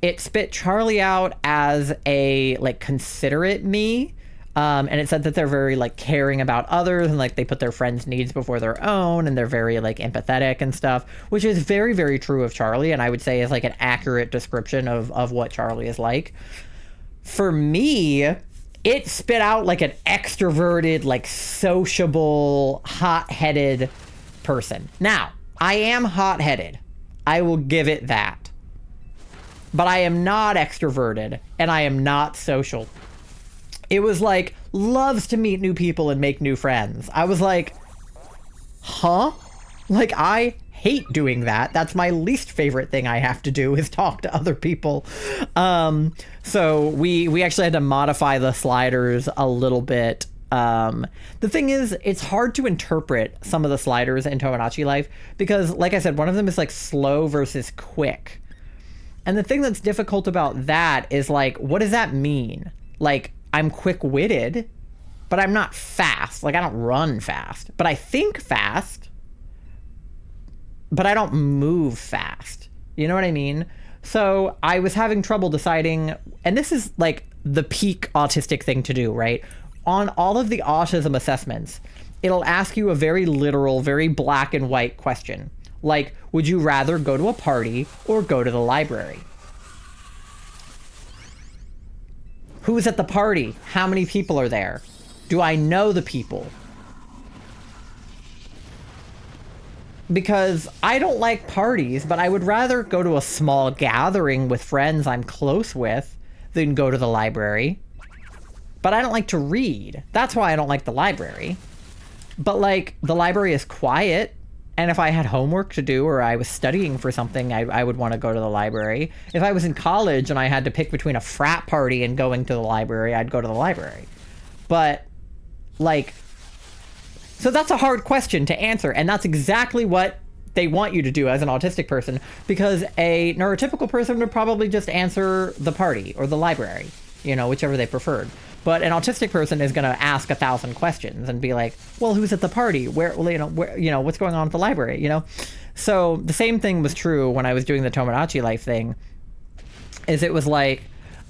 it spit Charlie out as a like considerate me. And it said that they're very like caring about others and like they put their friends' needs before their own, and they're very like empathetic and stuff, which is very, very true of Charlie, and I would say is like an accurate description of what Charlie is like. For me, it spit out like an extroverted, like sociable, hot-headed person. Now, I am hot-headed. I will give it that. But I am not extroverted, and I am not social. It was like, loves to meet new people and make new friends. I was like, huh? Like, I hate doing that. That's my least favorite thing I have to do, is talk to other people. So we actually had to modify the sliders a little bit. The thing is, it's hard to interpret some of the sliders in Tomodachi Life because, like I said, one of them is like slow versus quick. And the thing that's difficult about that is like, what does that mean? Like, I'm quick-witted, but I'm not fast. Like, I don't run fast, but I think fast, but I don't move fast. You know what I mean? So I was having trouble deciding, and this is like the peak autistic thing to do, right? On all of the autism assessments, it'll ask you a very literal, very black and white question. Like, would you rather go to a party or go to the library? Who's at the party? How many people are there? Do I know the people? Because I don't like parties, but I would rather go to a small gathering with friends I'm close with than go to the library. But I don't like to read. That's why I don't like the library. But like, the library is quiet. And if I had homework to do or I was studying for something, I would want to go to the library. If I was in college and I had to pick between a frat party and going to the library, I'd go to the library. But, like, so that's a hard question to answer. And that's exactly what they want you to do as an autistic person, because a neurotypical person would probably just answer the party or the library, you know, whichever they preferred. But an autistic person is going to ask 1,000 questions and be like, well, who's at the party? Where, what's going on at the library, you know? So the same thing was true when I was doing the Tomodachi Life thing, is it was like,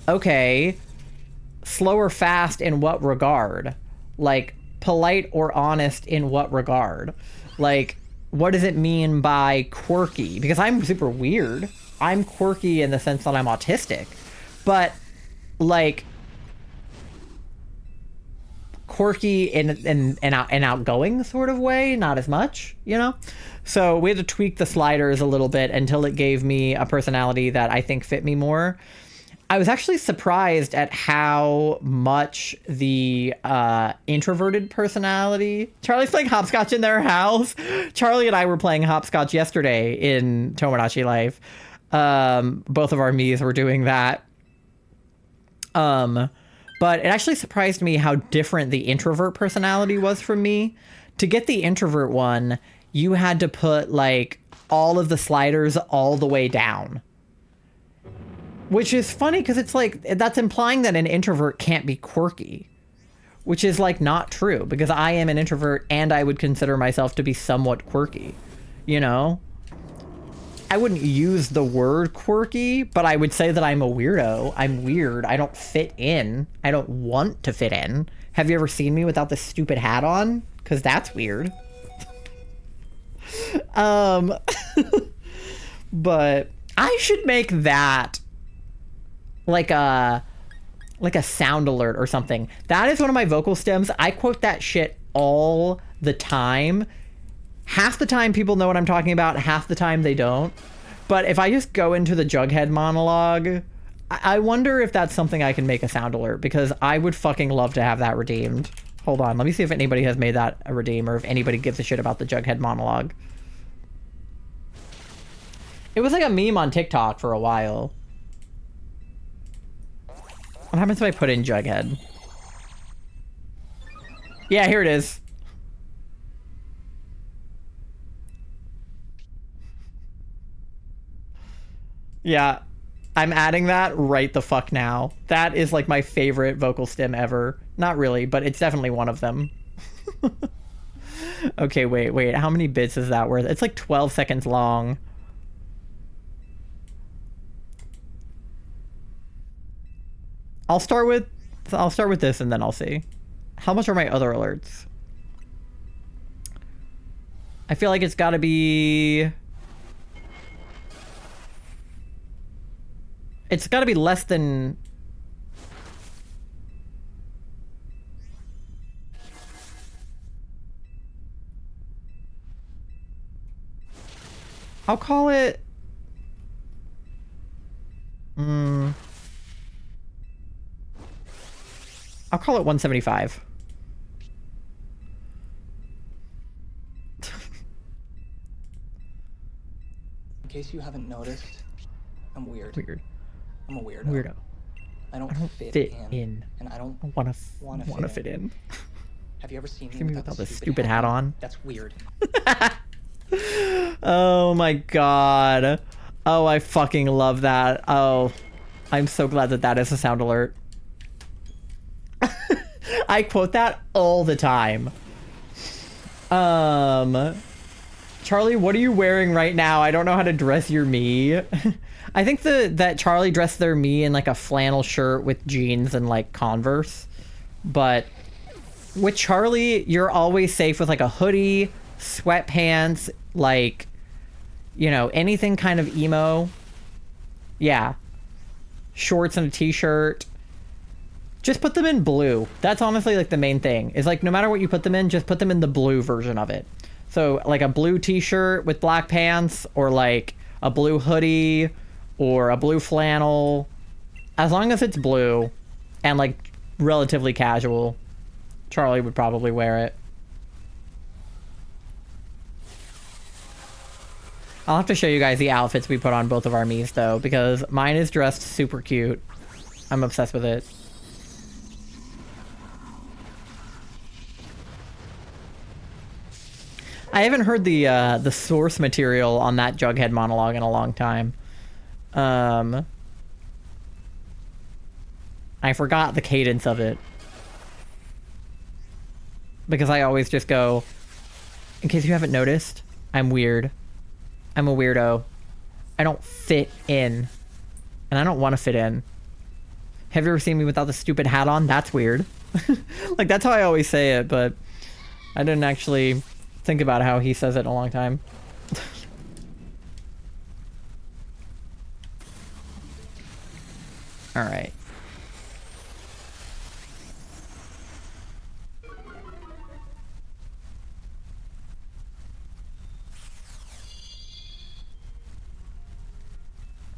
okay, slow or fast in what regard? Like, polite or honest in what regard? Like, what does it mean by quirky? Because I'm super weird. I'm quirky in the sense that I'm autistic. But, like, quirky in an outgoing sort of way, not as much, you know? So we had to tweak the sliders a little bit until it gave me a personality that I think fit me more. I was actually surprised at how much the introverted personality... Charlie's playing hopscotch in their house. Charlie and I were playing hopscotch yesterday in Tomodachi Life. Both of our Miis were doing that. But it actually surprised me how different the introvert personality was from me. To get the introvert one, you had to put, like, all of the sliders all the way down. Which is funny, because it's like, that's implying that an introvert can't be quirky. Which is, like, not true, because I am an introvert, and I would consider myself to be somewhat quirky. You know? I wouldn't use the word quirky, but I would say that I'm a weirdo. I'm weird. I don't fit in. I don't want to fit in. Have you ever seen me without this stupid hat on? Because that's weird. But I should make that like a sound alert or something. That is one of my vocal stems. I quote that shit all the time. Half the time people know what I'm talking about, half the time they don't. But if I just go into the Jughead monologue, I wonder if that's something I can make a sound alert, because I would fucking love to have that redeemed. Hold on, let me see if anybody has made that a redeem, or if anybody gives a shit about the Jughead monologue. It was like a meme on TikTok for a while. What happens if I put in Jughead? Yeah, here it is. Yeah, I'm adding that right the fuck now. That is like my favorite vocal stem ever. Not really, but it's definitely one of them. Okay, wait. How many bits is that worth? It's like 12 seconds long. I'll start with this and then I'll see. How much are my other alerts? I feel like it's got to be... It's got to be less than... I'll call it... I'll call it 175. In case you haven't noticed, I'm weird. Weird. I'm a weirdo. Weirdo. I don't fit in. And I don't want to fit in. Have you ever seen See me me without without the the stupid hat on? That's weird. Oh my god. Oh, I fucking love that. Oh, I'm so glad that that is a sound alert. I quote that all the time. Charlie, what are you wearing right now? I don't know how to dress your me. I think that Charlie dressed their me in like a flannel shirt with jeans and like Converse. But with Charlie, you're always safe with like a hoodie, sweatpants, like, you know, anything kind of emo. Yeah. Shorts and a t-shirt. Just put them in blue. That's honestly like the main thing. Is like no matter what you put them in, just put them in the blue version of it. So like a blue t-shirt with black pants, or like a blue hoodie or a blue flannel. As long as it's blue and like relatively casual, Charlie would probably wear it. I'll have to show you guys the outfits we put on both of our Miis though, because mine is dressed super cute. I'm obsessed with it. I haven't heard the source material on that Jughead monologue in a long time. I forgot the cadence of it. Because I always just go, in case you haven't noticed, I'm weird. I'm a weirdo. I don't fit in. And I don't want to fit in. Have you ever seen me without the stupid hat on? That's weird. Like, that's how I always say it, but I didn't actually think about how he says it in a long time. All right.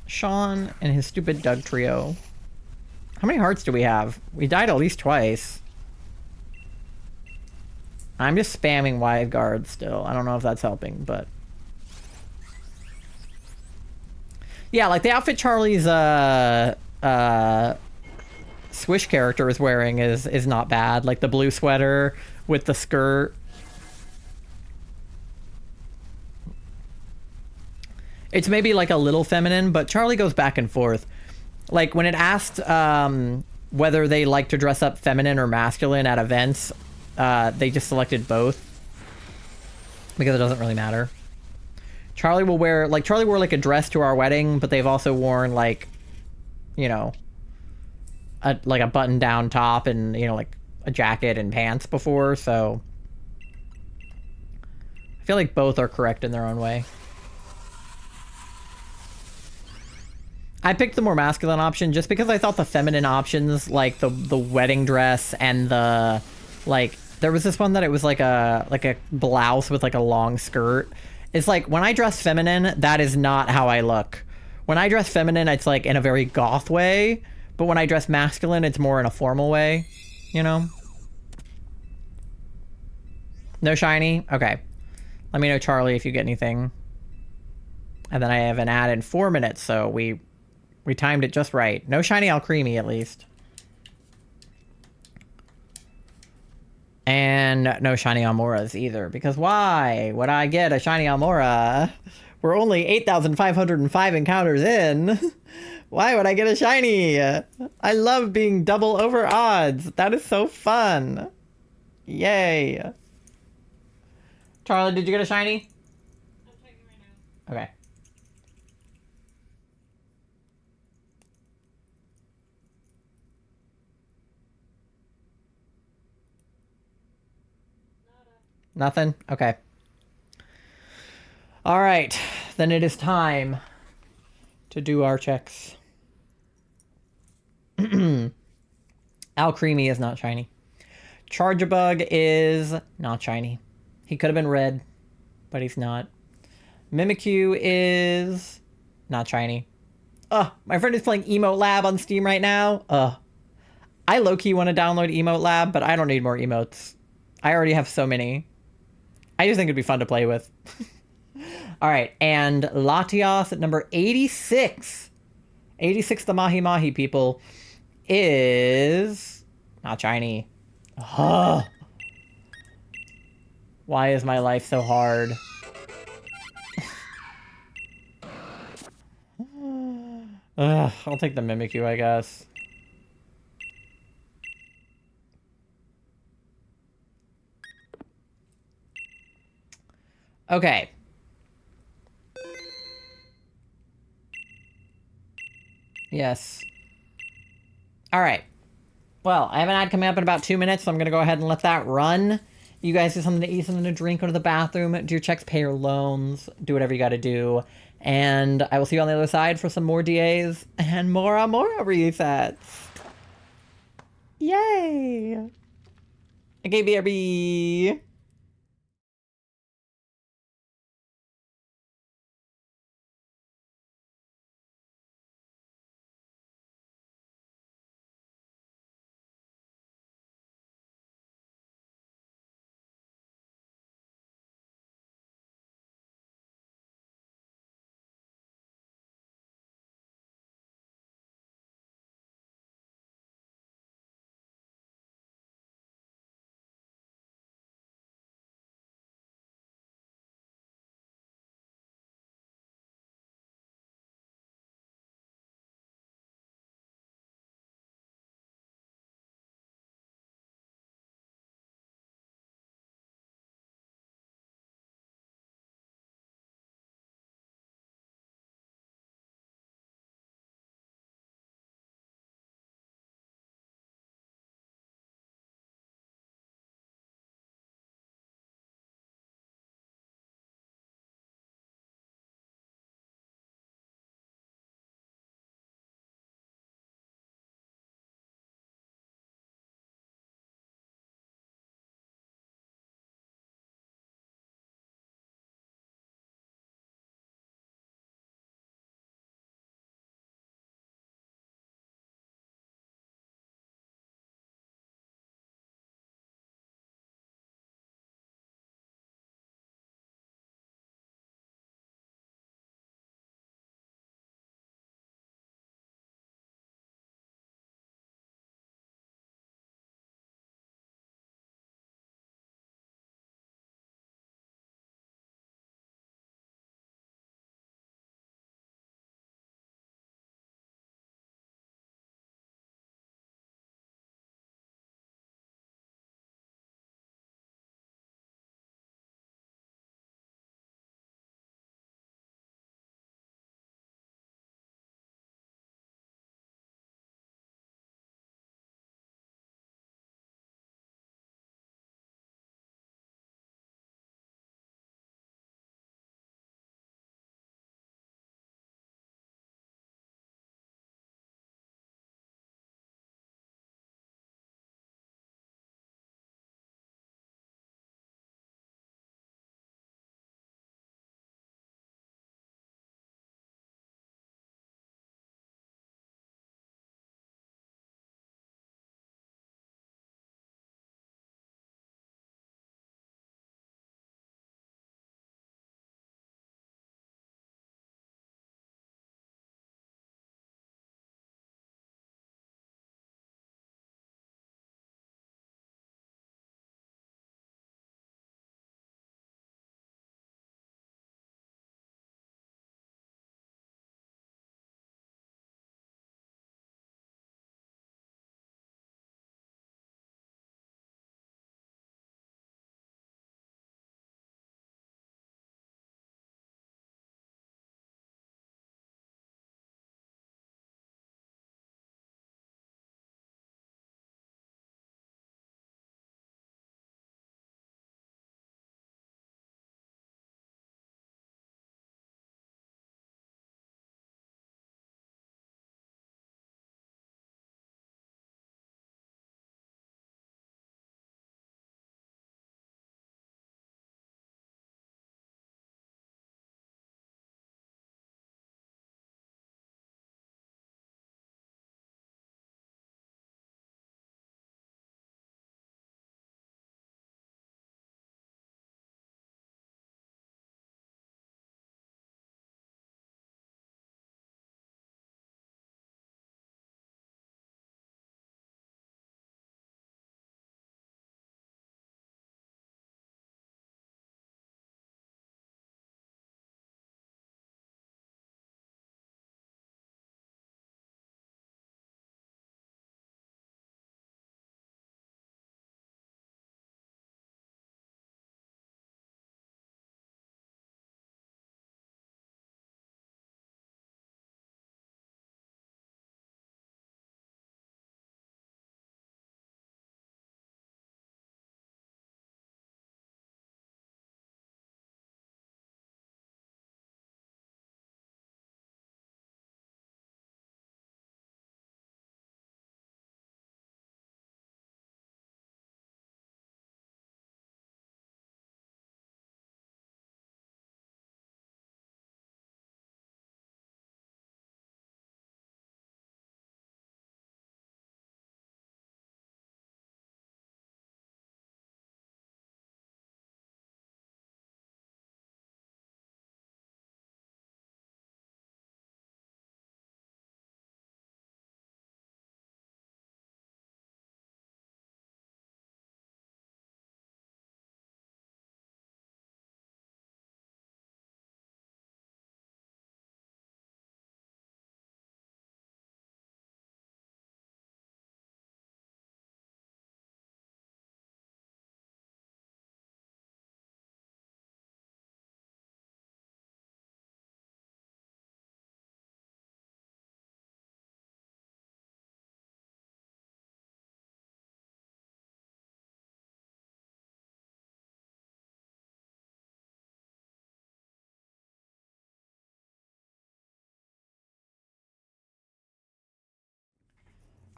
Sean and his stupid Doug trio. How many hearts do we have? We died at least twice. I'm just spamming wide guard still. I don't know if that's helping, but... Yeah, like the outfit Charlie's Swish character is wearing is not bad. Like the blue sweater with the skirt. It's maybe like a little feminine, but Charlie goes back and forth. Like when it asked whether they like to dress up feminine or masculine at events, they just selected both because it doesn't really matter. Charlie will wear, like, Charlie wore like a dress to our wedding, but they've also worn like, you know, like a button down top and, you know, like a jacket and pants before. So I feel like both are correct in their own way. I picked the more masculine option just because I thought the feminine options, like the wedding dress and the, like, there was this one that it was like a blouse with like a long skirt. It's like when I dress feminine, that is not how I look. When I dress feminine, it's like in a very goth way, but when I dress masculine, it's more in a formal way, you know? No shiny? Okay. Let me know, Charlie, if you get anything. And then I have an ad in 4 minutes, so we timed it just right. No shiny Alcremie, at least. And no shiny Almauras either, because why would I get a shiny Almaura? We're only 8,505 encounters in. Why would I get a shiny? I love being double over odds. That is so fun. Yay. Charlie, did you get a shiny? I'm checking right now. Okay. Nothing? Okay. Alright. Then it is time to do our checks. Alcremie is not shiny. Charjabug is not shiny. He could have been red, but he's not. Mimikyu is not shiny. Ugh, my friend is playing Emote Lab on Steam right now. Ugh. I low-key want to download Emote Lab, but I don't need more emotes. I already have so many. I just think it'd be fun to play with. Alright, and Latias at number 86. 86 the Mahi Mahi people is not shiny. Ugh. Why is my life so hard? Ugh, I'll take the Mimikyu, I guess. Okay. Yes. Alright. Well, I have an ad coming up in about 2 minutes, so I'm going to go ahead and let that run. You guys do something to eat, something to drink, go to the bathroom, do your checks, pay your loans, do whatever you got to do. And I will see you on the other side for some more DAs and more Amaura resets. Yay! Okay, BRB.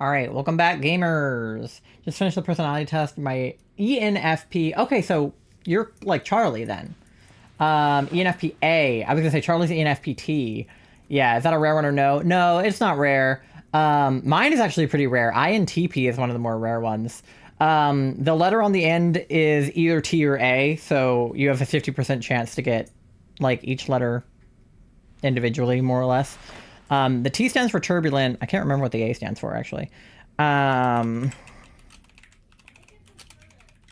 All right, welcome back, gamers. Just finished the personality test. My ENFP. Okay, so you're like Charlie then. ENFPA. I was gonna say Charlie's ENFPT. Yeah, is that a rare one or no? No, it's not rare. Mine is actually pretty rare. INTP is one of the more rare ones. The letter on the end is either T or A, so you have a 50% chance to get like each letter individually, more or less. The T stands for turbulent. I can't remember what the A stands for, actually.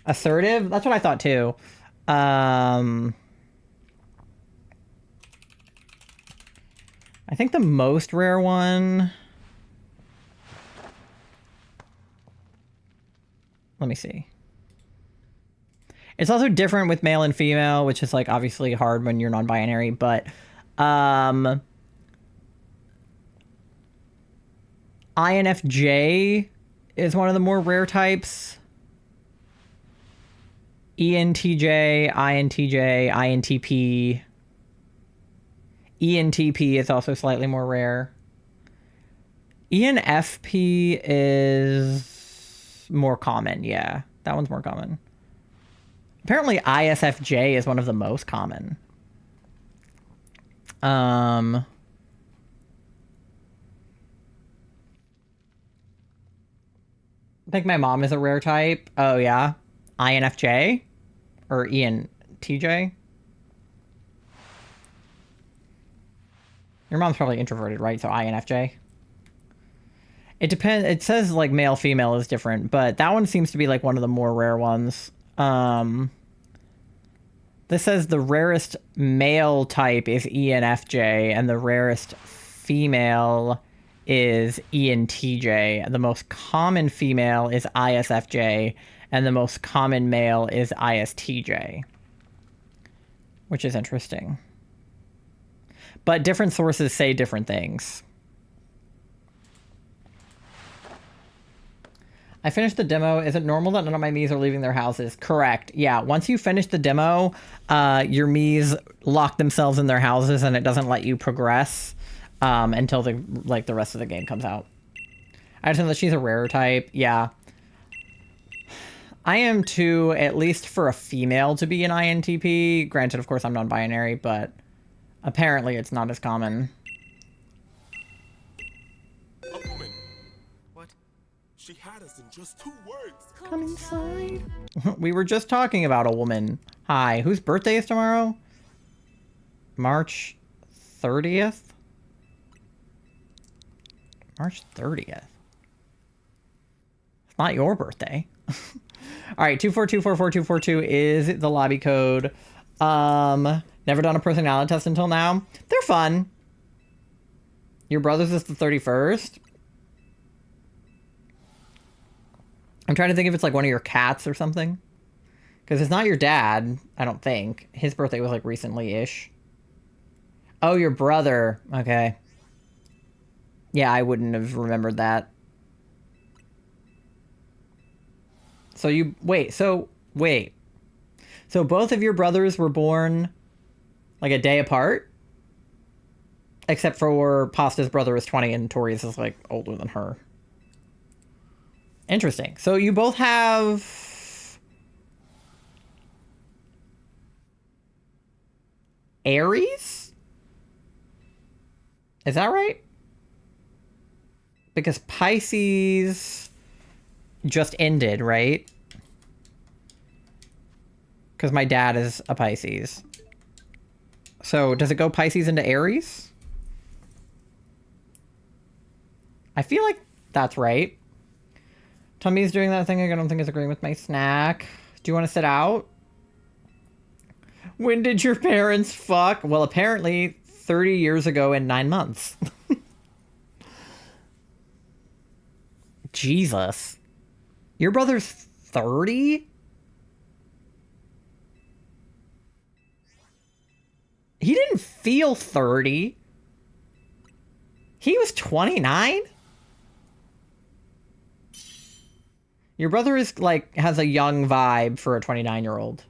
Assertive? That's what I thought, too. I think the most rare one... Let me see. It's also different with male and female, which is, like, obviously hard when you're non-binary, but... INFJ is one of the more rare types. ENTJ, INTJ, INTP. ENTP is also slightly more rare. ENFP is more common, yeah. That one's more common. Apparently ISFJ is one of the most common. I think my mom is a rare type. Oh, yeah. INFJ? Or ENTJ? Your mom's probably introverted, right? So INFJ? It depends. It says, like, male, female is different, but that one seems to be, like, one of the more rare ones. This says the rarest male type is ENFJ, and the rarest female is ENTJ. The most common female is ISFJ, and the most common male is ISTJ, which is interesting. But different sources say different things. I finished the demo. Is it normal that none of my Miis are leaving their houses? Correct. Yeah, once you finish the demo, your Miis lock themselves in their houses and it doesn't let you progress until the rest of the game comes out. I just know that she's a rarer type. Yeah. I am too, at least for a female to be an INTP. Granted, of course, I'm non-binary, but apparently it's not as common. A woman. What? She had us in just 2 words. Come inside. We were just talking about a woman. Hi, whose birthday is tomorrow? March 30th? March 30th. It's not your birthday. All right, 2424442 is the lobby code. Never done a personality test until now. They're fun. Your brother's is the 31st. I'm trying to think if it's like one of your cats or something. Because it's not your dad, I don't think. His birthday was like recently-ish. Oh, your brother. Okay. Yeah, I wouldn't have remembered that. So you... Wait. So both of your brothers were born like a day apart? Except for Pasta's brother is 20 and Tori's is like older than her. Interesting. So you both have... Aries? Is that right? Because Pisces just ended, right? Because my dad is a Pisces. So does it go Pisces into Aries? I feel like that's right. Tummy's doing that thing I don't think is agreeing with my snack. Do you want to sit out? When did your parents fuck? Well, apparently 30 years ago and 9 months. Jesus. Your brother's 30? He didn't feel 30. He was 29? Your brother is, like, has a young vibe for a 29-year-old.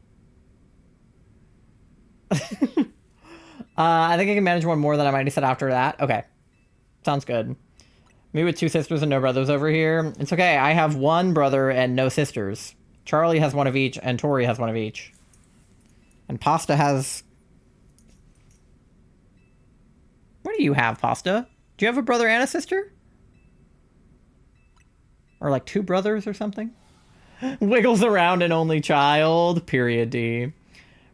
I think I can manage one more that I might have said after that. Okay. Sounds good. Me with 2 sisters and no brothers over here. It's okay. I have 1 brother and no sisters. Charlie has 1 of each, and Tori has 1 of each. And Pasta has... What do you have, Pasta? Do you have a brother and a sister? Or like 2 brothers or something? Wiggles around an only child. Period D.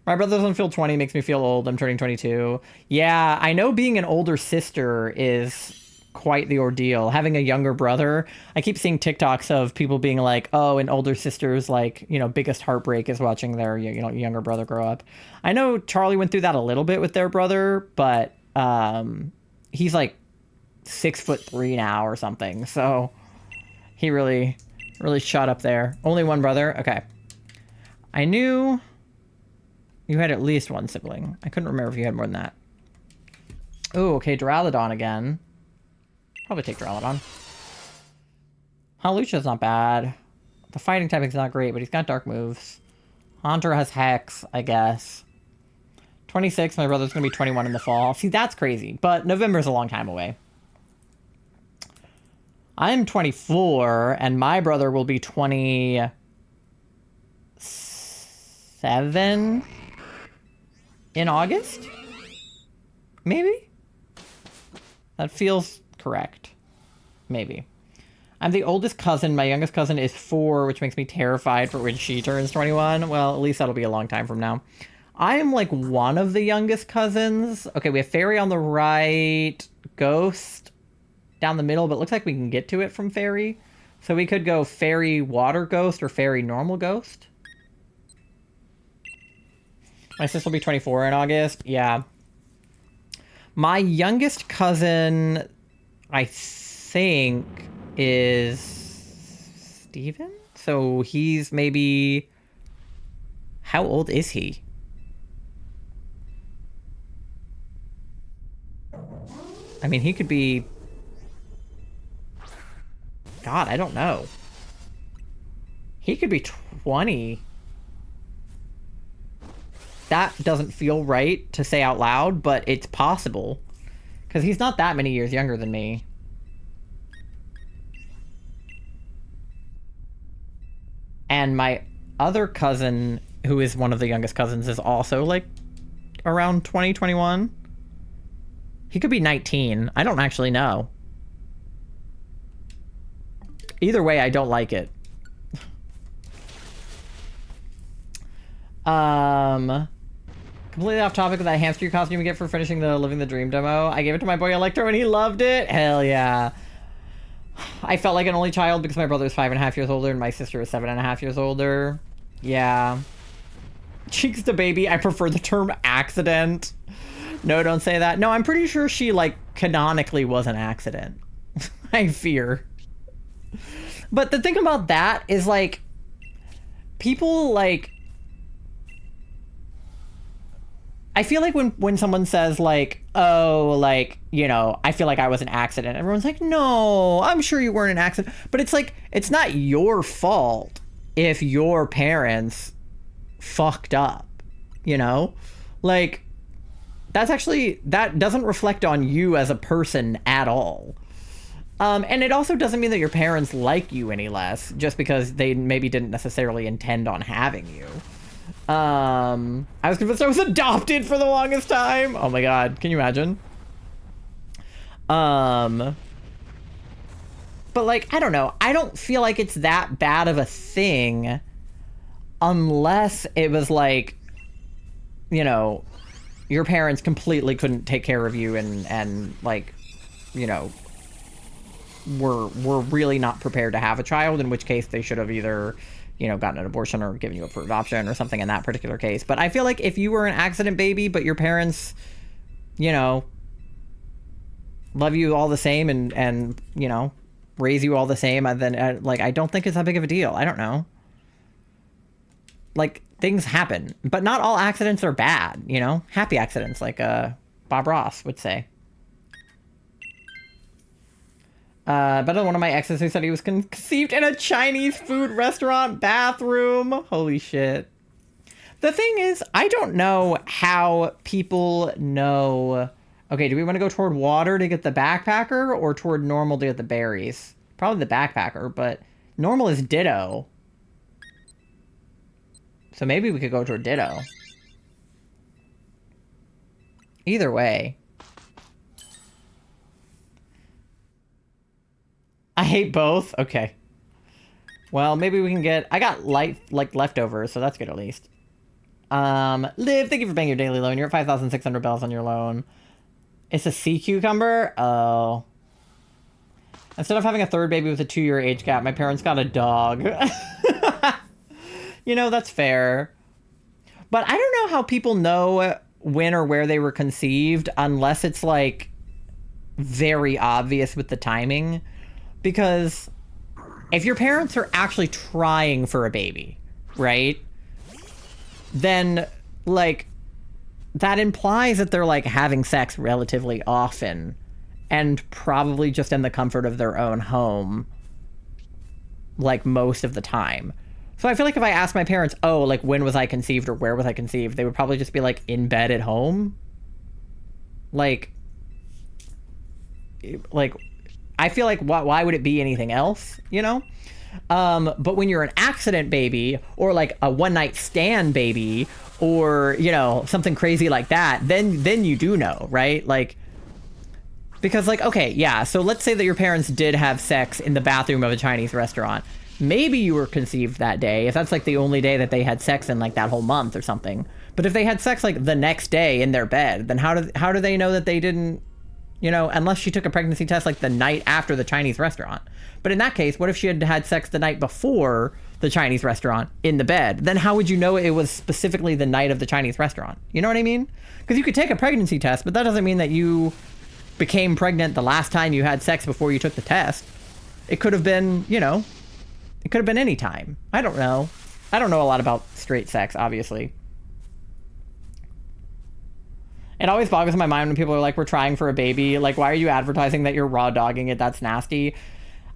My brother doesn't feel 20, makes me feel old. I'm turning 22. Yeah, I know being an older sister is quite the ordeal. Having a younger brother, I keep seeing TikToks of people being like, oh, an older sister's like, you know, biggest heartbreak is watching their, you know, younger brother grow up. I know Charlie went through that a little bit with their brother, but he's like 6'3" now or something. So he really shot up there. Only 1 brother? Okay. I knew you had at least 1 sibling. I couldn't remember if you had more than that. Oh, okay, Duraludon again. Probably take Duraludon. Hawlucha's not bad. The fighting typing's not great, but he's got dark moves. Haunter has Hex, I guess. 26, my brother's gonna be 21 in the fall. See, that's crazy, but November's a long time away. I'm 24, and my brother will be 27 in August? Maybe? That feels correct. Maybe. I'm the oldest cousin. My youngest cousin is 4, which makes me terrified for when she turns 21. Well, at least that'll be a long time from now. I am like one of the youngest cousins. Okay, we have Fairy on the right, Ghost down the middle, but it looks like we can get to it from Fairy. So we could go Fairy Water Ghost or Fairy Normal Ghost. My sister will be 24 in August. Yeah. My youngest cousin, I think, is Steven? So he's maybe... How old is he? I mean, he could be... God, I don't know. He could be 20. That doesn't feel right to say out loud, but it's possible. Because he's not that many years younger than me. And my other cousin, who is one of the youngest cousins, is also like around 20, 21. He could be 19. I don't actually know. Either way, I don't like it. Completely off topic with that hamster costume you get for finishing the Living the Dream demo. I gave it to my boy Electro and he loved it. Hell yeah. I felt like an only child because my brother is 5.5 years older and my sister is 7.5 years older. Yeah. Cheeks to baby. I prefer the term accident. No, don't say that. No, I'm pretty sure she, like, canonically was an accident. I fear. But the thing about that is, like, people, like... I feel like when someone says, like, oh, like, you know, I feel like I was an accident, everyone's like, no, I'm sure you weren't an accident. But it's like, it's not your fault if your parents fucked up, you know? Like, that's actually, that doesn't reflect on you as a person at all. And it also doesn't mean that your parents like you any less, just because they maybe didn't necessarily intend on having you. I was convinced I was adopted for the longest time. Oh my god, can you imagine? But like, I don't know. I don't feel like it's that bad of a thing unless it was like, you know, your parents completely couldn't take care of you and like, you know, were really not prepared to have a child, in which case they should have either, you know, gotten an abortion or given you up for adoption or something in that particular case. But I feel like if you were an accident baby, but your parents, you know, love you all the same and you know, raise you all the same, and then, like, I don't think it's that big of a deal. I don't know. Like, things happen, but not all accidents are bad, you know? Happy accidents, like, Bob Ross would say. But one of my exes who said he was conceived in a Chinese food restaurant bathroom. Holy shit. The thing is, I don't know how people know Okay, do we want to go toward water to get the backpacker or toward normal to get the berries? Probably the backpacker, but normal is ditto. So maybe we could go toward ditto. Either way. I hate both? Okay. Well, maybe we can get... I got leftovers, so that's good at least. Liv, thank you for paying your daily loan. You're at 5,600 bells on your loan. It's a sea cucumber? Oh. Instead of having a third baby with a 2-year age gap, my parents got a dog. You know, that's fair. But I don't know how people know when or where they were conceived unless it's, like, very obvious with the timing. Because if your parents are actually trying for a baby, right? Then, like, that implies that they're, like, having sex relatively often and probably just in the comfort of their own home, like, most of the time. So I feel like if I asked my parents, oh, like, when was I conceived or where was I conceived, they would probably just be, like, in bed at home. Like, I feel like why would it be anything else, you know? But when you're an accident baby or, like, a one-night stand baby or, you know, something crazy like that, then you do know, right? Like, because, like, okay, yeah, so let's say that your parents did have sex in the bathroom of a Chinese restaurant. Maybe you were conceived that day, if that's, like, the only day that they had sex in, like, that whole month or something. But if they had sex, like, the next day in their bed, then how do they know that they didn't, you know, unless she took a pregnancy test, like, the night after the Chinese restaurant. But in that case, what if she had had sex the night before the Chinese restaurant in the bed? Then how would you know it was specifically the night of the Chinese restaurant? You know what I mean? Because you could take a pregnancy test, but that doesn't mean that you became pregnant the last time you had sex before you took the test. It could have been, you know, it could have been any time. I don't know. I don't know a lot about straight sex, obviously. It always boggles my mind when people are like, we're trying for a baby. Like, why are you advertising that you're raw dogging it? That's nasty.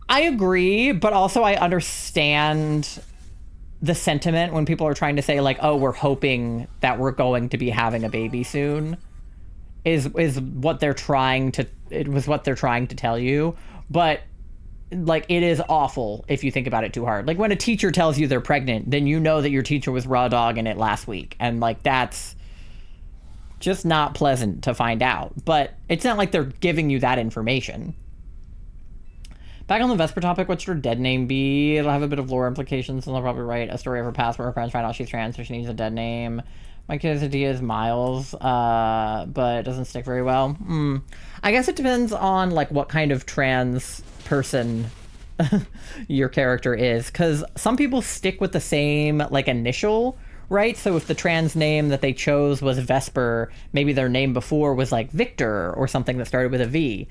I agree, but also I understand the sentiment when people are trying to say, like, oh, we're hoping that we're going to be having a baby soon. Is what they're trying to... It was what they're trying to tell you. But, like, it is awful if you think about it too hard. Like, when a teacher tells you they're pregnant, then you know that your teacher was raw dogging it last week. And, like, that's just not pleasant to find out. But it's not like they're giving you that information. Back on the Vesper topic, what should her dead name be? It'll have a bit of lore implications, and they'll probably write a story of her past where her parents find out she's trans, so she needs a dead name. My kid's idea is Miles, but it doesn't stick very well. I guess it depends on, like, what kind of trans person your character is, because some people stick with the same, like, initial, right? So if the trans name that they chose was Vesper, maybe their name before was, like, Victor or something that started with a V.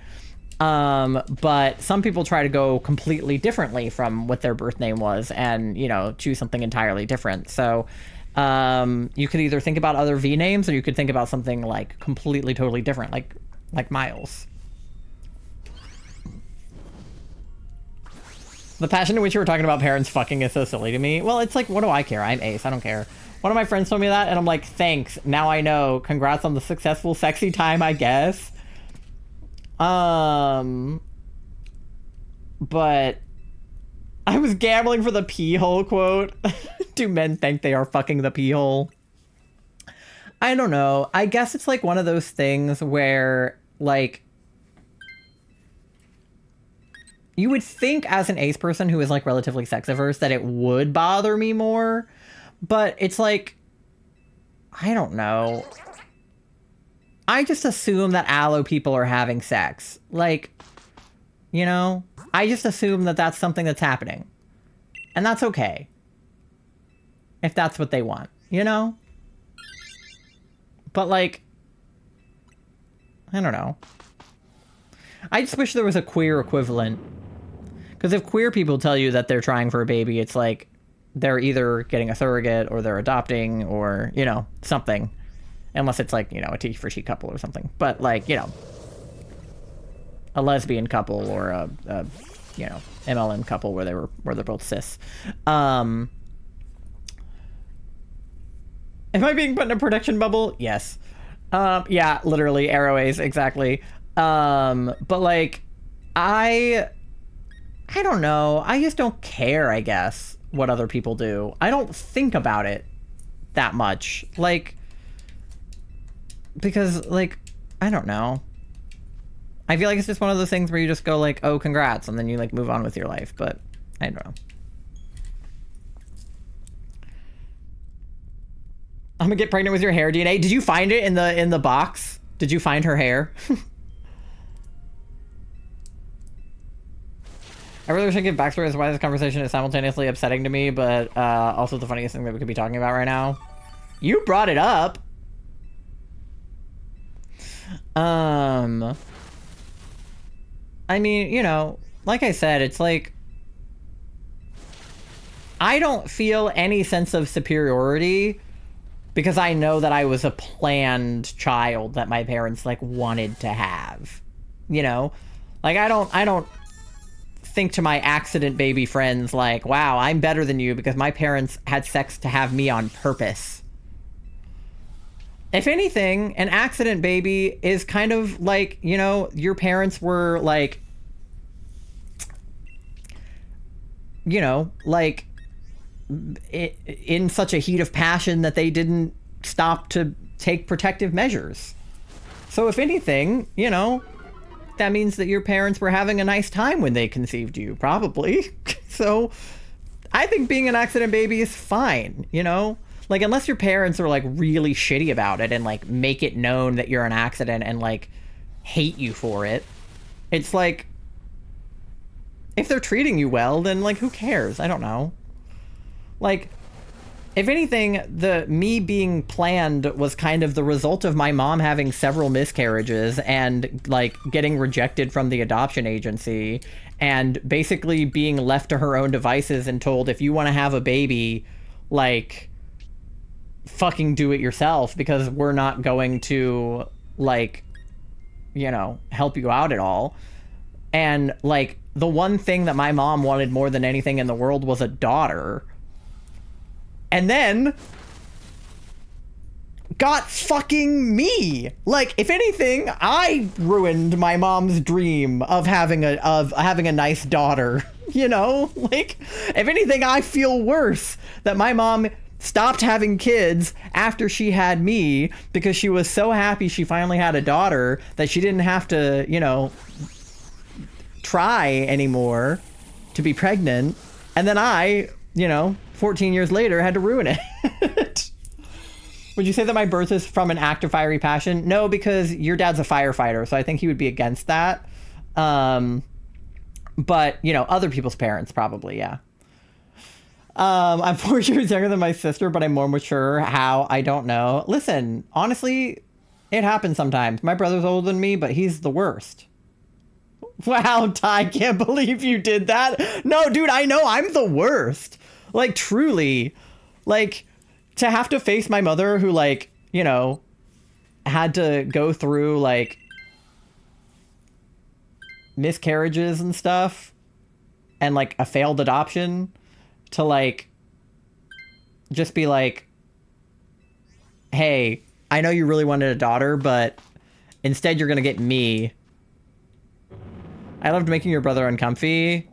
But some people try to go completely differently from what their birth name was and, you know, choose something entirely different. So, you could either think about other V names or you could think about something, like, completely, totally different, like Miles. The passion in which you were talking about parents fucking is so silly to me. Well, it's like, what do I care? I'm ace. I don't care. One of my friends told me that, and I'm like, thanks. Now I know. Congrats on the successful sexy time, I guess. But I was gambling for the pee hole quote. Do men think they are fucking the pee hole? I don't know. I guess it's like one of those things where, like, you would think as an ace person who is, like, relatively sex averse that it would bother me more, but it's like, I don't know. I just assume that allo people are having sex. Like, you know? I just assume that that's something that's happening. And that's okay. If that's what they want, you know? But, like, I don't know. I just wish there was a queer equivalent. Because if queer people tell you that they're trying for a baby, it's like they're either getting a surrogate or they're adopting or, you know, something. Unless it's like, you know, a T for she couple or something. But, like, you know, a lesbian couple or a you know, MLM couple where they're both cis. Am I being put in a protection bubble? Yes. Yeah, literally arroways, exactly. But like, I don't know. I just don't care, I guess, what other people do. I don't think about it that much. Like, because, like, I don't know. I feel like it's just one of those things where you just go like, oh, congrats, and then you like move on with your life, but I don't know. I'm gonna get pregnant with your hair DNA. Did you find it in the box? Did you find her hair? I really wish I could give backstory as to why this conversation is simultaneously upsetting to me, but also the funniest thing that we could be talking about right now. You brought it up. I mean, you know, like I said, it's like, I don't feel any sense of superiority because I know that I was a planned child that my parents like wanted to have, you know, like I don't think to my accident baby friends like, wow, I'm better than you because my parents had sex to have me on purpose. If anything, an accident baby is kind of like, you know, your parents were like, you know, like in such a heat of passion that they didn't stop to take protective measures. So if anything, you know, that means that your parents were having a nice time when they conceived you, probably. So I think being an accident baby is fine, you know? Like, unless your parents are, like, really shitty about it and, like, make it known that you're an accident and, like, hate you for it. It's like, if they're treating you well, then, like, who cares? I don't know. Like, if anything, the me being planned was kind of the result of my mom having several miscarriages and, like, getting rejected from the adoption agency and basically being left to her own devices and told, if you want to have a baby, like, fucking do it yourself because we're not going to, like, you know, help you out at all. And, like, the one thing that my mom wanted more than anything in the world was a daughter. And then got fucking me. Like, if anything, I ruined my mom's dream of having a nice daughter. You know? Like, if anything, I feel worse that my mom stopped having kids after she had me because she was so happy she finally had a daughter that she didn't have to, you know, try anymore to be pregnant. And then I, you know, 14 years later had to ruin it. Would you say that my birth is from an act of fiery passion? No, because your dad's a firefighter, so I think he would be against that. But, you know, other people's parents probably, yeah. I'm 4 years younger than my sister, but I'm more mature. How? I don't know. Listen, honestly, it happens sometimes. My brother's older than me, but he's the worst. Wow, Ty, can't believe you did that. No, dude, I know I'm the worst. Like, truly. Like, to have to face my mother who, like, you know, had to go through, like, miscarriages and stuff and, like, a failed adoption to, like, just be like, hey, I know you really wanted a daughter, but instead you're gonna get me. I loved making your brother uncomfy.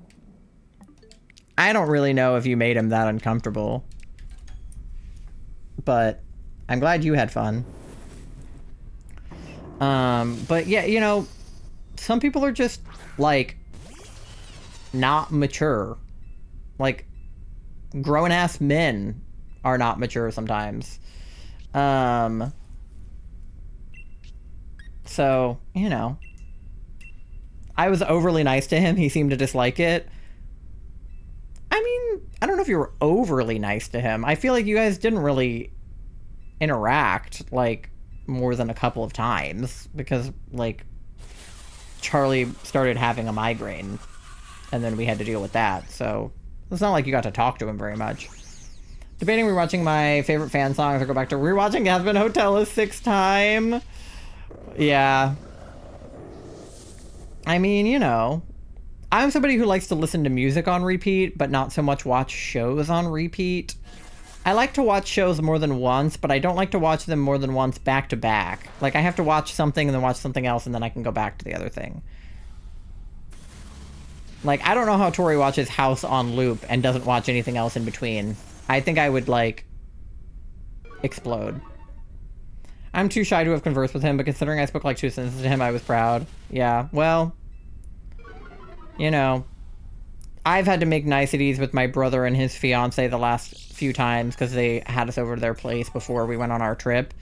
I don't really know if you made him that uncomfortable, but I'm glad you had fun. But yeah, you know, some people are just, like, not mature. Like, grown-ass men are not mature sometimes. So, you know. I was overly nice to him. He seemed to dislike it. I mean, I don't know if you were overly nice to him. I feel like you guys didn't really interact, like, more than a couple of times. Because, like, Charlie started having a migraine. And then we had to deal with that, so it's not like you got to talk to him very much. Debating rewatching my favorite fan songs or go back to rewatching Gaspin Hotel a 6th time. Yeah. I mean, you know, I'm somebody who likes to listen to music on repeat, but not so much watch shows on repeat. I like to watch shows more than once, but I don't like to watch them more than once back to back. Like, I have to watch something and then watch something else, and then I can go back to the other thing. Like, I don't know how Tori watches House on loop and doesn't watch anything else in between. I think I would, like, explode. I'm too shy to have conversed with him, but considering I spoke like 2 sentences to him, I was proud. Yeah, well, you know, I've had to make niceties with my brother and his fiance the last few times because they had us over to their place before we went on our trip.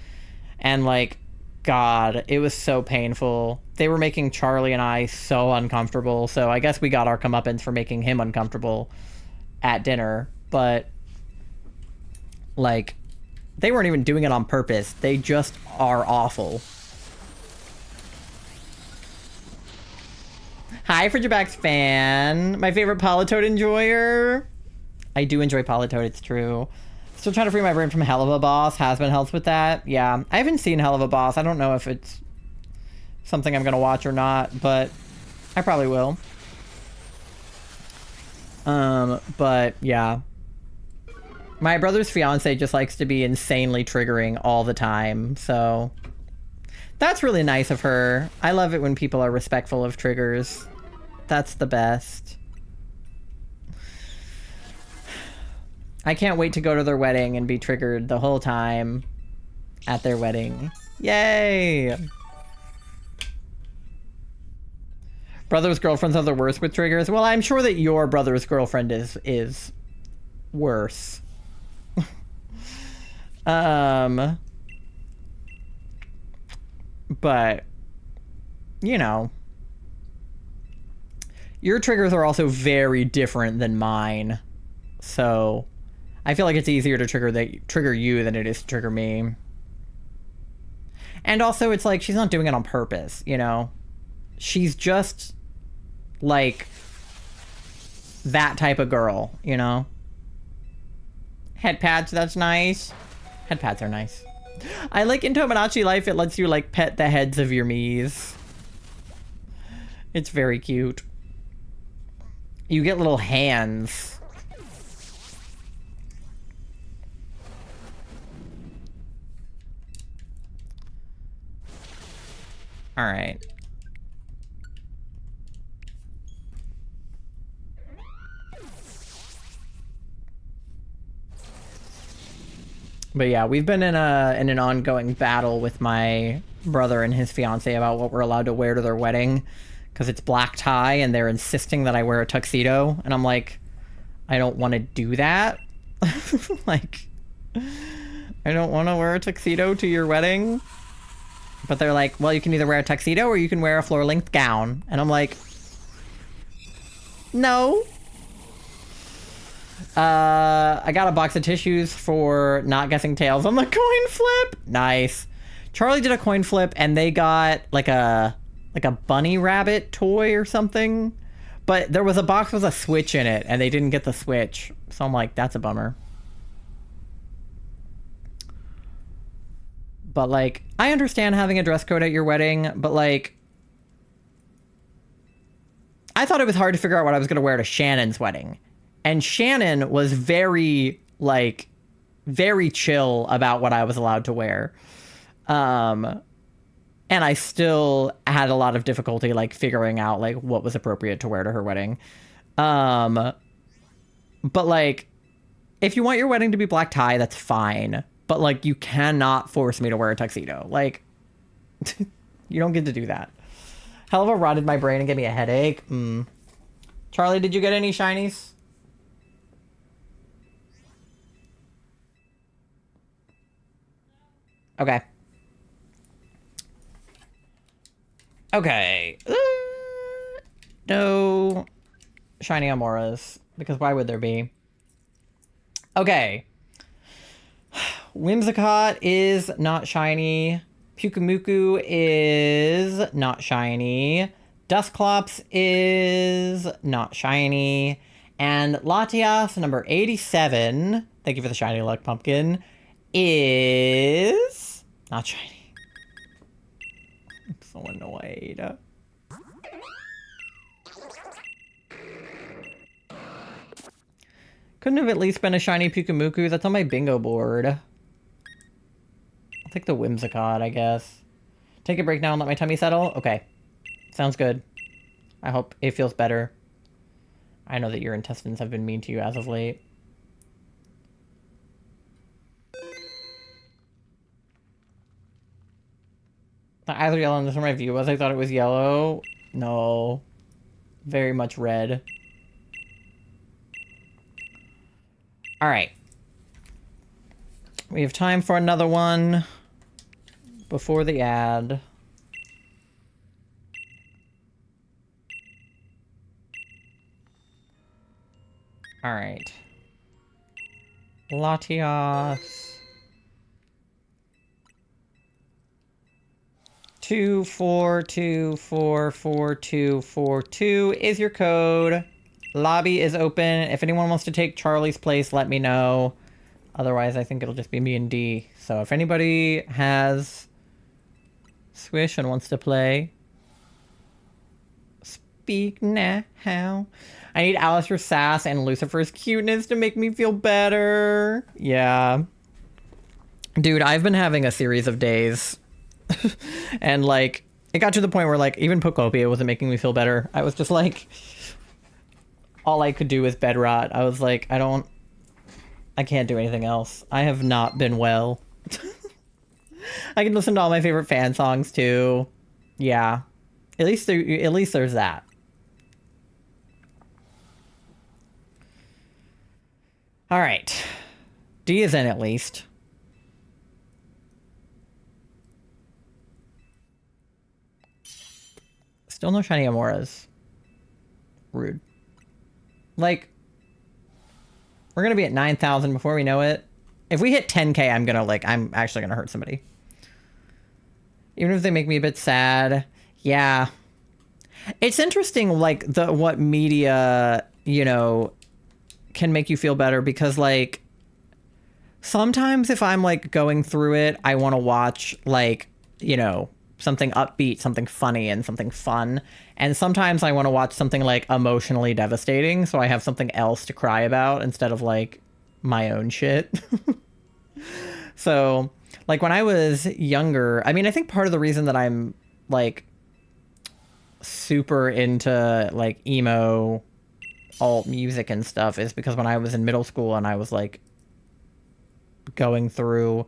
And, like, God, it was so painful. They were making Charlie and I so uncomfortable, so I guess we got our comeuppance for making him uncomfortable at dinner. But, like, they weren't even doing it on purpose. They just are awful. Hi, Frigibax fan. My favorite Politoad enjoyer. I do enjoy Politoad, it's true. Still trying to free my brain from Hell of a Boss. Has-Been helps with that. Yeah, I haven't seen Hell of a Boss. I don't know if it's something I'm going to watch or not, but I probably will. But yeah. My brother's fiance just likes to be insanely triggering all the time, so that's really nice of her. I love it when people are respectful of triggers. That's the best. I can't wait to go to their wedding and be triggered the whole time at their wedding. Yay! Brother's girlfriends are the worst with triggers. Well, I'm sure that your brother's girlfriend is worse. But, you know, your triggers are also very different than mine. So I feel like it's easier to trigger you than it is to trigger me. And also, it's like, she's not doing it on purpose, you know? She's just, like, that type of girl, you know? Head pads, that's nice. Head pads are nice. I like in Tomodachi Life, it lets you, like, pet the heads of your Miis. It's very cute. You get little hands. All right. But yeah, we've been in an ongoing battle with my brother and his fiance about what we're allowed to wear to their wedding, because it's black tie and they're insisting that I wear a tuxedo, and I'm like, I don't want to do that. Like, I don't want to wear a tuxedo to your wedding. But they're like, well, you can either wear a tuxedo or you can wear a floor-length gown. And I'm like, no. I got a box of tissues for not guessing tails on the coin flip. Nice. Charlie did a coin flip and they got like a bunny rabbit toy or something. But there was a box with a switch in it and they didn't get the switch. So I'm like, that's a bummer. But, like, I understand having a dress code at your wedding, but, like, I thought it was hard to figure out what I was going to wear to Shannon's wedding. And Shannon was very, like, very chill about what I was allowed to wear. And I still had a lot of difficulty, like, figuring out, like, what was appropriate to wear to her wedding. But, like, if you want your wedding to be black tie, that's fine. But, like, you cannot force me to wear a tuxedo. Like, you don't get to do that. Hell of a rotted my brain and gave me a headache. Charlie, did you get any shinies? Okay. Okay. No shiny Amoras, because why would there be? Okay. Whimsicott is not shiny. Pukumuku is not shiny. Dusclops is not shiny. And Latias, number 87, thank you for the shiny luck, pumpkin, is not shiny. I'm so annoyed. Couldn't have at least been a shiny Pukumuku? That's on my bingo board. I'll take the Whimsicott, I guess. Take a break now and let my tummy settle? Okay. Sounds good. I hope it feels better. I know that your intestines have been mean to you as of late. The eyes are yellow and this is where my view was. I thought it was yellow. No. Very much red. Alright. We have time for another one before the ad. Alright. Latias. 24244242 is your code. Lobby is open. If anyone wants to take Charlie's place, let me know. Otherwise, I think it'll just be me and D. So if anybody has Swish and wants to play, speak now. I need Alistair's sass and Lucifer's cuteness to make me feel better. Yeah. Dude, I've been having a series of days. And, like, it got to the point where, like, even Pokopia wasn't making me feel better. I was just, like, all I could do was bed rot. I was like, I can't do anything else. I have not been well. I can listen to all my favorite fan songs, too. Yeah. At least there's that. Alright. D is in, at least. Still no shiny Amauras. Rude. Like, we're gonna be at 9,000 before we know it. If we hit 10k, I'm actually gonna hurt somebody. Even if they make me a bit sad. Yeah. It's interesting, like, what media, you know, can make you feel better, because, like, sometimes if I'm, like, going through it, I want to watch, like, you know, something upbeat, something funny, and something fun. And sometimes I want to watch something, like, emotionally devastating, so I have something else to cry about instead of, like, my own shit. So, like, when I was younger, I mean, I think part of the reason that I'm, like, super into, like, emo alt music and stuff is because when I was in middle school and I was, like, going through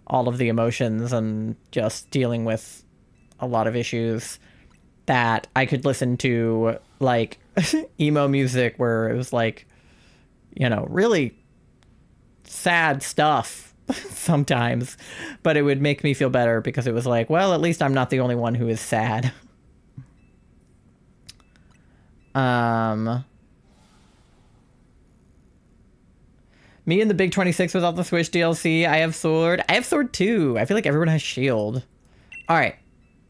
all of the emotions and just dealing with a lot of issues, that I could listen to, like, emo music where it was, like, you know, really sad stuff sometimes, but it would make me feel better because it was like, well, at least I'm not the only one who is sad. Me and the big 26 without the Swish DLC. I have Sword. I have Sword too. I feel like everyone has Shield. Alright.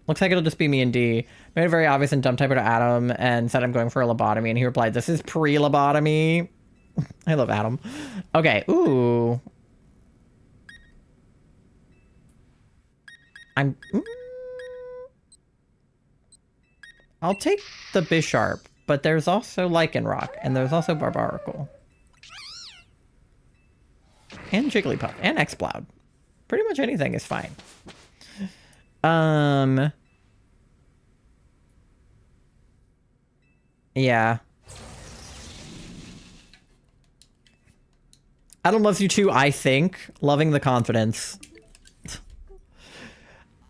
Looks like it'll just be me and D. Made it very obvious and dump typer to Adam and said I'm going for a lobotomy, and he replied, this is pre-lobotomy. I love Adam. Okay. Ooh. I'll take the Bisharp, but there's also Lycanroc, and there's also Barbaracle. And Jigglypuff, and Exploud. Pretty much anything is fine. Yeah. Adam loves you too, I think. Loving the confidence.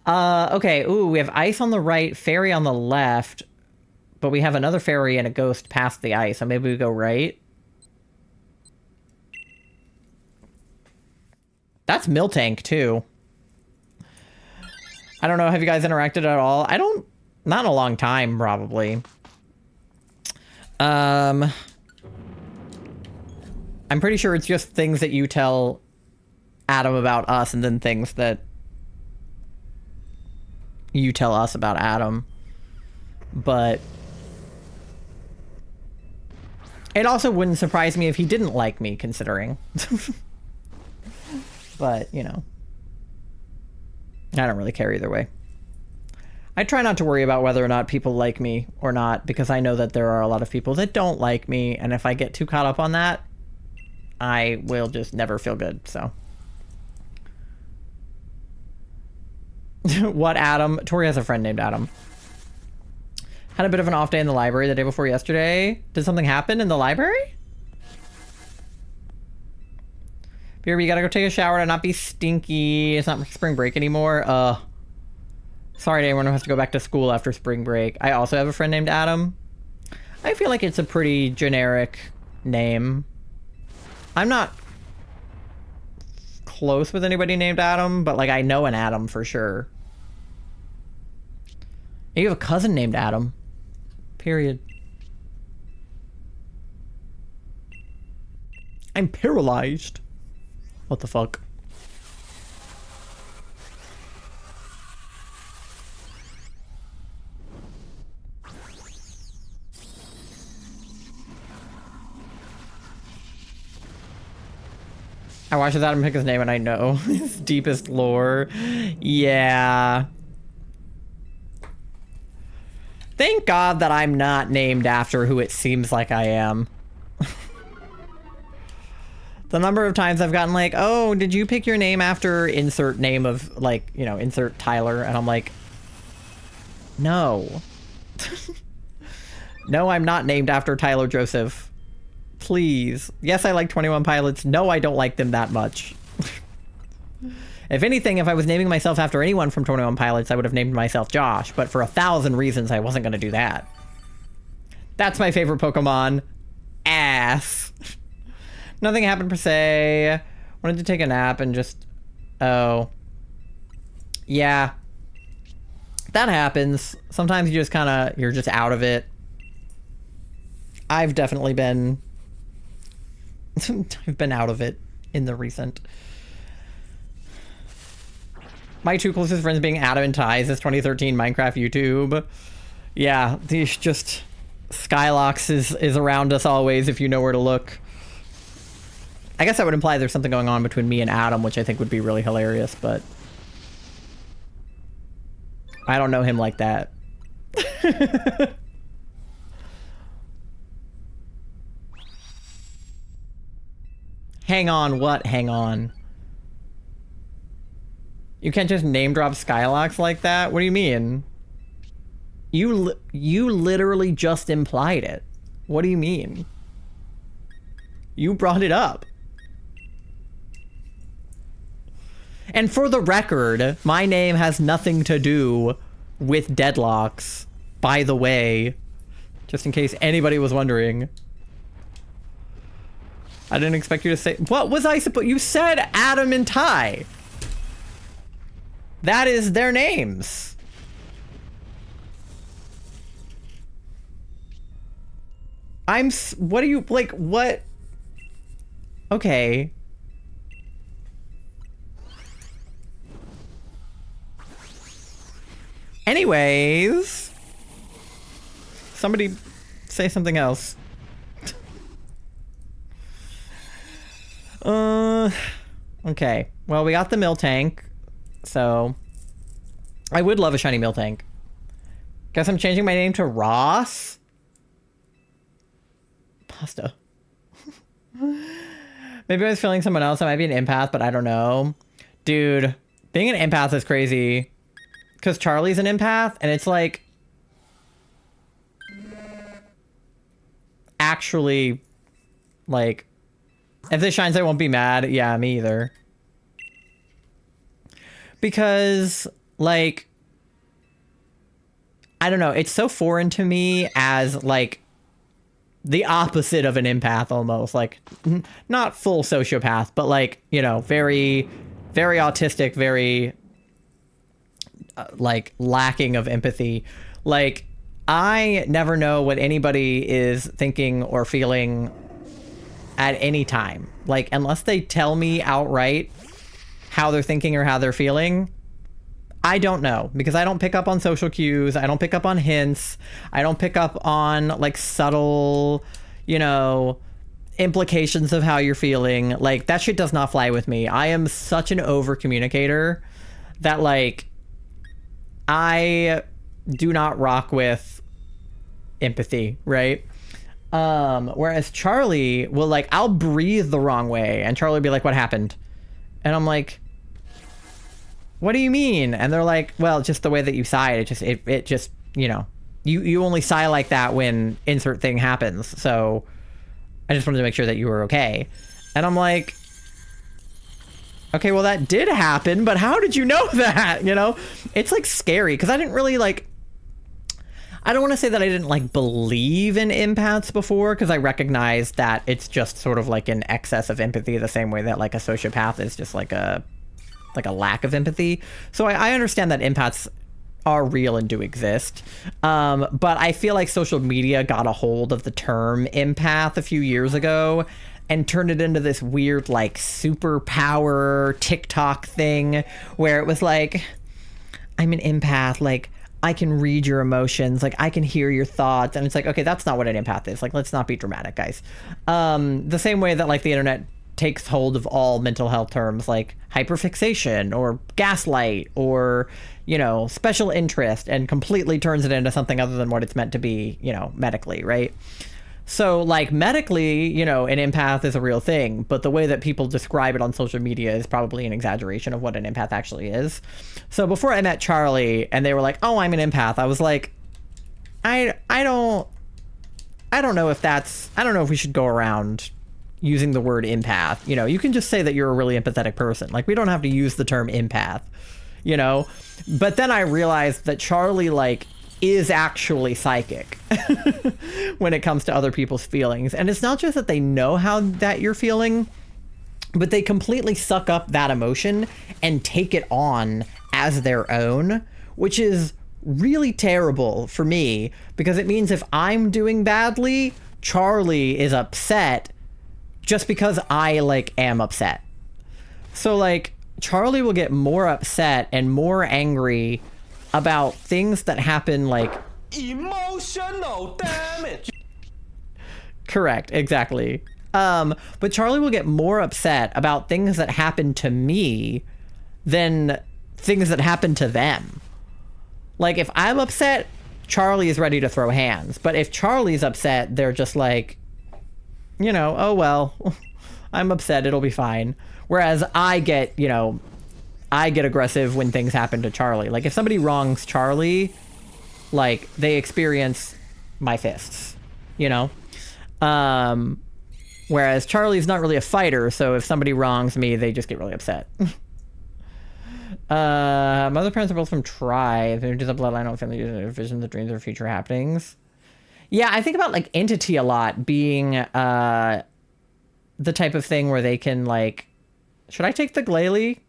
Okay, ooh, we have ice on the right, fairy on the left, but we have another fairy and a ghost past the ice, so maybe we go right. That's Miltank, too. I don't know, have you guys interacted at all? Not in a long time, probably. I'm pretty sure it's just things that you tell Adam about us, and then things that you tell us about Adam. But it also wouldn't surprise me if he didn't like me, considering. But, you know, I don't really care either way. I try not to worry about whether or not people like me or not, because I know that there are a lot of people that don't like me, and if I get too caught up on that, I will just never feel good, so. What, Adam? Tori has a friend named Adam. Had a bit of an off day in the library the day before yesterday. Did something happen in the library? BRB, gotta go take a shower to not be stinky. It's not spring break anymore. Sorry to anyone who has to go back to school after spring break. I also have a friend named Adam. I feel like it's a pretty generic name. I'm not close with anybody named Adam, but like I know an Adam for sure. You have a cousin named Adam. Period. I'm paralyzed. What the fuck? I watched Adam pick his name and I know his deepest lore. Yeah. Thank God that I'm not named after who it seems like I am. The number of times I've gotten like, oh, did you pick your name after insert name of, like, you know, insert Tyler? And I'm like, no. No, I'm not named after Tyler Joseph. Please. Yes, I like 21 Pilots. No, I don't like them that much. If anything, if I was naming myself after anyone from 21 Pilots, I would have named myself Josh. But for 1,000 reasons, I wasn't going to do that. That's my favorite Pokemon. Ass. Nothing happened per se. Wanted to take a nap and just... Oh. Yeah. That happens. Sometimes you just kind of... You're just out of it. I've definitely been... I've been out of it in the recent... My two closest friends being Adam and Ty, this 2013 Minecraft YouTube. Yeah, these just... Skylox is around us always if you know where to look. I guess that would imply there's something going on between me and Adam, which I think would be really hilarious, but... I don't know him like that. Hang on, what? Hang on. You can't just name drop Skylox like that? What do you mean? You literally just implied it. What do you mean? You brought it up. And for the record, my name has nothing to do with deadlocks, by the way. Just in case anybody was wondering. I didn't expect you to say... What was I supposed... You said Adam and Ty. That is their names. What do you... Like, what... Okay. Anyways. Somebody say something else. Okay. Well, we got the mill tank. So, I would love a shiny mill tank. Guess I'm changing my name to Ross? Pasta. Maybe I was feeling someone else. I might be an empath, but I don't know. Dude, being an empath is crazy. Because Charlie's an empath, and it's like... Actually, like... If this shines, I won't be mad. Yeah, me either. Because, like... I don't know. It's so foreign to me as, like... the opposite of an empath, almost. Like, not full sociopath, but, like, you know, very, very autistic, very... like, lacking of empathy. Like, I never know what anybody is thinking or feeling at any time. Like, unless they tell me outright how they're thinking or how they're feeling, I don't know. Because I don't pick up on social cues. I don't pick up on hints. I don't pick up on, like, subtle, you know, implications of how you're feeling. Like, that shit does not fly with me. I am such an over communicator that, like... I do not rock with empathy, right? Whereas Charlie will like, I'll breathe the wrong way and Charlie will be like, what happened? And I'm like, what do you mean? And they're like, well, just the way that you sighed. It just, you know, you only sigh like that when insert thing happens. So I just wanted to make sure that you were okay. And I'm like, okay, well that did happen, but how did you know that? You know, it's like scary because I didn't really like, I don't want to say that I didn't like believe in empaths before because I recognize that it's just sort of like an excess of empathy the same way that like a sociopath is just like a lack of empathy. So I understand that empaths are real and do exist. But I feel like social media got a hold of the term empath a few years ago and turned it into this weird like superpower TikTok thing where it was like, I'm an empath, like I can read your emotions, like I can hear your thoughts. And it's like, okay, that's not what an empath is. Like, let's not be dramatic, guys. The same way that like the internet takes hold of all mental health terms like hyperfixation or gaslight or, you know, special interest and completely turns it into something other than what it's meant to be, you know, medically, right? So like medically, you know, an empath is a real thing, but the way that people describe it on social media is probably an exaggeration of what an empath actually is. So before I met Charlie and they were like, oh, I'm an empath, I was like, I don't know if we should go around using the word empath. You know, you can just say that you're a really empathetic person. Like, we don't have to use the term empath, you know? But then I realized that Charlie, like, is actually psychic when it comes to other people's feelings. And it's not just that they know how that you're feeling, but they completely suck up that emotion and take it on as their own, which is really terrible for me because it means if I'm doing badly, Charlie is upset just because I like am upset. So like Charlie will get more upset and more angry about things that happen like emotional damage. Correct, exactly. But Charlie will get more upset about things that happen to me than things that happen to them. Like if I'm upset, Charlie is ready to throw hands. But if Charlie's upset, they're just like, you know, oh well, I'm upset, it'll be fine. Whereas I get aggressive when things happen to Charlie. Like if somebody wrongs Charlie, like they experience my fists, you know? Whereas Charlie's not really a fighter, so if somebody wrongs me, they just get really upset. My other parents are both from tribes. They're just a bloodline of family visions, the dreams of future happenings. Yeah, I think about like entity a lot being the type of thing where they can like, should I take the glalie?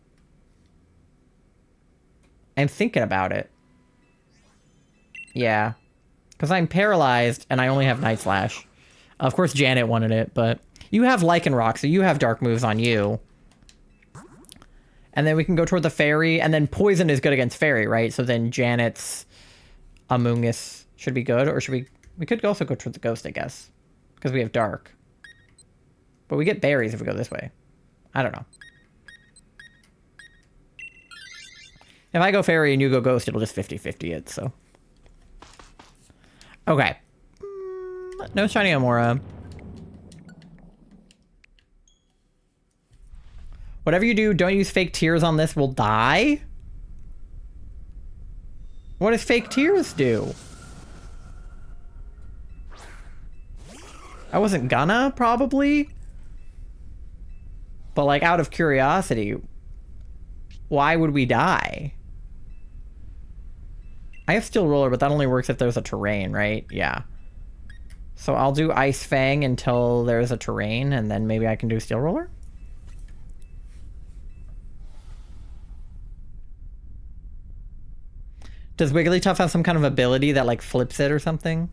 I'm thinking about it. Yeah, because I'm paralyzed and I only have Night Slash. Of course, Janet wanted it, but you have Lycan Rock, so you have dark moves on you. And then we can go toward the fairy, and then poison is good against fairy, right? So then Janet's Amoongus should be good, or should we? We could also go toward the ghost, I guess, because we have dark. But we get berries if we go this way. I don't know. If I go fairy and you go ghost, it'll just 50-50 it, so. Okay. No shiny Amaura. Whatever you do, don't use fake tears on this, will die? What does fake tears do? I wasn't gonna, probably. But like, out of curiosity, why would we die? I have Steel Roller, but that only works if there's a terrain, right? Yeah. So I'll do Ice Fang until there's a terrain, and then maybe I can do Steel Roller? Does Wigglytuff have some kind of ability that, like, flips it or something?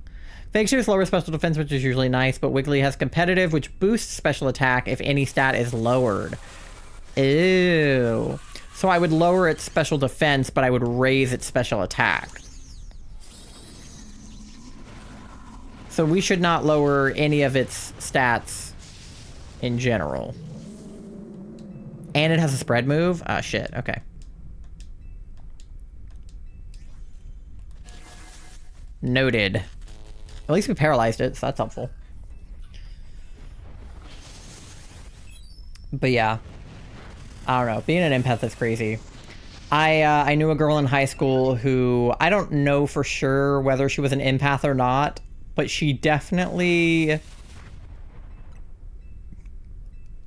Fake Tears lower special defense, which is usually nice, but Wiggly has competitive, which boosts special attack if any stat is lowered. Ew. So I would lower its special defense, but I would raise its special attack. So we should not lower any of its stats in general. And it has a spread move? Ah, shit. Okay. Noted. At least we paralyzed it, so that's helpful. But yeah, I don't know. Being an empath is crazy. I knew a girl in high school who, I don't know for sure whether she was an empath or not, but she definitely,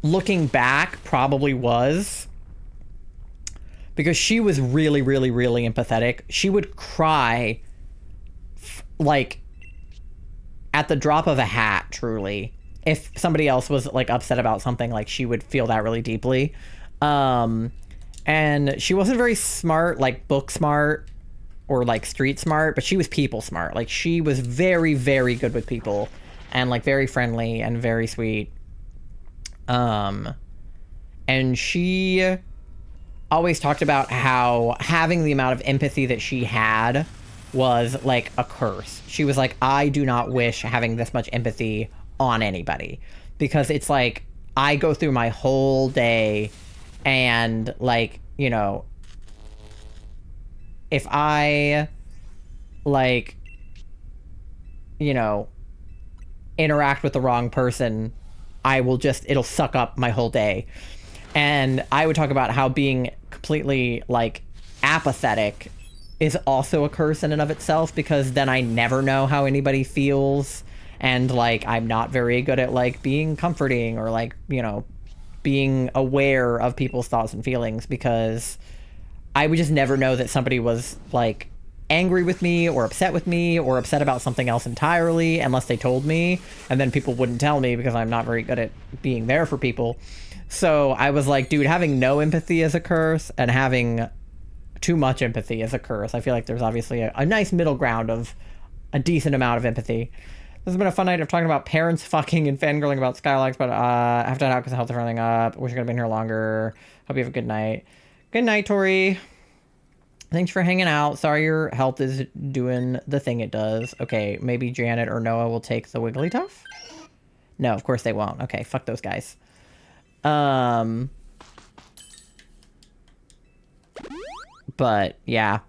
looking back, probably was. Because she was really, really, really empathetic. She would cry, like, at the drop of a hat, truly. If somebody else was, like, upset about something, like, she would feel that really deeply. And she wasn't very smart, like, book smart or, like, street smart, but she was people smart. Like, she was very, very good with people and, like, very friendly and very sweet. And she always talked about how having the amount of empathy that she had was like a curse. She was like, I do not wish having this much empathy on anybody, because it's like I go through my whole day and, like, you know, if I, like, you know, interact with the wrong person, I will just, it'll suck up my whole day. And I would talk about how being completely, like, apathetic is also a curse in and of itself, because then I never know how anybody feels, and, like, I'm not very good at, like, being comforting or, like, you know, being aware of people's thoughts and feelings, because I would just never know that somebody was, like, angry with me or upset about something else entirely unless they told me, and then people wouldn't tell me because I'm not very good at being there for people. So I was like, dude, having no empathy is a curse, and having too much empathy is a curse. I feel like there's obviously a nice middle ground of a decent amount of empathy. This has been a fun night of talking about parents fucking and fangirling about Skylarks, but I have to head out because the health is running up. Wish I could have been here longer. Hope you have a good night. Good night, Tori. Thanks for hanging out. Sorry your health is doing the thing it does. Okay, maybe Janet or Noah will take the Wigglytuff? No, of course they won't. Okay, fuck those guys. But yeah,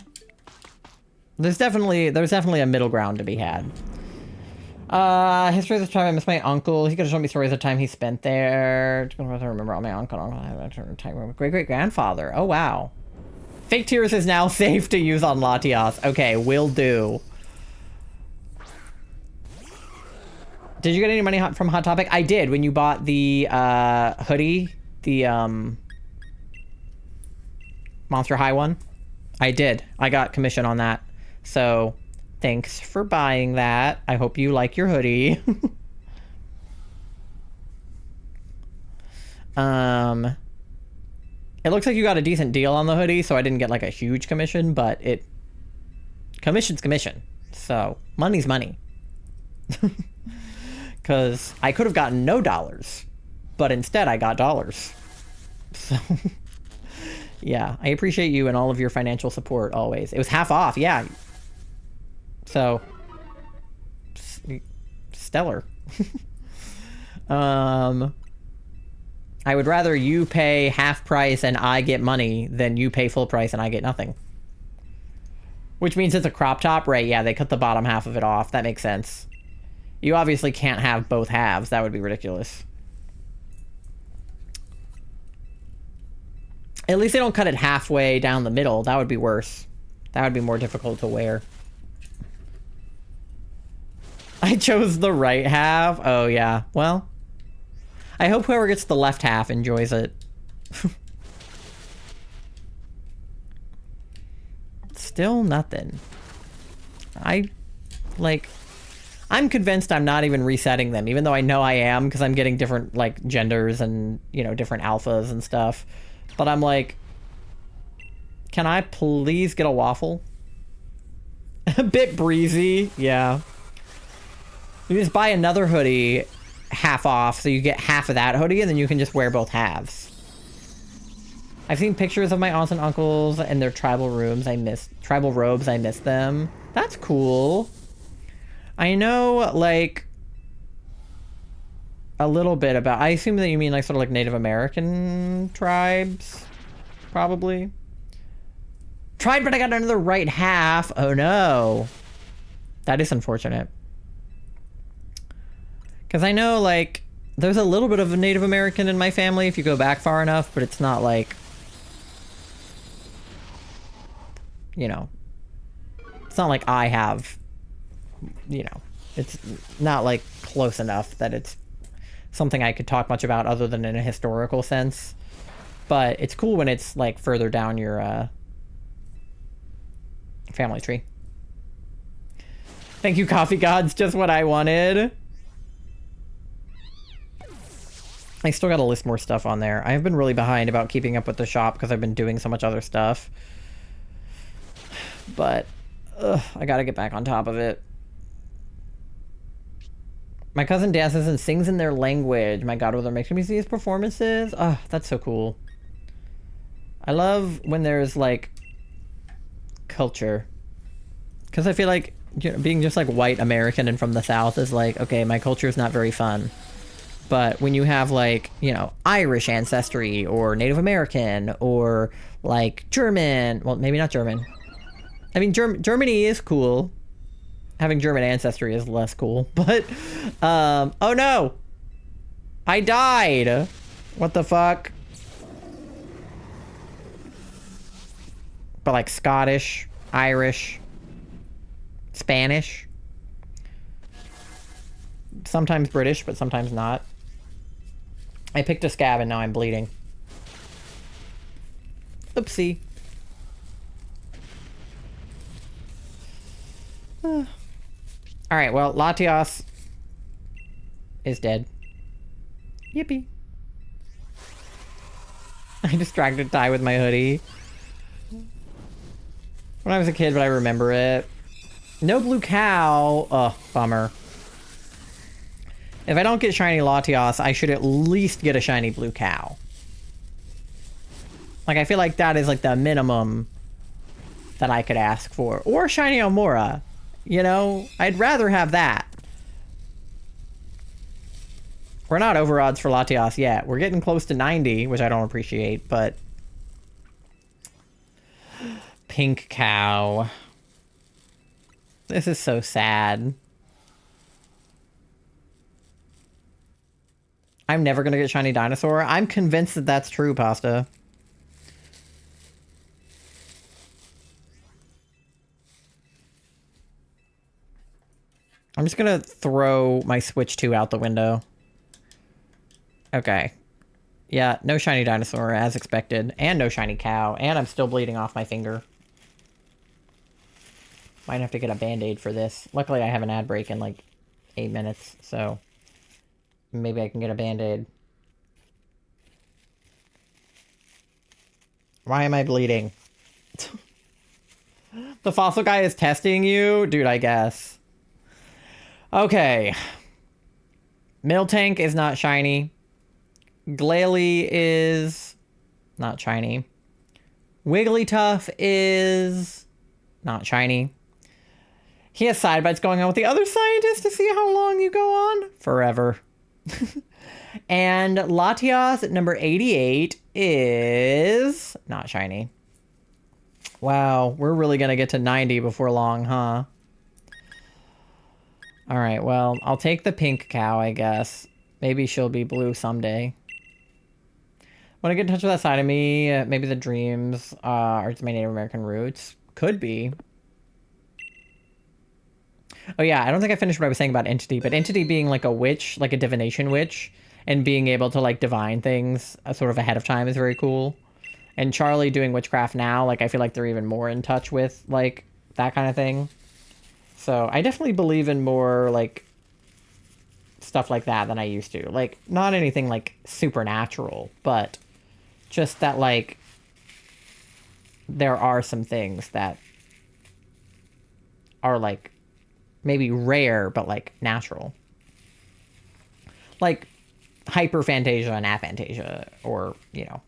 there's definitely a middle ground to be had. History of the time I miss my uncle. He could have shown me stories of the time he spent there. I remember all my uncle. Great great grandfather. Oh wow. Fake tears is now safe to use on Latias. Okay, will do. Did you get any money from Hot Topic? I did when you bought the hoodie, the Monster High one. I did. I got commission on that. So thanks for buying that. I hope you like your hoodie. It looks like you got a decent deal on the hoodie, so I didn't get like a huge commission, but commission's commission. So money's money. Because I could have gotten no dollars, but instead I got dollars. So yeah, I appreciate you and all of your financial support always. It was half off, yeah. So stellar. I would rather you pay half price and I get money than you pay full price and I get nothing. Which means it's a crop top, right? Yeah, they cut the bottom half of it off. That makes sense. You obviously can't have both halves. That would be ridiculous. At least they don't cut it halfway down the middle. That would be worse. That would be more difficult to wear. I chose the right half. Oh, yeah. Well, I hope whoever gets the left half enjoys it. Still nothing. I'm convinced I'm not even resetting them, even though I know I am, because I'm getting different, like, genders and, you know, different alphas and stuff. But I'm like, can I please get a waffle? A bit breezy, yeah. You just buy another hoodie half off, so you get half of that hoodie, and then you can just wear both halves. I've seen pictures of my aunts and uncles and their tribal robes. I miss them. That's cool. I know, like, a little bit about, I assume that you mean, like, sort of like Native American tribes, probably. Tried, but I got another right half. Oh no. That is unfortunate. Because I know, like, There's a little bit of a Native American in my family if you go back far enough, but it's not like, you know, it's not like I have, you know, it's not like close enough that it's something I could talk much about other than in a historical sense. But it's cool when it's like further down your family tree. Thank you, coffee gods. Just what I wanted. I still gotta list more stuff on there. I have been really behind about keeping up with the shop because I've been doing so much other stuff. But I gotta get back on top of it. My cousin dances and sings in their language. My godmother makes me see his performances. Oh, that's so cool. I love when there's like culture. Because I feel like, you know, being just like white American and from the South is like, okay, my culture is not very fun. But when you have like, you know, Irish ancestry or Native American or like German, well, maybe not German. I mean, Germany is cool. Having German ancestry is less cool, but, oh no! I died! What the fuck? But like Scottish, Irish, Spanish. Sometimes British, but sometimes not. I picked a scab and now I'm bleeding. Oopsie. Alright, well, Latias is dead. Yippee. I distracted Ty with my hoodie. When I was a kid, but I remember it. No blue cow. Ugh, bummer. If I don't get shiny Latias, I should at least get a shiny blue cow. Like, I feel like that is like the minimum that I could ask for. Or shiny Amaura. You know, I'd rather have that. We're not over odds for Latias yet. We're getting close to 90, which I don't appreciate, but... Pink cow. This is so sad. I'm never gonna get shiny dinosaur. I'm convinced that that's true, Pasta. I'm just gonna throw my Switch 2 out the window. Okay. Yeah, no shiny dinosaur, as expected. And no shiny cow. And I'm still bleeding off my finger. Might have to get a band-aid for this. Luckily, I have an ad break in, like, 8 minutes, so... maybe I can get a band-aid. Why am I bleeding? The fossil guy is testing you? Dude, I guess. Okay. Miltank is not shiny. Glalie is not shiny. Wigglytuff is not shiny. He has side bites going on with the other scientists to see how long you go on. Forever. And Latias at number 88 is not shiny. Wow, we're really gonna get to 90 before long, huh? Alright, well, I'll take the pink cow, I guess. Maybe she'll be blue someday. When I get in touch with that side of me, maybe the dreams are just my Native American roots. Could be. Oh yeah, I don't think I finished what I was saying about Entity, but Entity being like a witch, like a divination witch, and being able to like divine things sort of ahead of time is very cool. And Charlie doing witchcraft now, like I feel like they're even more in touch with like that kind of thing. So I definitely believe in more like stuff like that than I used to. Like not anything like supernatural, but just that like there are some things that are like maybe rare, but like natural. Like hyperphantasia and aphantasia, or, you know,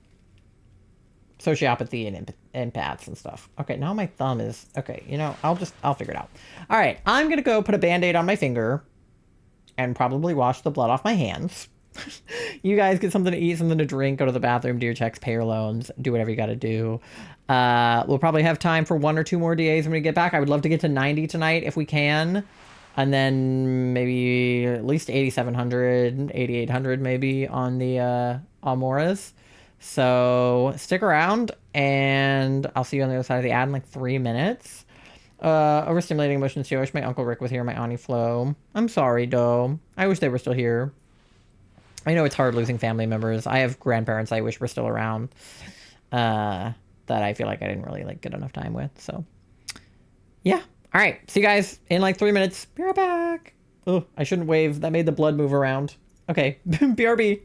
sociopathy and empaths and stuff. Okay, now my thumb is... okay, you know, I'll figure it out. All right, I'm gonna go put a band-aid on my finger and probably wash the blood off my hands. You guys get something to eat, something to drink, go to the bathroom, do your checks, pay your loans, do whatever you gotta do. We'll probably have time for 1 or 2 more DAs when we get back. I would love to get to 90 tonight if we can. And then maybe at least 8,700, 8,800 maybe on the Amauras. So stick around, and I'll see you on the other side of the ad in like 3 minutes. Overstimulating emotions too. I wish my Uncle Rick was here, my Auntie Flo. I'm sorry, though. I wish they were still here. I know it's hard losing family members. I have grandparents I wish were still around. That I feel like I didn't really like get enough time with, so. Yeah. All right. See you guys in like 3 minutes. Be right back. Oh, I shouldn't wave. That made the blood move around. Okay. BRB.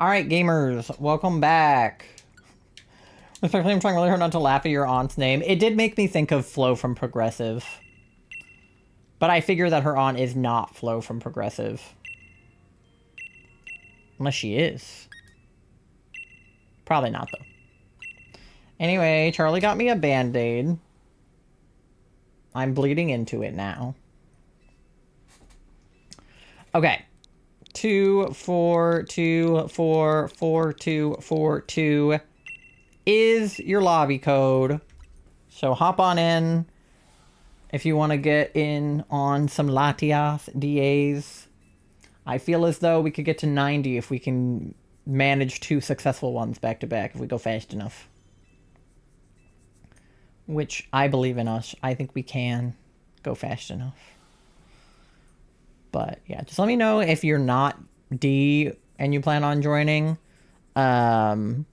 All right, gamers, welcome back. Especially, I'm trying really hard not to laugh at your aunt's name. It did make me think of Flo from Progressive. But I figure that her aunt is not Flo from Progressive. Unless she is. Probably not, though. Anyway, Charlie got me a Band-Aid. I'm bleeding into it now. Okay. 2424242 is your lobby code. So hop on in if you want to get in on some Latias DAs. I feel as though we could get to 90 if we can manage 2 successful ones back to back if we go fast enough. Which I believe in us. I think we can go fast enough. But yeah, just let me know if you're not D and you plan on joining. Otherwise,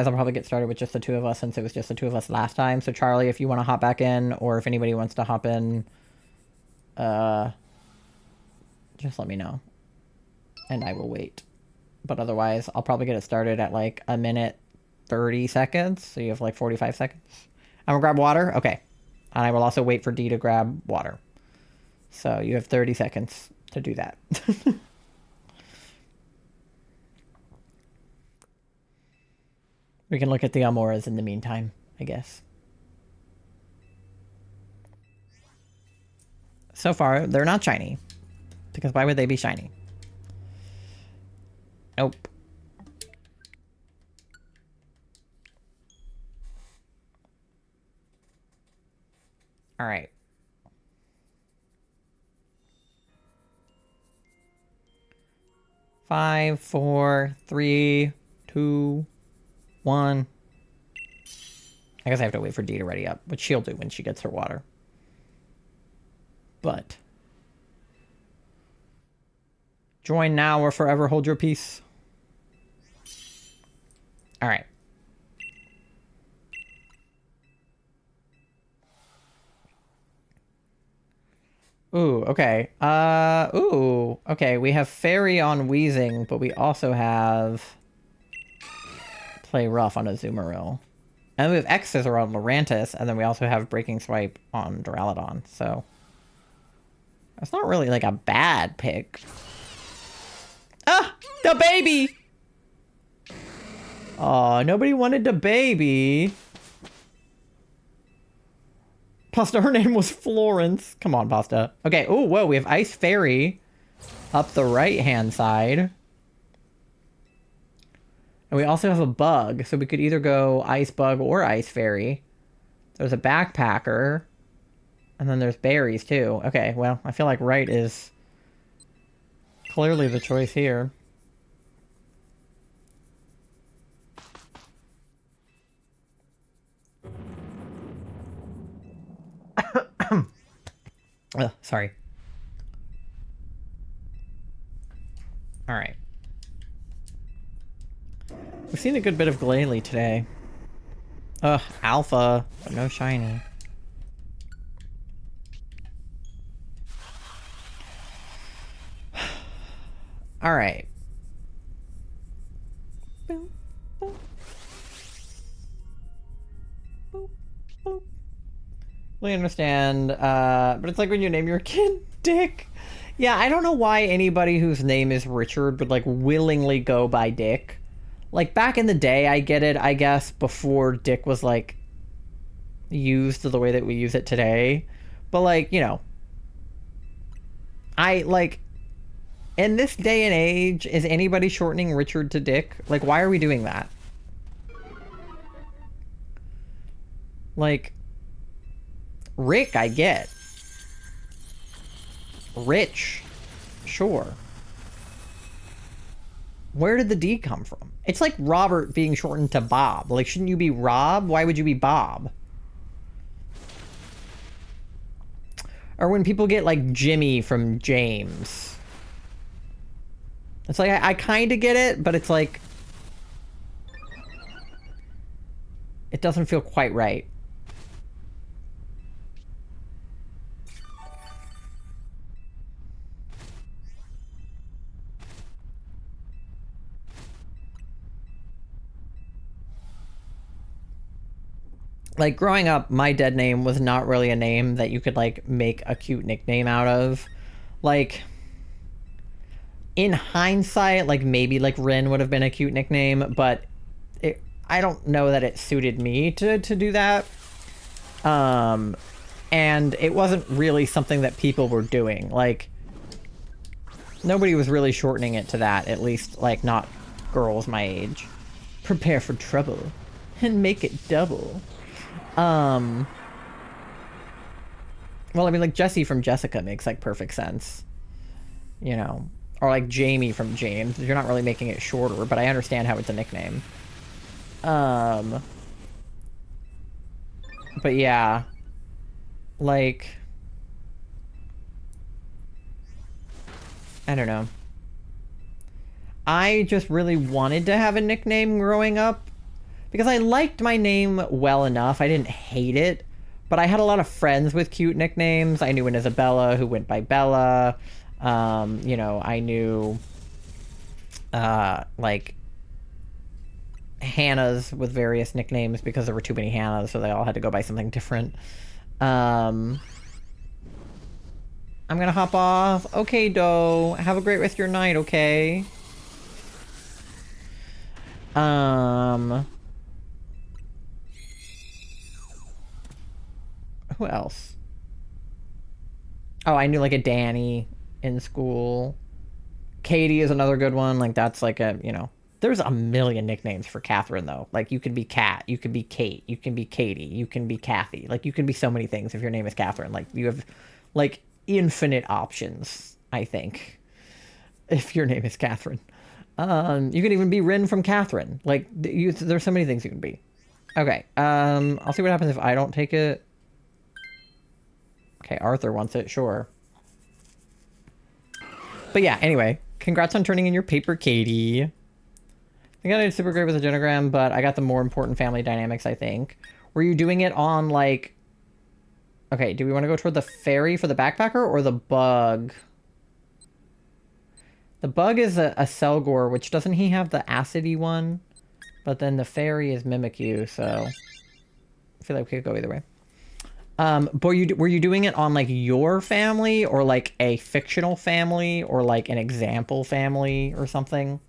I'll probably get started with just the two of us since it was just the two of us last time. So Charlie, if you want to hop back in, or if anybody wants to hop in, just let me know. And I will wait. But otherwise, I'll probably get it started at like a minute 30 seconds. So you have like 45 seconds. I'm gonna grab water. Okay. And I will also wait for D to grab water. So you have 30 seconds to do that. We can look at the Amauras in the meantime, I guess. So far, they're not shiny. Because why would they be shiny? Nope. All right. Five, four, three, two, one. I guess I have to wait for D to ready up, which she'll do when she gets her water. But join now or forever hold your peace. All right. Ooh, okay. Ooh, okay. We have Fairy on Wheezing, but we also have Play Rough on Azumarill. And we have X's on Lurantis, and then we also have Breaking Swipe on Duraludon, so that's not really like a bad pick. Ah! The baby! Oh, nobody wanted the baby. Pasta, her name was Florence. Come on, Pasta. Okay, oh, whoa, we have Ice Fairy up the right-hand side. And we also have a bug, so we could either go Ice Bug or Ice Fairy. There's a Backpacker. And then there's berries, too. Okay, well, I feel like right is clearly the choice here. Ugh, sorry. Alright. We've seen a good bit of Glalie today. Ugh, Alpha, but no shiny. Alright. We understand, but it's like when you name your kid Dick. Yeah, I don't know why anybody whose name is Richard would, like, willingly go by Dick. Like, back in the day, I get it, I guess, before Dick was, like, used the way that we use it today. But, like, you know, in this day and age, is anybody shortening Richard to Dick? Like, why are we doing that? Like, Rick, I get. Rich, sure. Where did the D come from? It's like Robert being shortened to Bob. Like, shouldn't you be Rob? Why would you be Bob? Or when people get, like, Jimmy from James. It's like, I kind of get it, but it's like, it doesn't feel quite right. Like, growing up, my dead name was not really a name that you could, like, make a cute nickname out of. Like, in hindsight, like, maybe, like, Rin would have been a cute nickname, but I don't know that it suited me to do that. And it wasn't really something that people were doing. Like, nobody was really shortening it to that, at least, like, not girls my age. Prepare for trouble and make it double. Well, I mean, like, Jessie from Jessica makes, like, perfect sense. You know? Or, like, Jamie from James. You're not really making it shorter, but I understand how it's a nickname. But yeah. Like, I don't know. I just really wanted to have a nickname growing up because I liked my name well enough. I didn't hate it, but I had a lot of friends with cute nicknames. I knew an Isabella who went by Bella. You know, I knew like Hannahs with various nicknames because there were too many Hannahs, so they all had to go by something different. I'm gonna hop off. Okay, Doe. Have a great rest of your night, okay? Who else? Oh, I knew like a Danny in school. Katie is another good one. Like that's like a, you know, there's a million nicknames for Catherine though. Like you can be Kat, you can be Kate, you can be Katie, you can be Kathy. Like you can be so many things if your name is Catherine. Like you have like infinite options, I think, if your name is Catherine. You can even be Rin from Catherine. Like there's so many things you can be. Okay, I'll see what happens if I don't take it. Okay, Arthur wants it, sure. But yeah, anyway, congrats on turning in your paper, Katie. I think I did super great with the genogram, but I got the more important family dynamics, I think. Were you doing it on, like... Okay, do we want to go toward the fairy for the backpacker or the bug? The bug is a Selgor, which doesn't he have the acidy one? But then the fairy is Mimikyu, so... I feel like we could go either way. But were you doing it on, like, your family or, like, a fictional family or, like, an example family or something?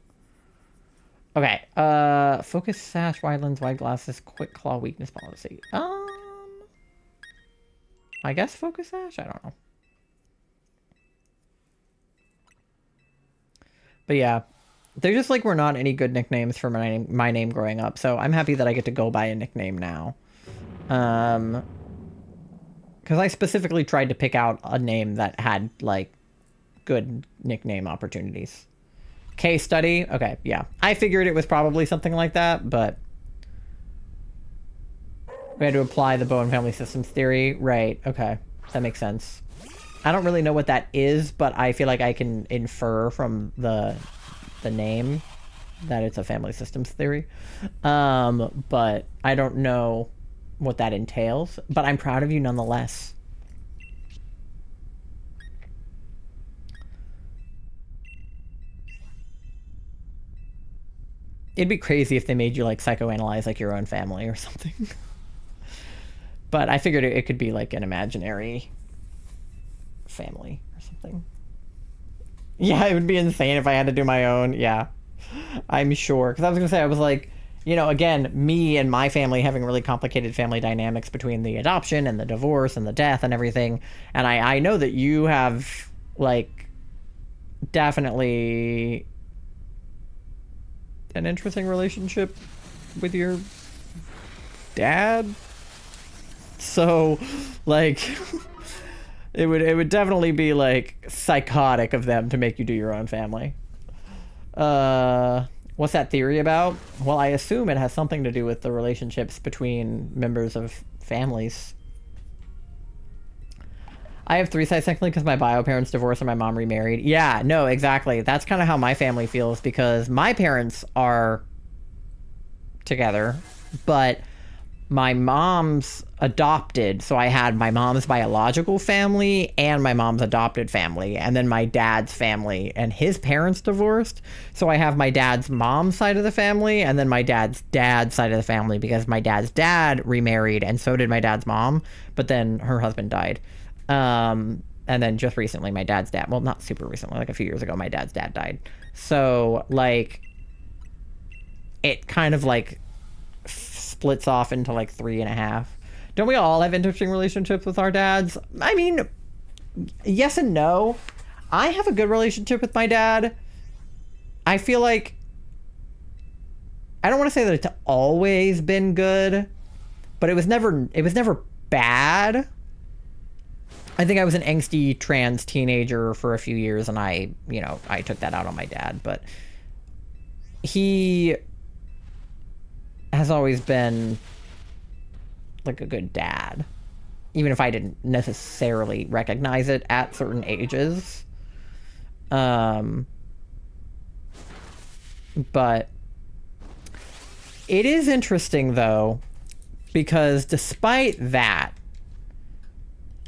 Okay, focus sash, wide lens, wide glasses, quick claw, weakness policy. I guess focus sash? I don't know. But yeah, there just, like, were not any good nicknames for my name growing up, so I'm happy that I get to go by a nickname now. Because I specifically tried to pick out a name that had, like, good nickname opportunities. Case study? Okay, yeah. I figured it was probably something like that, but... we had to apply the Bowen Family Systems theory. Right, okay. That makes sense. I don't really know what that is, but I feel like I can infer from the name that it's a family systems theory. But I don't know what that entails, but I'm proud of you nonetheless. It'd be crazy if they made you, like, psychoanalyze, like, your own family or something. But I figured it could be, like, an imaginary family or something. Yeah, it would be insane if I had to do my own. Yeah, I'm sure. Because I was going to say, I was like, you know, again, me and my family having really complicated family dynamics between the adoption and the divorce and the death and everything. And I know that you have, like, definitely an interesting relationship with your dad. So, like, it would definitely be, like, psychotic of them to make you do your own family. What's that theory about? Well, I assume it has something to do with the relationships between members of families. I have 3 sides technically because my bio parents divorced and my mom remarried. Yeah, no, exactly. That's kind of how my family feels because my parents are together, but my mom's adopted, so I had my mom's biological family and my mom's adopted family, and then my dad's family, and his parents divorced, so I have my dad's mom's side of the family, and then my dad's dad's side of the family, because my dad's dad remarried, and so did my dad's mom, but then her husband died. And then just recently, my dad's dad, well, not super recently, like a few years ago, my dad's dad died. So, like, it kind of, like, splits off into, like, 3.5. Don't we all have interesting relationships with our dads? I mean, yes and no. I have a good relationship with my dad. I feel like, I don't want to say that it's always been good, but it was never bad. I think I was an angsty trans teenager for a few years, and I took that out on my dad, but he has always been, like, a good dad, even if I didn't necessarily recognize it at certain ages. But it is interesting, though, because despite that,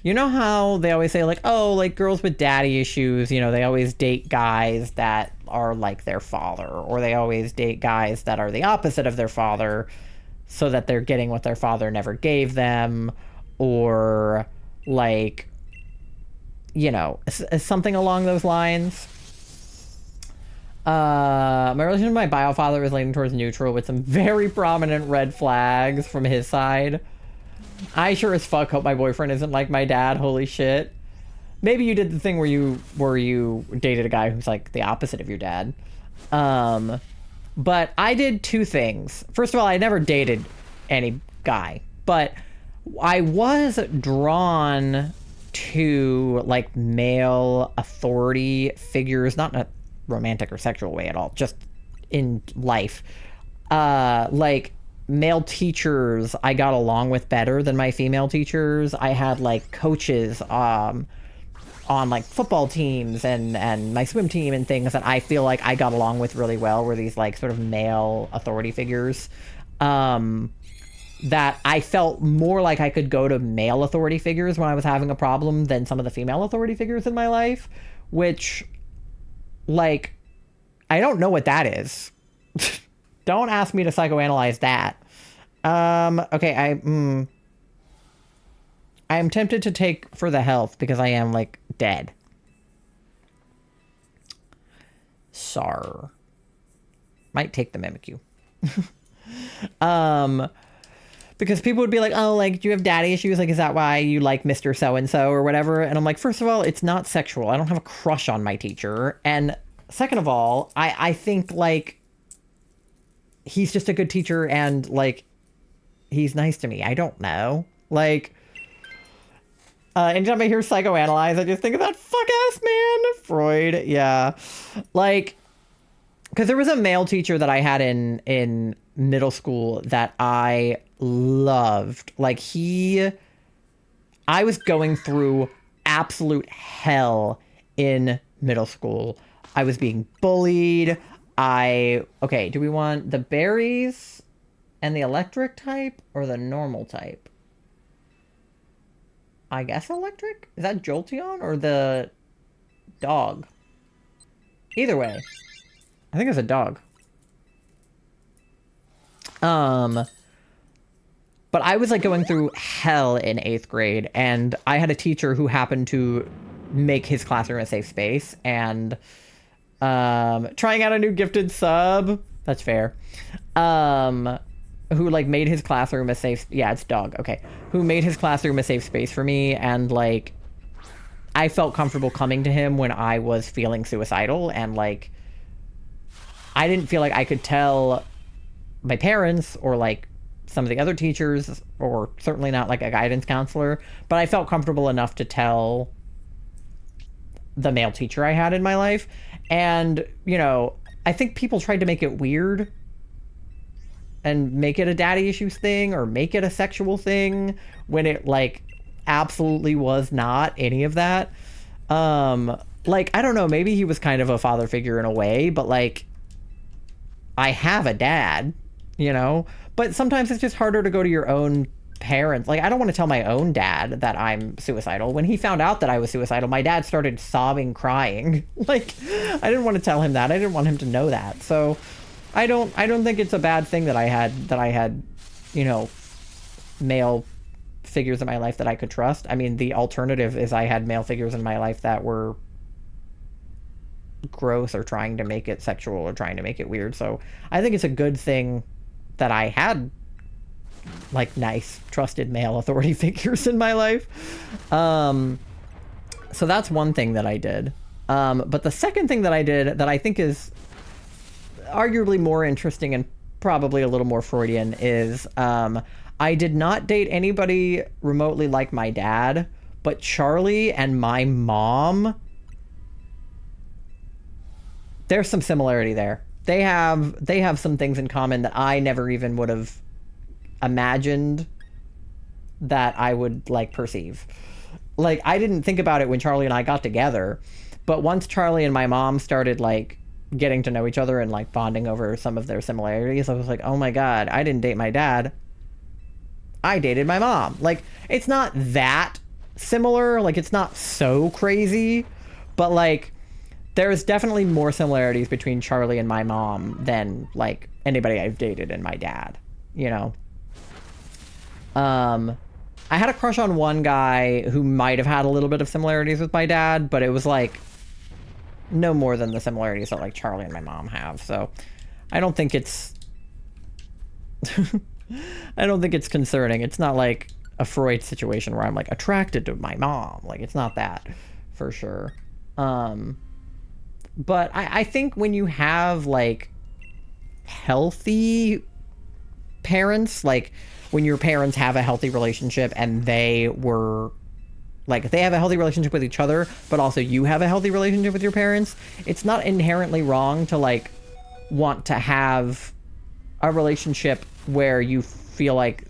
you know how they always say, like, oh, like, girls with daddy issues, you know, they always date guys that are like their father, or they always date guys that are the opposite of their father so that they're getting what their father never gave them, or, like, you know, something along those lines. My relationship with my bio father is leaning towards neutral with some very prominent red flags from his side. I sure as fuck hope my boyfriend isn't like my dad. Holy shit. Maybe you did the thing where you dated a guy who's like the opposite of your dad. But I did two things. First of all, I never dated any guy, but I was drawn to like male authority figures, not in a romantic or sexual way at all, just in life. Like male teachers I got along with better than my female teachers. I had like coaches on like football teams and my swim team and things that I feel like I got along with really well, were these like sort of male authority figures that I felt more like I could go to male authority figures when I was having a problem than some of the female authority figures in my life, which, like, I don't know what that is. Don't ask me to psychoanalyze that. Okay, I am tempted to take for the health because I am, like, dead. Sar. Might take the Mimikyu. Because people would be like, oh, like, do you have daddy issues? Like, is that why you like Mr. So-and-so or whatever? And I'm like, first of all, it's not sexual. I don't have a crush on my teacher. And second of all, I think, like, he's just a good teacher and, like, he's nice to me. I don't know. Like, anytime I hear psychoanalyze, I just think of that fuck-ass man, Freud. Yeah. Like, because there was a male teacher that I had in middle school that I loved. Like, I was going through absolute hell in middle school. I was being bullied. Okay, do we want the berries and the electric type or the normal type? I guess electric? Is that Jolteon or the dog? Either way. I think it's a dog. But I was like going through hell in 8th grade, and I had a teacher who happened to make his classroom a safe space, and trying out a new gifted sub. That's fair. Who like made his classroom a safe, yeah, it's dog. Okay. Who made his classroom a safe space for me, and like I felt comfortable coming to him when I was feeling suicidal, and like I didn't feel like I could tell my parents or like some of the other teachers, or certainly not like a guidance counselor, but I felt comfortable enough to tell the male teacher I had in my life. And, you know, I think people tried to make it weird and make it a daddy issues thing or make it a sexual thing when it like absolutely was not any of that. Like, I don't know, maybe he was kind of a father figure in a way, but like I have a dad, you know, but sometimes it's just harder to go to your own parents. Like, I don't want to tell my own dad that I'm suicidal. When he found out that I was suicidal, my dad started sobbing, crying. Like, I didn't want to tell him that. I didn't want him to know that. So I don't think it's a bad thing that I had, you know, male figures in my life that I could trust. I mean, the alternative is I had male figures in my life that were gross or trying to make it sexual or trying to make it weird. So I think it's a good thing that I had like nice trusted male authority figures in my life. So that's one thing that I did. But the second thing that I did that I think is arguably more interesting and probably a little more Freudian is I did not date anybody remotely like my dad, but Charlie and my mom, there's some similarity there. They have some things in common that I never even would have imagined that I would like perceive. Like, I didn't think about it when Charlie and I got together, but once Charlie and my mom started like getting to know each other and like bonding over some of their similarities, I was like, oh my God, I didn't date my dad. I dated my mom. Like, it's not that similar. Like, it's not so crazy, but like, there's definitely more similarities between Charlie and my mom than like anybody I've dated and my dad, you know? I had a crush on one guy who might have had a little bit of similarities with my dad, but it was like no more than the similarities that like Charlie and my mom have. So I don't think it's I don't think it's concerning. It's not like a Freud situation where I'm like attracted to my mom. Like, it's not that for sure. But I think when you have like healthy parents, like when your parents have a healthy relationship and they were like, they have a healthy relationship with each other, but also you have a healthy relationship with your parents, it's not inherently wrong to like want to have a relationship where you feel like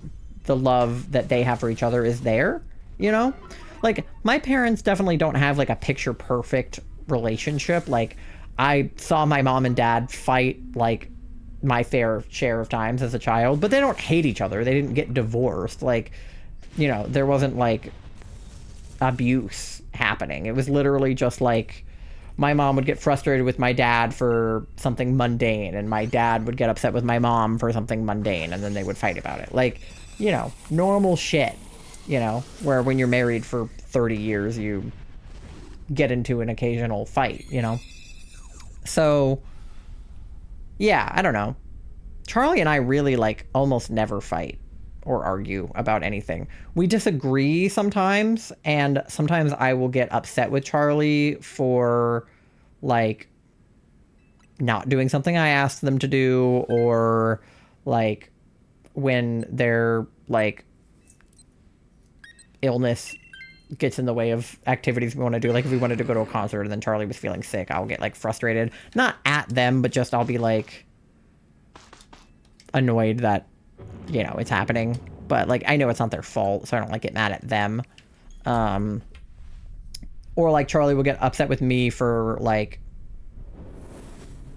the love that they have for each other is there, you know? Like, my parents definitely don't have like a picture perfect relationship. Like, I saw my mom and dad fight like my fair share of times as a child, but they don't hate each other. They didn't get divorced. Like, you know, there wasn't like abuse happening. It was literally just like my mom would get frustrated with my dad for something mundane, and my dad would get upset with my mom for something mundane, and then they would fight about it. Like, you know, normal shit, you know, where when you're married for 30 years, you get into an occasional fight, you know? So, yeah, I don't know. Charlie and I really, like, almost never fight or argue about anything. We disagree sometimes, and sometimes I will get upset with Charlie for, like, not doing something I asked them to do, or, like, when their, like, illness gets in the way of activities we want to do. Like, if we wanted to go to a concert and then Charlie was feeling sick, I'll get, like, frustrated. Not at them, but just I'll be, like, annoyed that, you know, it's happening. But, like, I know it's not their fault, so I don't, like, get mad at them. Or, like, Charlie will get upset with me for, like,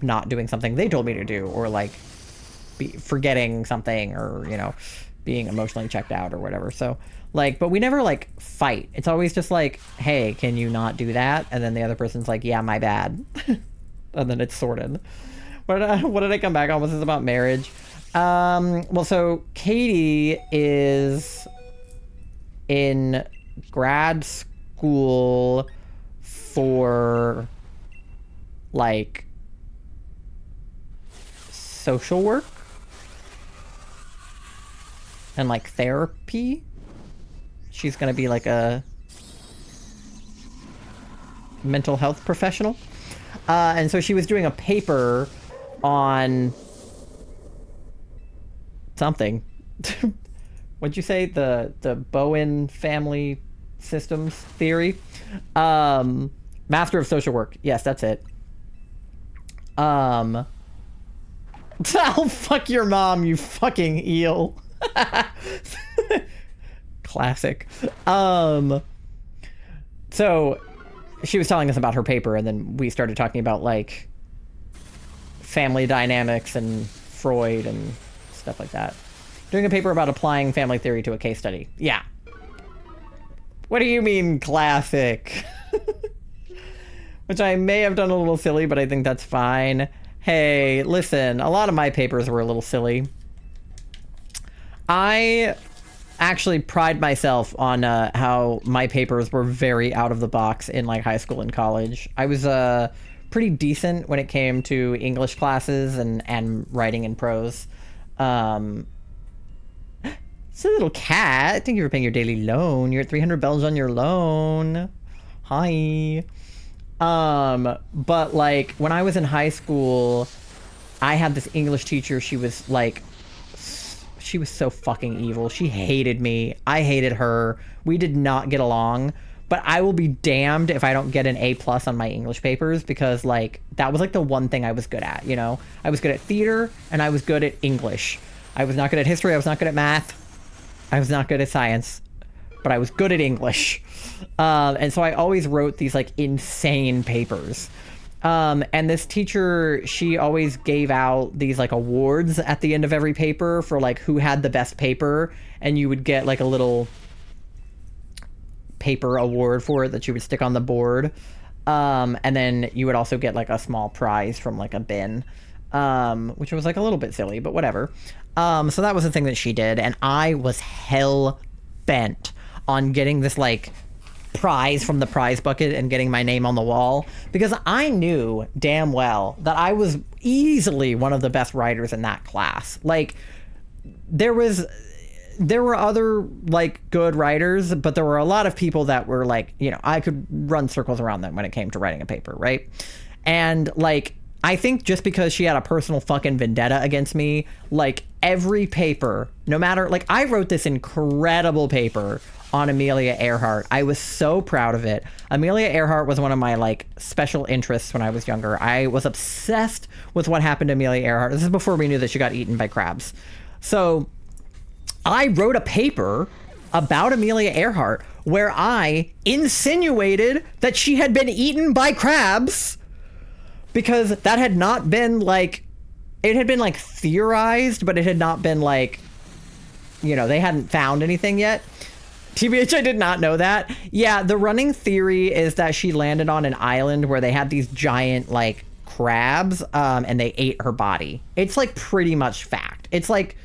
not doing something they told me to do, or, like, forgetting something, or, you know, being emotionally checked out or whatever. So, like, but we never, like, fight. It's always just like, hey, can you not do that? And then the other person's like, yeah, my bad. And then it's sorted. What did I come back on? Was this about marriage? Well, so Katie is in grad school for, like, social work and, like, therapy. She's gonna be like a mental health professional. And so she was doing a paper on something. What'd you say? The Bowen family systems theory? Master of social work. Yes, that's it. Oh, fuck your mom, you fucking eel. Classic. So she was telling us about her paper, and then we started talking about, like, family dynamics and Freud and stuff like that. Doing a paper about applying family theory to a case study. Yeah. What do you mean, classic? Which I may have done a little silly, but I think that's fine. Hey, listen, a lot of my papers were a little silly. I actually pride myself on how my papers were very out of the box in, like, high school and college. I was pretty decent when it came to English classes and writing in prose. It's a little cat. Thank you for paying your daily loan. You're at 300 bells on your loan. Hi. But, like, when I was in high school, I had this English teacher. She was so fucking evil. She hated me. I hated her. We did not get along. But I will be damned if I don't get an A+ on my English papers, because, like, that was, like, the one thing I was good at, you know? I was good at theater, and I was good at English. I was not good at history. I was not good at math. I was not good at science. But I was good at English. And so I always wrote these, like, insane papers. And this teacher, she always gave out these like awards at the end of every paper for like who had the best paper, and you would get like a little paper award for it that you would stick on the board. And then you would also get like a small prize from like a bin, which was like a little bit silly, but whatever. So that was the thing that she did, and I was hell bent on getting this like prize from the prize bucket and getting my name on the wall, because I knew damn well that I was easily one of the best writers in that class. Like there were other like good writers, but there were a lot of people that were like, you know, I could run circles around them when it came to writing a paper, right? And like I think just because she had a personal fucking vendetta against me, like every paper, no matter, like I wrote this incredible paper on Amelia Earhart. I was so proud of it. Amelia Earhart was one of my like special interests when I was younger. I was obsessed with what happened to Amelia Earhart. This is before we knew that she got eaten by crabs. So I wrote a paper about Amelia Earhart where I insinuated that she had been eaten by crabs, because that had not been like, it had been like theorized, but it had not been like, you know, they hadn't found anything yet. TBH, I did not know that. Yeah, the running theory is that she landed on an island where they had these giant like crabs, and they ate her body. It's like pretty much fact. It's like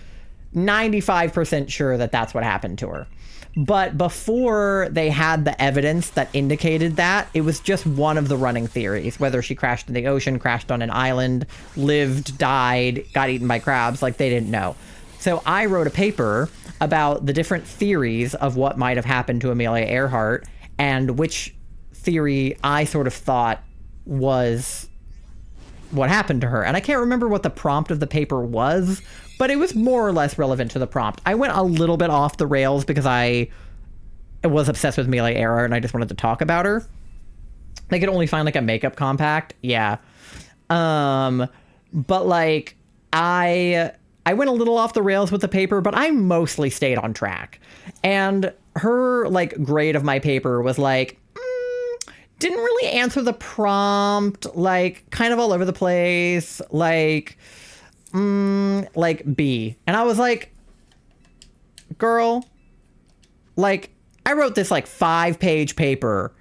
95% sure that that's what happened to her. But before they had the evidence that indicated that, it was just one of the running theories, whether she crashed in the ocean, crashed on an island, lived, died, got eaten by crabs, like they didn't know. So I wrote a paper about the different theories of what might have happened to Amelia Earhart and which theory I sort of thought was what happened to her. And I can't remember what the prompt of the paper was, but it was more or less relevant to the prompt. I went a little bit off the rails because I was obsessed with Amelia Earhart and I just wanted to talk about her. They could only find like a makeup compact. Yeah. But like I went a little off the rails with the paper, but I mostly stayed on track. And her like grade of my paper was like, didn't really answer the prompt, like kind of all over the place, like B. And I was like, girl, like I wrote this like 5-page paper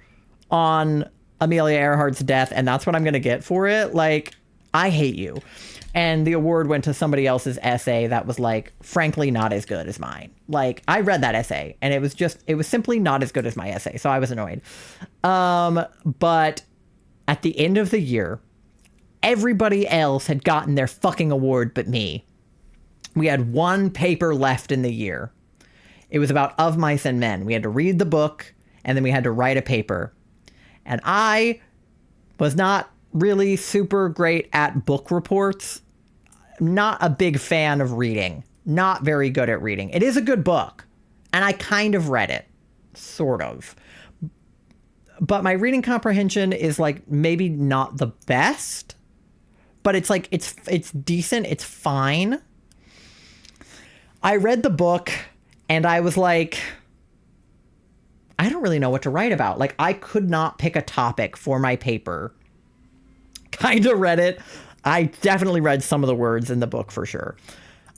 on Amelia Earhart's death, and that's what I'm going to get for it. Like, I hate you. And the award went to somebody else's essay that was like, frankly, not as good as mine. Like, I read that essay and it was simply not as good as my essay. So I was annoyed. But at the end of the year, everybody else had gotten their fucking award but me. We had one paper left in the year. It was about Of Mice and Men. We had to read the book and then we had to write a paper. And I was not really super great at book reports. Not a big fan of reading. Not very good at reading. It is a good book, and I kind of read it. Sort of. But my reading comprehension is like maybe not the best, but it's like it's decent, it's fine. I read the book and I was like, I don't really know what to write about. Like, I could not pick a topic for my paper. Kind of read it. I definitely read some of the words in the book for sure.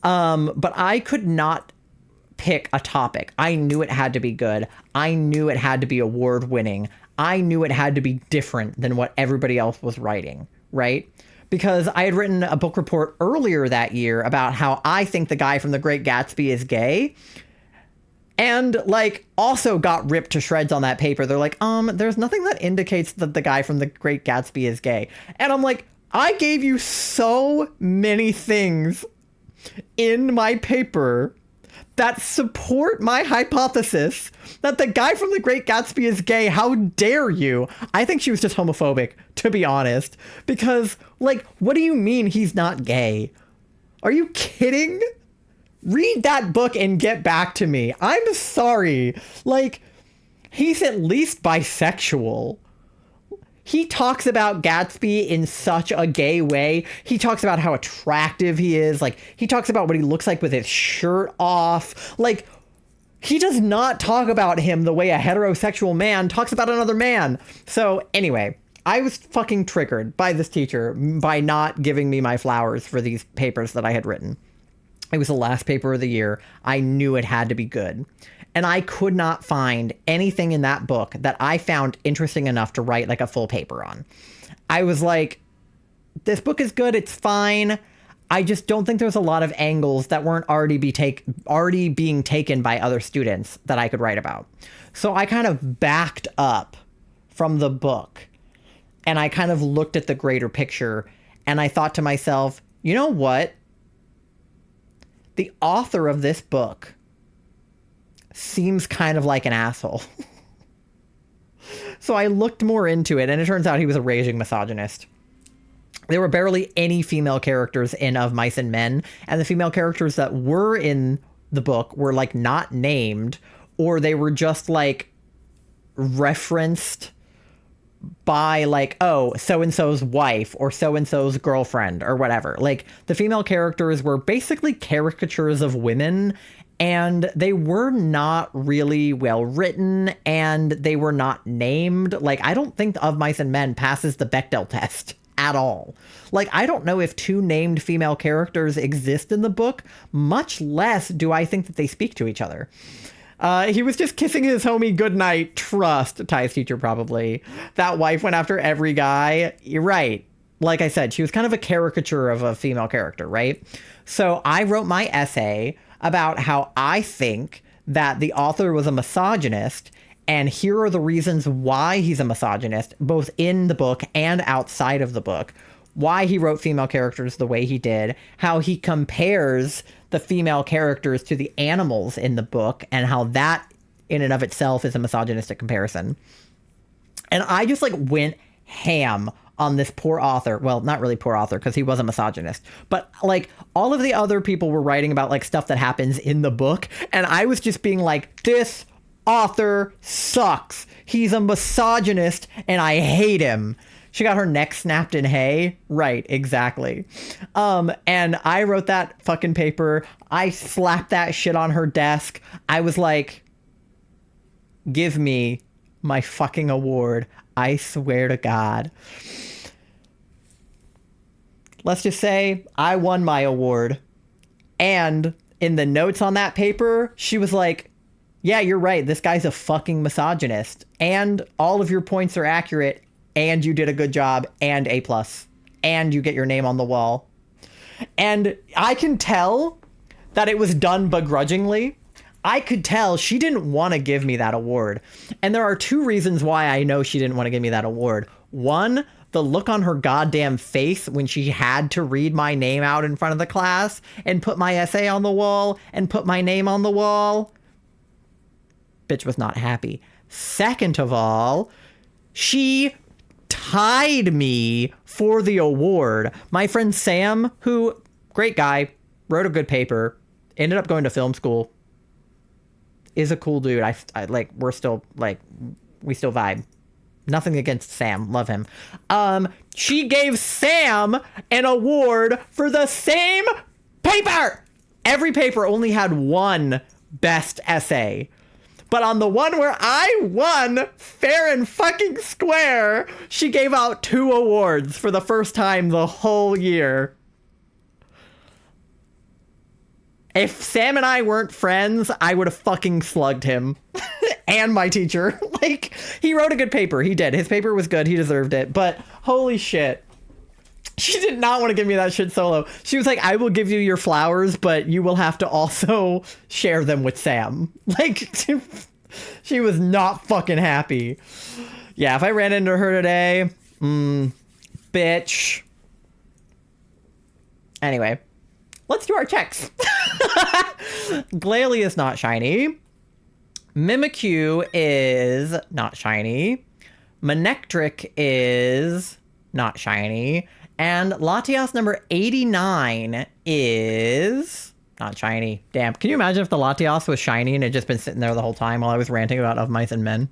But I could not pick a topic. I knew it had to be good. I knew it had to be award winning. I knew it had to be different than what everybody else was writing, right? Because I had written a book report earlier that year about how I think the guy from The Great Gatsby is gay. And like also got ripped to shreds on that paper. They're like, there's nothing that indicates that the guy from The Great Gatsby is gay. And I'm like, I gave you so many things in my paper that support my hypothesis that the guy from The Great Gatsby is gay. How dare you? I think she was just homophobic, to be honest. Because, like, what do you mean he's not gay? Are you kidding? Read that book and get back to me. I'm sorry. Like, he's at least bisexual. He talks about Gatsby in such a gay way. He talks about how attractive he is. Like, he talks about what he looks like with his shirt off. Like, he does not talk about him the way a heterosexual man talks about another man. So, anyway, I was fucking triggered by this teacher by not giving me my flowers for these papers that I had written. It was the last paper of the year. I knew it had to be good. And I could not find anything in that book that I found interesting enough to write like a full paper on. I was like, this book is good. It's fine. I just don't think there's a lot of angles that weren't already being taken by other students that I could write about. So I kind of backed up from the book and I kind of looked at the greater picture and I thought to myself, you know what? The author of this book seems kind of like an asshole. So I looked more into it and it turns out he was a raging misogynist. There were barely any female characters in Of Mice and Men, and the female characters that were in the book were like not named, or they were just like referenced by like, oh, so-and-so's wife or so-and-so's girlfriend or whatever. Like the female characters were basically caricatures of women, and they were not really well written and they were not named. Like I don't think Of Mice and Men passes the Bechdel test at all. Like, I don't know if two named female characters exist in the book, much less do I think that they speak to each other. He was just kissing his homie goodnight. Trust, Ty's teacher probably. That wife went after every guy. You're right. Like I said, she was kind of a caricature of a female character, right? So I wrote my essay about how I think that the author was a misogynist, and here are the reasons why he's a misogynist, both in the book and outside of the book. Why he wrote female characters the way he did, how he compares the female characters to the animals in the book, and how that in and of itself is a misogynistic comparison. And I just like went ham on this poor author. Well, not really poor author, because he was a misogynist, but like all of the other people were writing about like stuff that happens in the book, and I was just being like, this author sucks. He's a misogynist and I hate him. She got her neck snapped in hay. Right, exactly. And I wrote that fucking paper. I slapped that shit on her desk. I was like, give me my fucking award. I swear to God. Let's just say I won my award. And in the notes on that paper, she was like, yeah, you're right. This guy's a fucking misogynist. And all of your points are accurate. And you did a good job. And A+. And you get your name on the wall. And I can tell that it was done begrudgingly. I could tell she didn't want to give me that award. And there are two reasons why I know she didn't want to give me that award. One, the look on her goddamn face when she had to read my name out in front of the class and put my essay on the wall and put my name on the wall. Bitch was not happy. Second of all, she tied me for the award. My friend Sam, who, great guy, wrote a good paper, ended up going to film school, is a cool dude. I like, we're still like, we still vibe. Nothing against Sam. Love him. She gave Sam an award for the same paper. Every paper only had one best essay. But on the one where I won fair and fucking square, she gave out 2 awards for the first time the whole year. If Sam and I weren't friends, I would have fucking slugged him. And my teacher. Like, he wrote a good paper. He did. His paper was good. He deserved it. But holy shit. She did not want to give me that shit solo. She was like, I will give you your flowers, but you will have to also share them with Sam. Like, she was not fucking happy. Yeah, if I ran into her today, bitch. Anyway, let's do our checks. Glalie is not shiny. Mimikyu is not shiny. Manectric is not shiny. And Latias number 89 is not shiny. Damn. Can you imagine if the Latias was shiny and had just been sitting there the whole time while I was ranting about Of Mice and Men?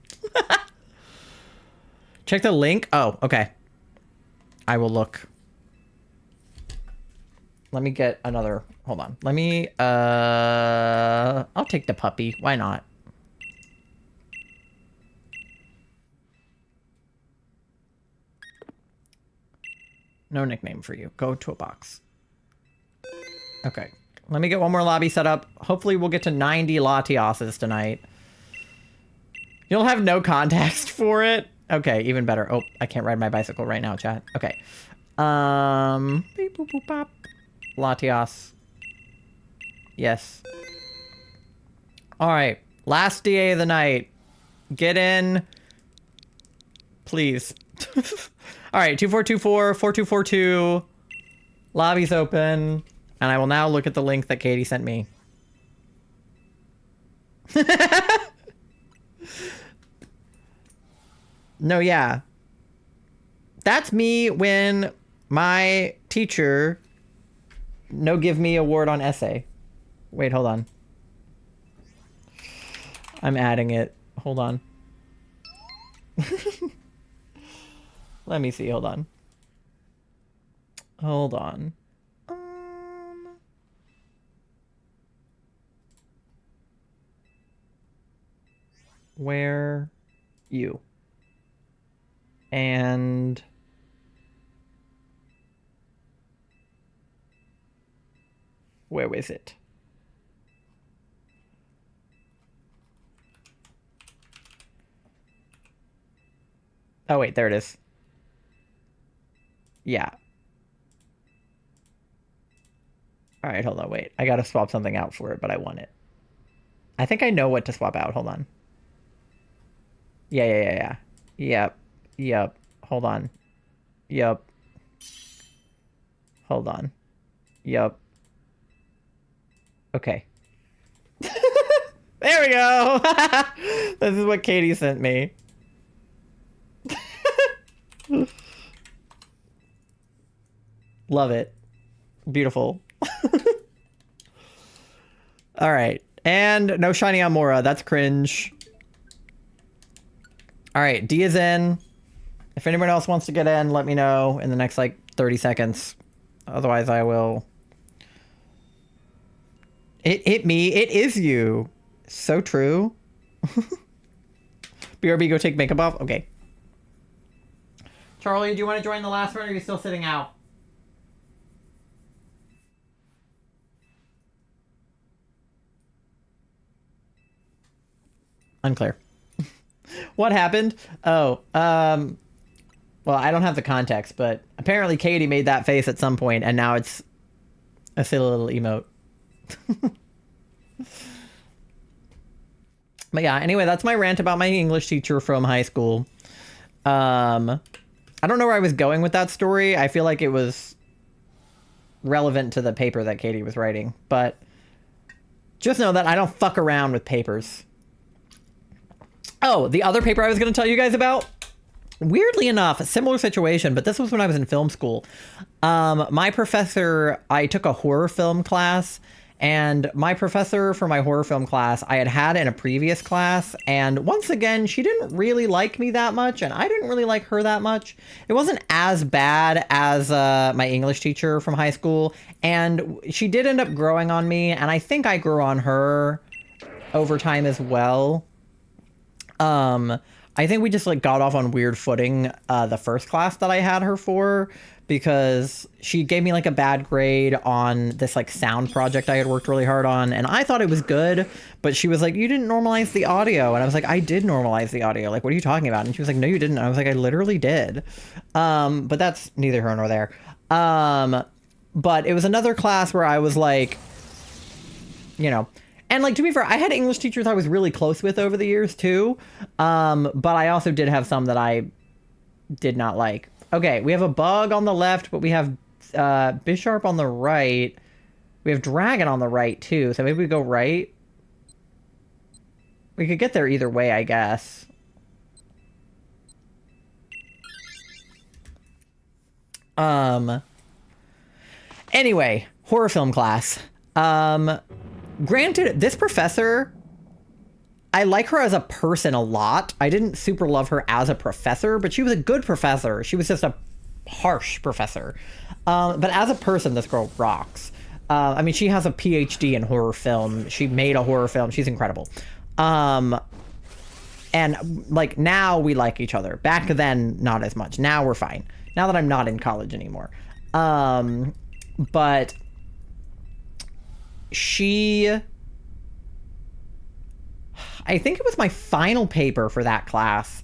Check the link. Oh, okay. I will look. Let me get another. Hold on. Let me, I'll take the puppy. Why not? No nickname for you. Go to a box. Okay. Let me get one more lobby set up. Hopefully we'll get to 90 Latiases tonight. You'll have no context for it. Okay, even better. Oh, I can't ride my bicycle right now, chat. Okay. Beep, boop, boop, pop. Latias. Yes. All right. Last DA of the night. Get in. Please. All right. 2424, 4242. Lobby's open. And I will now look at the link that Katie sent me. No, yeah. That's me when my teacher no give me award on essay. Wait, hold on. I'm adding it. Hold on. Let me see. Hold on. Hold on. Where you? And where is it? Oh wait, there it is. Yeah. All right, hold on, wait. I gotta swap something out for it, but I want it. I think I know what to swap out. Hold on. Yeah. Yep. Hold on. Yep. Hold on. Yep. Okay. There we go! This is what Katie sent me. Love it. Beautiful. Alright. And no shiny Amaura. That's cringe. Alright, D is in. If anyone else wants to get in, let me know in the next, like, 30 seconds. Otherwise, I will... It hit me. It is you. So true. BRB, go take makeup off? Okay. Charlie, do you want to join the last one, or are you still sitting out? Unclear. What happened? Oh, well, I don't have the context, but apparently Katie made that face at some point, and now it's a silly little emote. But yeah, anyway, that's my rant about my English teacher from high school. I don't know where I was going with that story. I feel like it was relevant to the paper that Katie was writing, but just know that I don't fuck around with papers. Oh, the other paper I was going to tell you guys about, weirdly enough, a similar situation, but this was when I was in film school. My professor, I took a horror film class, and my professor for my horror film class I had in a previous class, and once again, she didn't really like me that much, and I didn't really like her that much. It wasn't as bad as my English teacher from high school, and she did end up growing on me, and I think I grew on her over time as well. I think we just like got off on weird footing the first class that I had her for, because she gave me like a bad grade on this like sound project I had worked really hard on, and I thought it was good, but she was like, you didn't normalize the audio, and I was like, I did normalize the audio, like, what are you talking about? And she was like, no, you didn't. And I was like, I literally did. But that's neither here nor there. But it was another class where I was like, you know, and like, to be fair, I had English teachers I was really close with over the years too. But I also did have some that I did not like. Okay, we have a bug on the left, but we have Bisharp on the right. We have Dragon on the right too, so maybe we go right. We could get there either way, I guess. Anyway, horror film class. Granted, this professor, I like her as a person a lot. I didn't super love her as a professor, but she was a good professor. She was just a harsh professor. But as a person, this girl rocks. I mean, she has a PhD in horror film. She made a horror film. She's incredible. And like now we like each other. Back then, not as much. Now we're fine. Now that I'm not in college anymore. But I think it was my final paper for that class.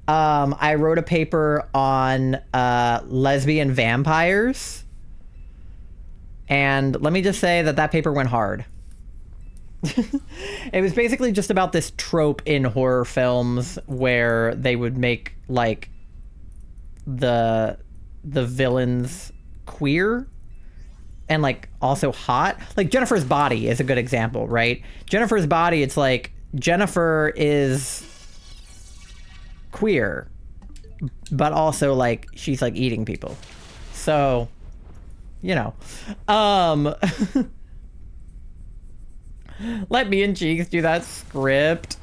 I wrote a paper on lesbian vampires. And let me just say that paper went hard. It was basically just about this trope in horror films where they would make, like, the villains queer and, like, also hot. Like, Jennifer's Body is a good example, right? Jennifer's Body, it's like, Jennifer is queer, but also, like, she's, like, eating people. So, you know. Let me and Cheeks do that script.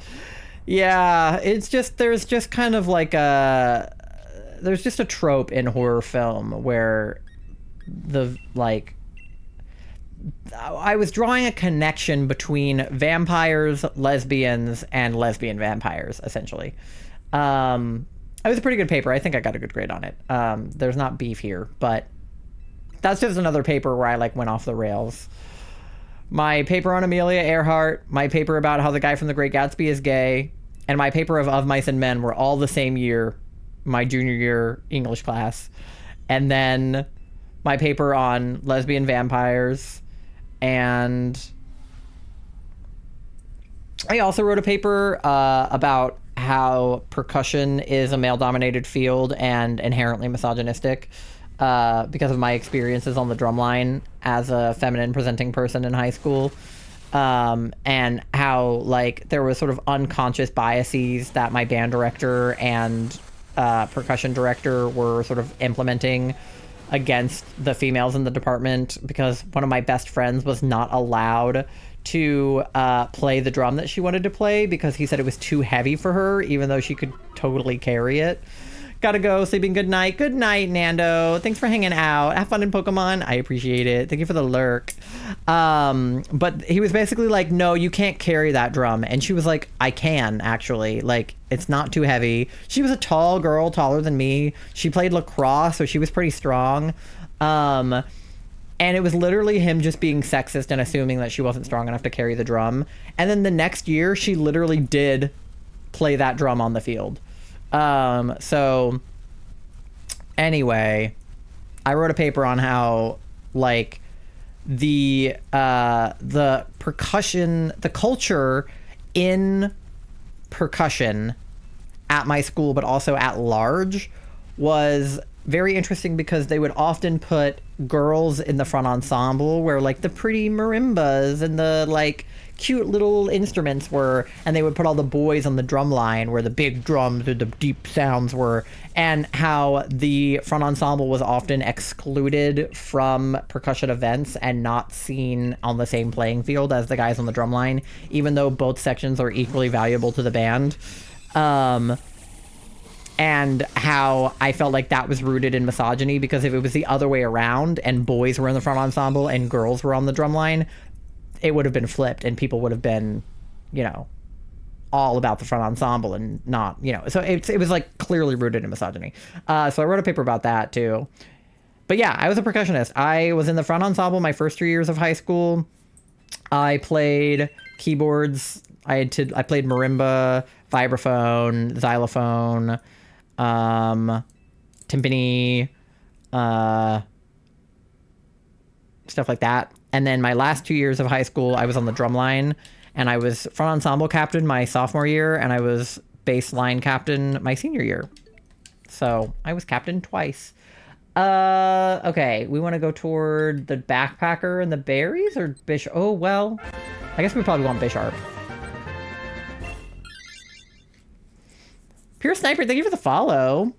Yeah, it's just, there's just kind of like there's just a trope in horror film where I was drawing a connection between vampires, lesbians, and lesbian vampires, essentially. It was a pretty good paper. I think I got a good grade on it. There's not beef here, but that's just another paper where I, like, went off the rails. My paper on Amelia Earhart, my paper about how the guy from The Great Gatsby is gay, and my paper of Mice and Men were all the same year, my junior year English class. And then my paper on lesbian vampires, and I also wrote a paper about how percussion is a male-dominated field and inherently misogynistic. Because of my experiences on the drumline as a feminine presenting person in high school, and how, like, there was sort of unconscious biases that my band director and percussion director were sort of implementing against the females in the department, because one of my best friends was not allowed to play the drum that she wanted to play because he said it was too heavy for her, even though she could totally carry it. Gotta go. Sleeping good night. Good night, Nando. Thanks for hanging out. Have fun in Pokemon. I appreciate it. Thank you for the lurk. But he was basically like, no, you can't carry that drum. And she was like, I can, actually. Like, it's not too heavy. She was a tall girl, taller than me. She played lacrosse, so she was pretty strong. And it was literally him just being sexist and assuming that she wasn't strong enough to carry the drum. And then the next year, she literally did play that drum on the field. So anyway, I wrote a paper on how, like, the percussion, the culture in percussion at my school, but also at large, was very interesting because they would often put girls in the front ensemble where, like, the pretty marimbas and the, like, cute little instruments were, and they would put all the boys on the drum line where the big drums or the deep sounds were, and how the front ensemble was often excluded from percussion events and not seen on the same playing field as the guys on the drum line, even though both sections are equally valuable to the band. And how I felt like that was rooted in misogyny, because if it was the other way around and boys were in the front ensemble and girls were on the drum line, it would have been flipped and people would have been, you know, all about the front ensemble and not, you know, so it was, like, clearly rooted in misogyny. So I wrote a paper about that too. But yeah, I was a percussionist. I was in the front ensemble my first 3 years of high school. I played keyboards. I played marimba, vibraphone, xylophone, timpani, stuff like that. And then my last 2 years of high school, I was on the drum line, and I was front ensemble captain my sophomore year, and I was bass line captain my senior year. So I was captain twice. Okay, we want to go toward the backpacker and the berries, or Bishop? Oh, well, I guess we probably want Bishop. Pure Sniper, thank you for the follow.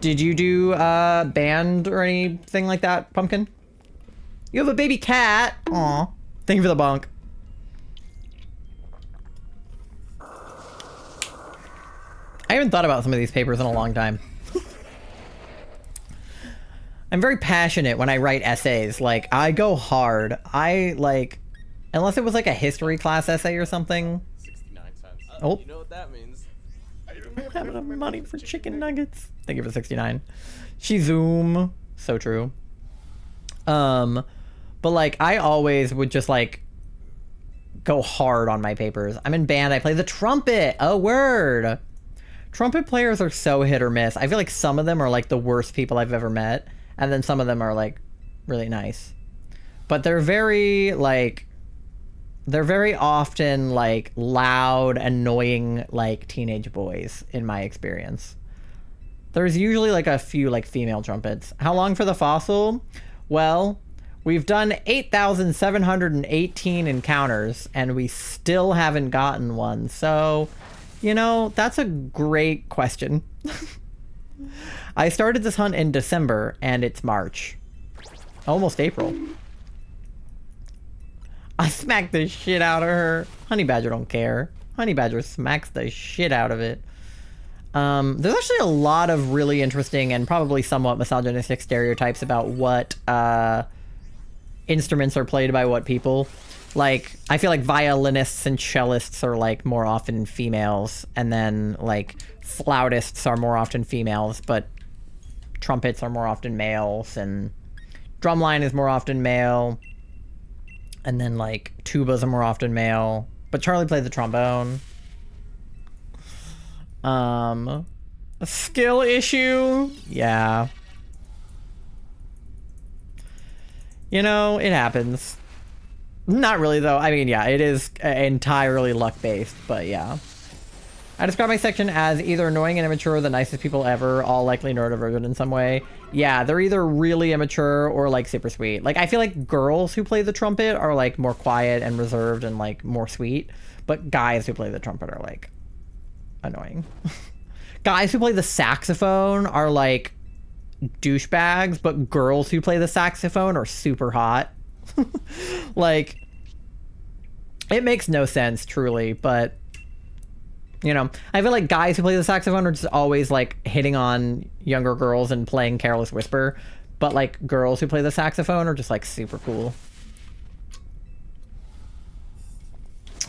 Did you do band or anything like that, Pumpkin? You have a baby cat. Aw. Thank you for the bonk. I haven't thought about some of these papers in a long time. I'm very passionate when I write essays. Like, I go hard. I, like, unless it was like a history class essay or something. 69 cents. Oh. You know what that means. don't have enough money for chicken nuggets. Thank you for 69. She zoom. So true. But like I always would just like go hard on my papers. I'm in band. I play the trumpet. A word. Trumpet players are so hit or miss. I feel like some of them are like the worst people I've ever met, and then some of them are like really nice. But they're very often like loud, annoying like teenage boys in my experience. There's usually like a few like female trumpets. How long for the fossil? Well, we've done 8,718 encounters and we still haven't gotten one. So, you know, that's a great question. I started this hunt in December and it's March. Almost April. I smacked the shit out of her. Honey Badger don't care. Honey Badger smacks the shit out of it. There's actually a lot of really interesting and probably somewhat misogynistic stereotypes about what instruments are played by what people. Like, I feel like violinists and cellists are like more often females, and then like flautists are more often females, but trumpets are more often males, and drumline is more often male, and then like tubas are more often male. But Charlie played the trombone. A skill issue? Yeah. You know, it happens. Not really, though. I mean, yeah, it is entirely luck-based, but yeah. I describe my section as either annoying and immature or the nicest people ever, all likely neurodivergent in some way. Yeah, they're either really immature or, like, super sweet. Like, I feel like girls who play the trumpet are, like, more quiet and reserved and, like, more sweet. But guys who play the trumpet are, like, annoying. Guys who play the saxophone are like douchebags, but girls who play the saxophone are super hot. Like, it makes no sense truly, but you know, I feel like guys who play the saxophone are just always like hitting on younger girls and playing Careless Whisper, but like girls who play the saxophone are just like super cool.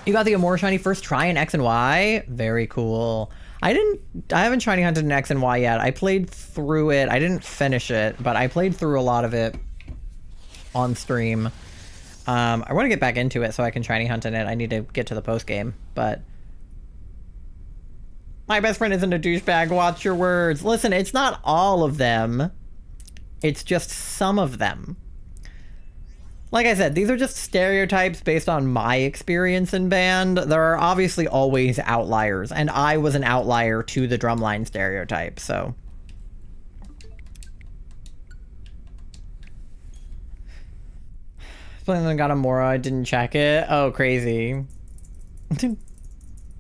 You got the Amaura shiny first try in X and Y? Very cool. I haven't shiny hunted in X and Y yet. I played through it. I didn't finish it, but I played through a lot of it on stream. I want to get back into it so I can shiny hunt in it. I need to get to the post game, but my best friend isn't a douchebag. Watch your words. Listen, it's not all of them. It's just some of them. Like I said, these are just stereotypes based on my experience in band. There are obviously always outliers, and I was an outlier to the drumline stereotype, so. Playing got Amaura, I didn't check it. Oh, crazy.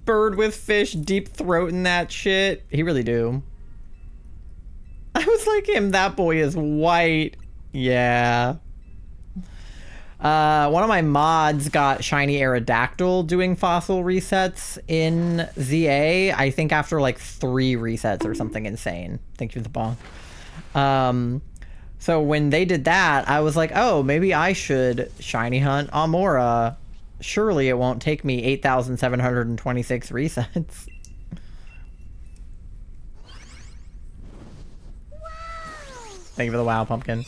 Bird with fish, deep throat in that shit. He really do. I was like him, that boy is white. Yeah. One of my mods got shiny Aerodactyl doing fossil resets in ZA. I think after like 3 resets or something insane. Thank you for the bonk. So when they did that, I was like, oh, maybe I should shiny hunt Amaura. Surely it won't take me 8,726 resets. Thank you for the wow, pumpkin.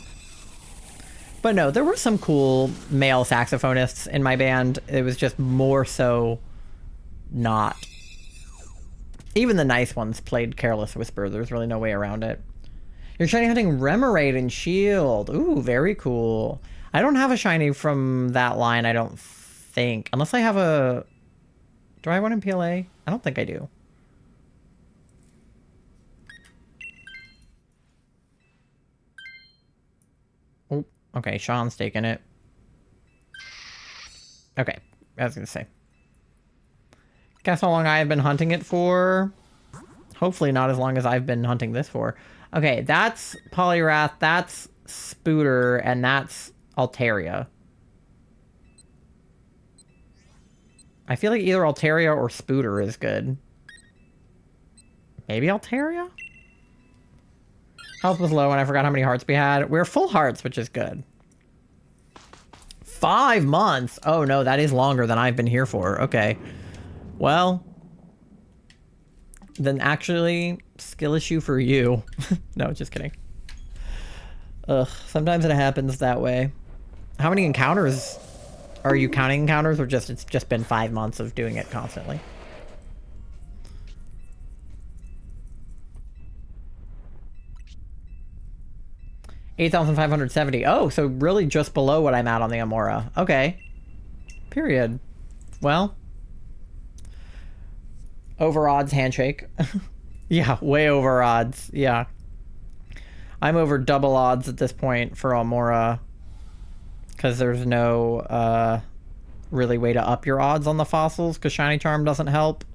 But no, there were some cool male saxophonists in my band. It was just more so not. Even the nice ones played Careless Whisper. There's really no way around it. You're shiny hunting Remoraid and Shield. Ooh, very cool. I don't have a shiny from that line, I don't think. Unless I have a... Do I have one in PLA? I don't think I do. Oh, okay, Sean's taking it. Okay, I was gonna say. Guess how long I've been hunting it for? Hopefully not as long as I've been hunting this for. Okay, that's Polyrath, that's Spooter, and that's Altaria. I feel like either Altaria or Spooter is good. Maybe Altaria? Health was low and I forgot how many hearts we had. We're full hearts, which is good. 5 months? Oh no, that is longer than I've been here for. Okay. Well, then actually, skill issue for you. No, just kidding. Ugh, sometimes it happens that way. How many encounters? Are you counting encounters, or just it's just been 5 months of doing it constantly? $8,570. Oh, so really just below what I'm at on the Amaura. Okay. Period. Well. Over odds handshake. Yeah, way over odds. Yeah. I'm over double odds at this point for Amaura. Because there's no really way to up your odds on the fossils, because Shiny Charm doesn't help.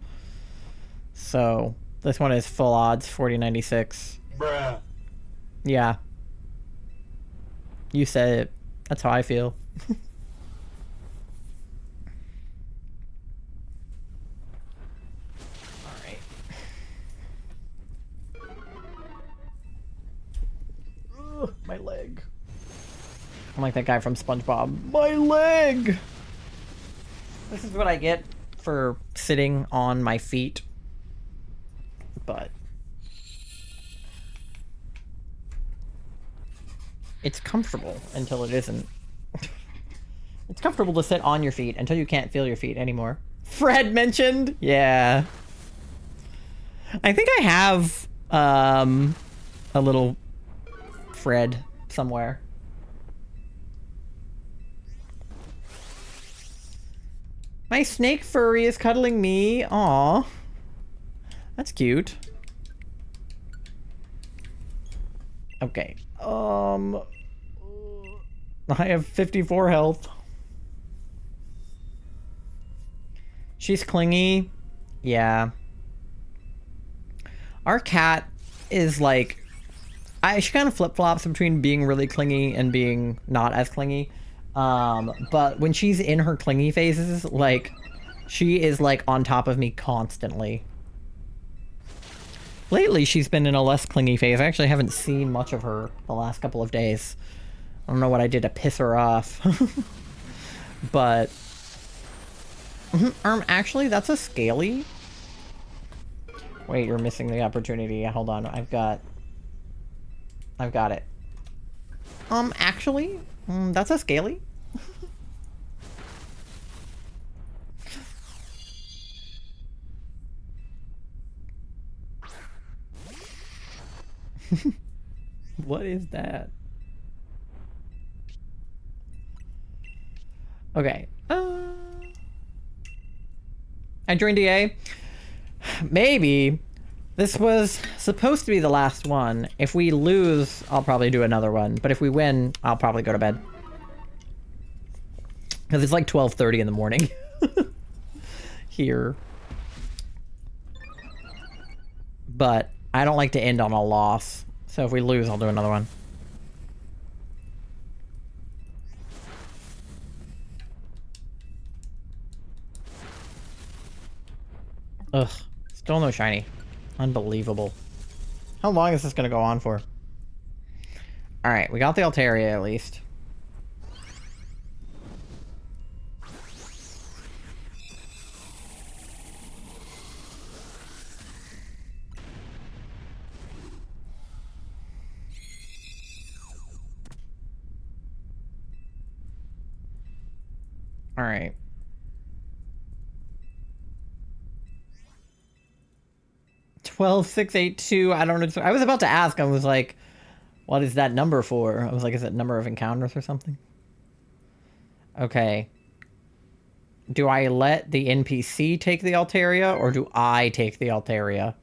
So, this one is full odds, 4096. Bruh. Yeah. You said it. That's how I feel. Alright. My leg. I'm like that guy from SpongeBob. My leg! This is what I get for sitting on my feet. But it's comfortable until it isn't. It's comfortable to sit on your feet until you can't feel your feet anymore. Fred mentioned? Yeah. I think I have a little Fred somewhere. My snake furry is cuddling me. Aw. That's cute. Okay. I have 54 health. She's clingy. Yeah. Our cat is like... she kind of flip-flops between being really clingy and being not as clingy. But when she's in her clingy phases, like, she is, like, on top of me constantly. Lately, she's been in a less clingy phase. I actually haven't seen much of her the last couple of days. I don't know what I did to piss her off. But... actually, that's a scaly. Wait, you're missing the opportunity. Hold on, I've got it. Actually, that's a scaly. What is that? Okay. I joined DA. Maybe. This was supposed to be the last one. If we lose, I'll probably do another one. But if we win, I'll probably go to bed. Because it's like 12:30 in the morning. Here. But I don't like to end on a loss. So if we lose, I'll do another one. Ugh. Still no shiny. Unbelievable. How long is this gonna go on for? Alright, we got the Altaria at least. Alright. 12682. I don't know. I was about to ask. I was like, what is that number for? I was like, is it number of encounters or something? Okay. Do I let the NPC take the Altaria, or do I take the Altaria?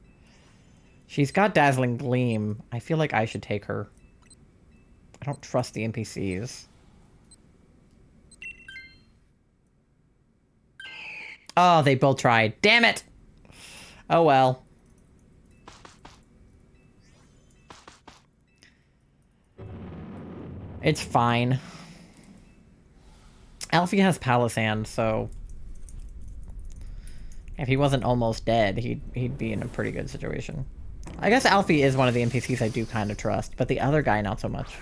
She's got Dazzling Gleam. I feel like I should take her. I don't trust the NPCs. Oh, they both tried. Damn it! Oh well. It's fine. Alfie has Palisand, so if he wasn't almost dead, he'd be in a pretty good situation. I guess Alfie is one of the NPCs I do kind of trust, but the other guy not so much.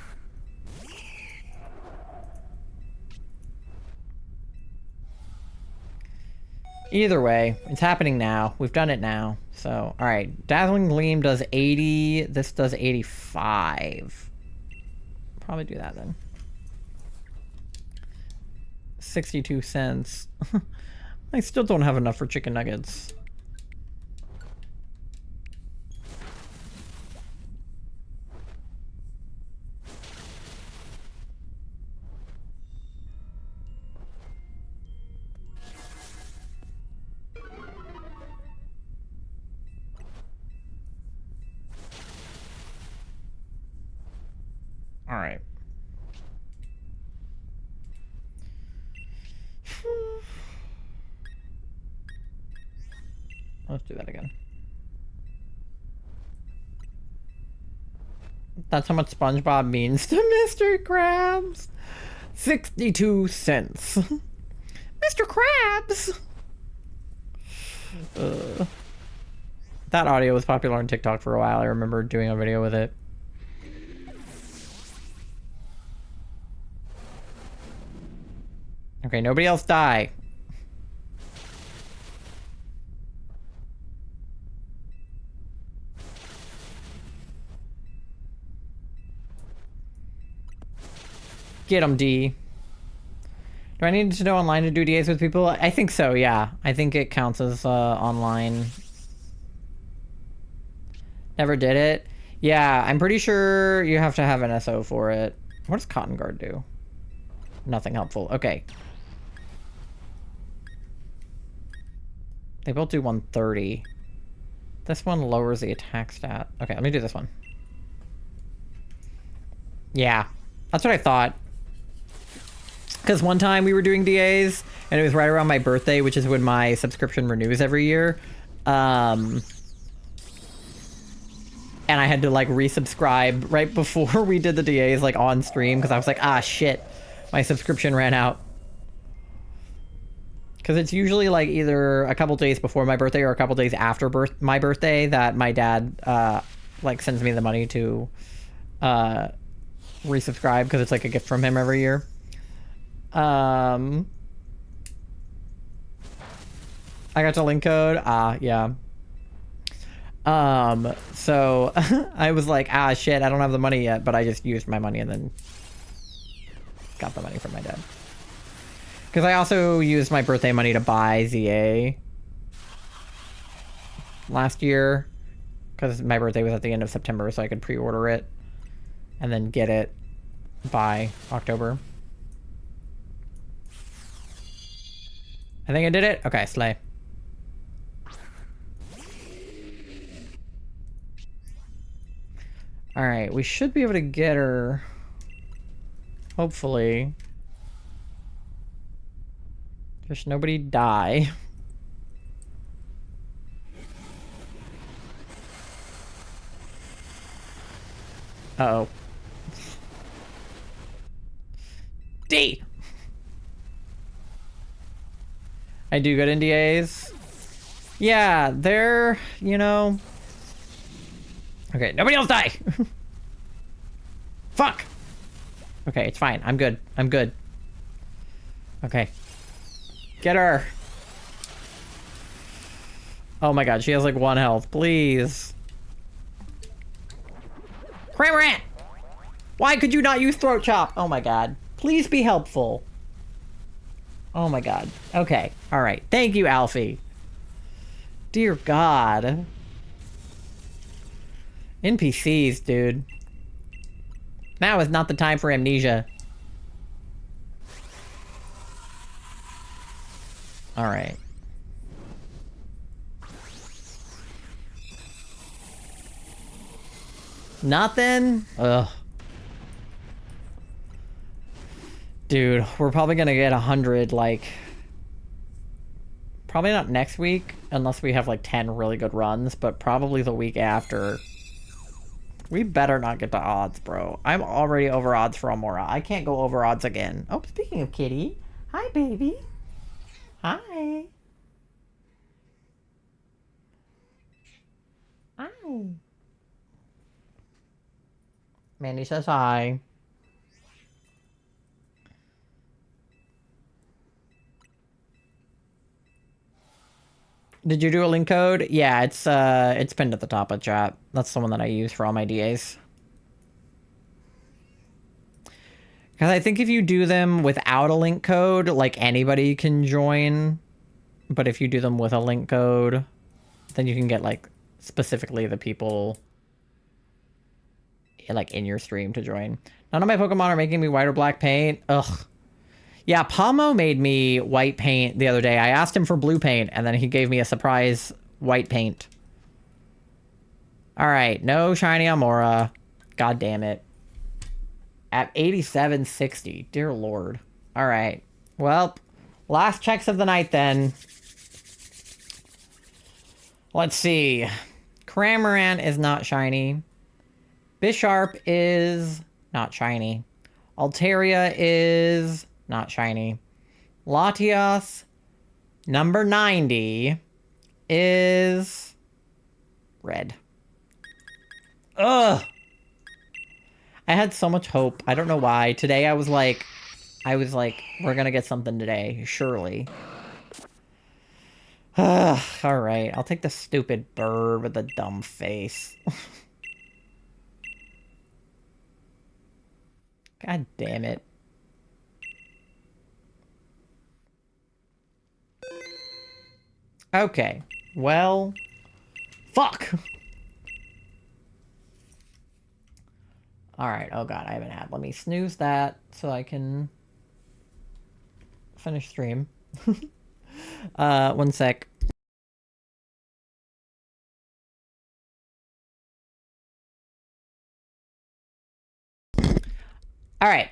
Either way, it's happening now. We've done it now. So, alright. Dazzling Gleam does 80. This does 85. Probably do that then. 62 cents. I still don't have enough for chicken nuggets. All right. Let's do that again. That's how much SpongeBob means to Mr. Krabs. 62 cents. Mr. Krabs! That audio was popular on TikTok for a while. I remember doing a video with it. Okay, nobody else die. Get him, D. Do I need to know online to do DAs with people? I think so, yeah. I think it counts as online. Never did it? Yeah, I'm pretty sure you have to have an SO for it. What does Cotton Guard do? Nothing helpful. Okay. They both do 130. This one lowers the attack stat. Okay, let me do this one. Yeah, that's what I thought. Because one time we were doing DAs, and it was right around my birthday, which is when my subscription renews every year. And I had to, like, resubscribe right before we did the DAs, like, on stream, because I was like, ah, shit, my subscription ran out. Because it's usually, like, either a couple days before my birthday or a couple days after my birthday that my dad, like, sends me the money to resubscribe, because it's, like, a gift from him every year. I got the link code. Yeah. So I was like, ah, shit, I don't have the money yet, but I just used my money and then got the money from my dad. Because I also used my birthday money to buy ZA last year. Because my birthday was at the end of September, so I could pre-order it and then get it by October. I think I did it. Okay, slay. Alright, we should be able to get her. Hopefully. Just nobody die. Uh-oh. D! I do good in DAs. Yeah, they're, you know... Okay, nobody else die! Fuck! Okay, it's fine. I'm good. I'm good. Okay. Get her! Oh my god, she has like 1 health. Please. Cramorant! Why could you not use Throat Chop? Oh my god. Please be helpful. Oh my god. Okay. Alright. Thank you, Alfie. Dear god. NPCs, dude. Now is not the time for amnesia. Alright. Nothing? Ugh. Dude, we're probably gonna get 100, like... Probably not next week, unless we have, like, 10 really good runs, but probably the week after. We better not get to odds, bro. I'm already over odds for Amaura. I can't go over odds again. Oh, speaking of kitty. Hi, baby. Hi. Hi. Mandy says hi. Did you do a link code? Yeah, it's pinned at the top of chat. That's the one that I use for all my DAs. Because I think if you do them without a link code, like anybody can join. But if you do them with a link code, then you can get like specifically the people like in your stream to join. None of my Pokemon are making me white or black paint. Ugh. Yeah, Palmo made me white paint the other day. I asked him for blue paint, and then he gave me a surprise white paint. All right, no shiny Amaura. God damn it. At 8760. Dear Lord. All right. Well, last checks of the night then. Let's see. Cramorant is not shiny. Bisharp is not shiny. Altaria is not shiny. Latias, number 90, is red. Ugh. I had so much hope. I don't know why. Today I was like, we're gonna get something today, surely. Alright, I'll take the stupid bird with the dumb face. God damn it. Okay, well, fuck. Alright, oh god, I haven't had. Let me snooze that so I can finish stream. 1 sec. Alright.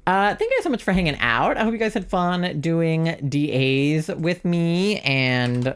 Thank you guys so much for hanging out. I hope you guys had fun doing DAs with me and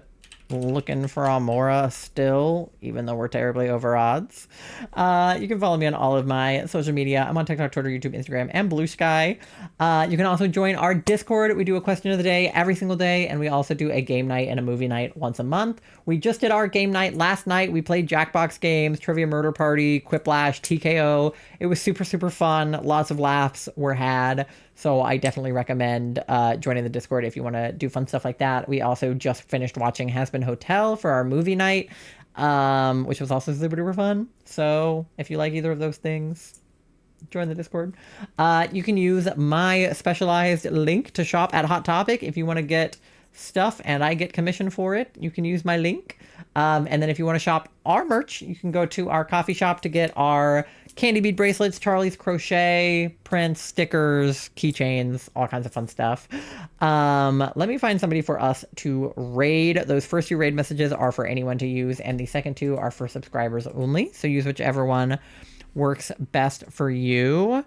looking for Amaura still, even though we're terribly over odds. You can follow me on all of my social media. I'm on TikTok, Twitter, YouTube, Instagram, and Blue Sky. You can also join our Discord. We do a question of the day every single day, and we also do a game night and a movie night once a month. We just did our game night last night. We played Jackbox games, Trivia Murder Party, Quiplash, TKO. It was super, super fun. Lots of laughs were had. So I definitely recommend joining the Discord if you want to do fun stuff like that. We also just finished watching Has Been Hotel for our movie night, which was also super duper fun. So if you like either of those things, join the Discord. You can use my specialized link to shop at Hot Topic if you want to get stuff and I get commission for it. You can use my link. And then if you want to shop our merch, you can go to our coffee shop to get our candy bead bracelets, Charlie's crochet, prints, stickers, keychains, all kinds of fun stuff. Let me find somebody for us to raid. Those first 2 raid messages are for anyone to use, and the second 2 are for subscribers only. So use whichever one works best for you.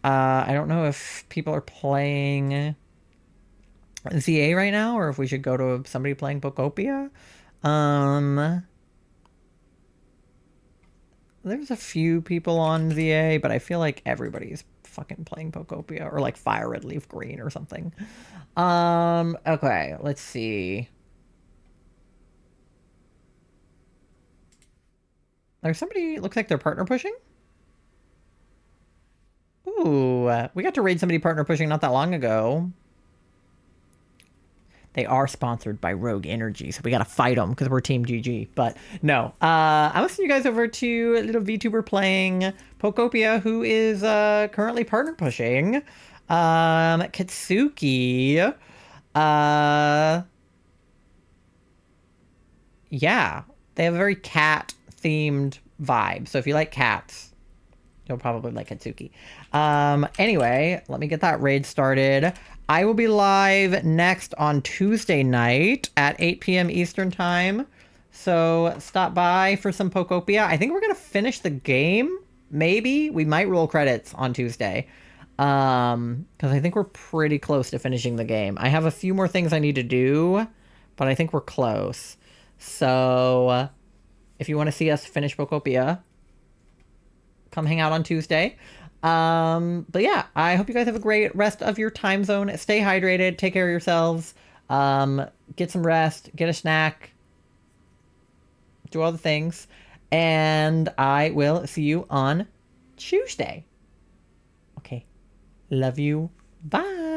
I don't know if people are playing ZA right now, or if we should go to somebody playing Pokopia. There's a few people on ZA, but I feel like everybody's fucking playing Pokopia or like Fire Red Leaf Green or something. Okay, let's see. There's somebody, looks like they're partner pushing. Ooh, we got to raid somebody partner pushing not that long ago. They are sponsored by Rogue Energy, so we gotta fight them because we're Team GG. But no, I'm gonna send you guys over to a little VTuber playing Pokopia, who is currently partner pushing. Katsuki. Yeah, they have a very cat-themed vibe. So if you like cats, you'll probably like Katsuki. Anyway, let me get that raid started. I will be live next on Tuesday night at 8 p.m. Eastern Time. So stop by for some Pokopia. I think we're going to finish the game. Maybe. We might roll credits on Tuesday. Because I think we're pretty close to finishing the game. I have a few more things I need to do, but I think we're close. So if you want to see us finish Pokopia, come hang out on Tuesday. But yeah, I hope you guys have a great rest of your time zone. Stay hydrated, take care of yourselves, get some rest, get a snack, do all the things, and I will see you on Tuesday. Okay, love you, bye.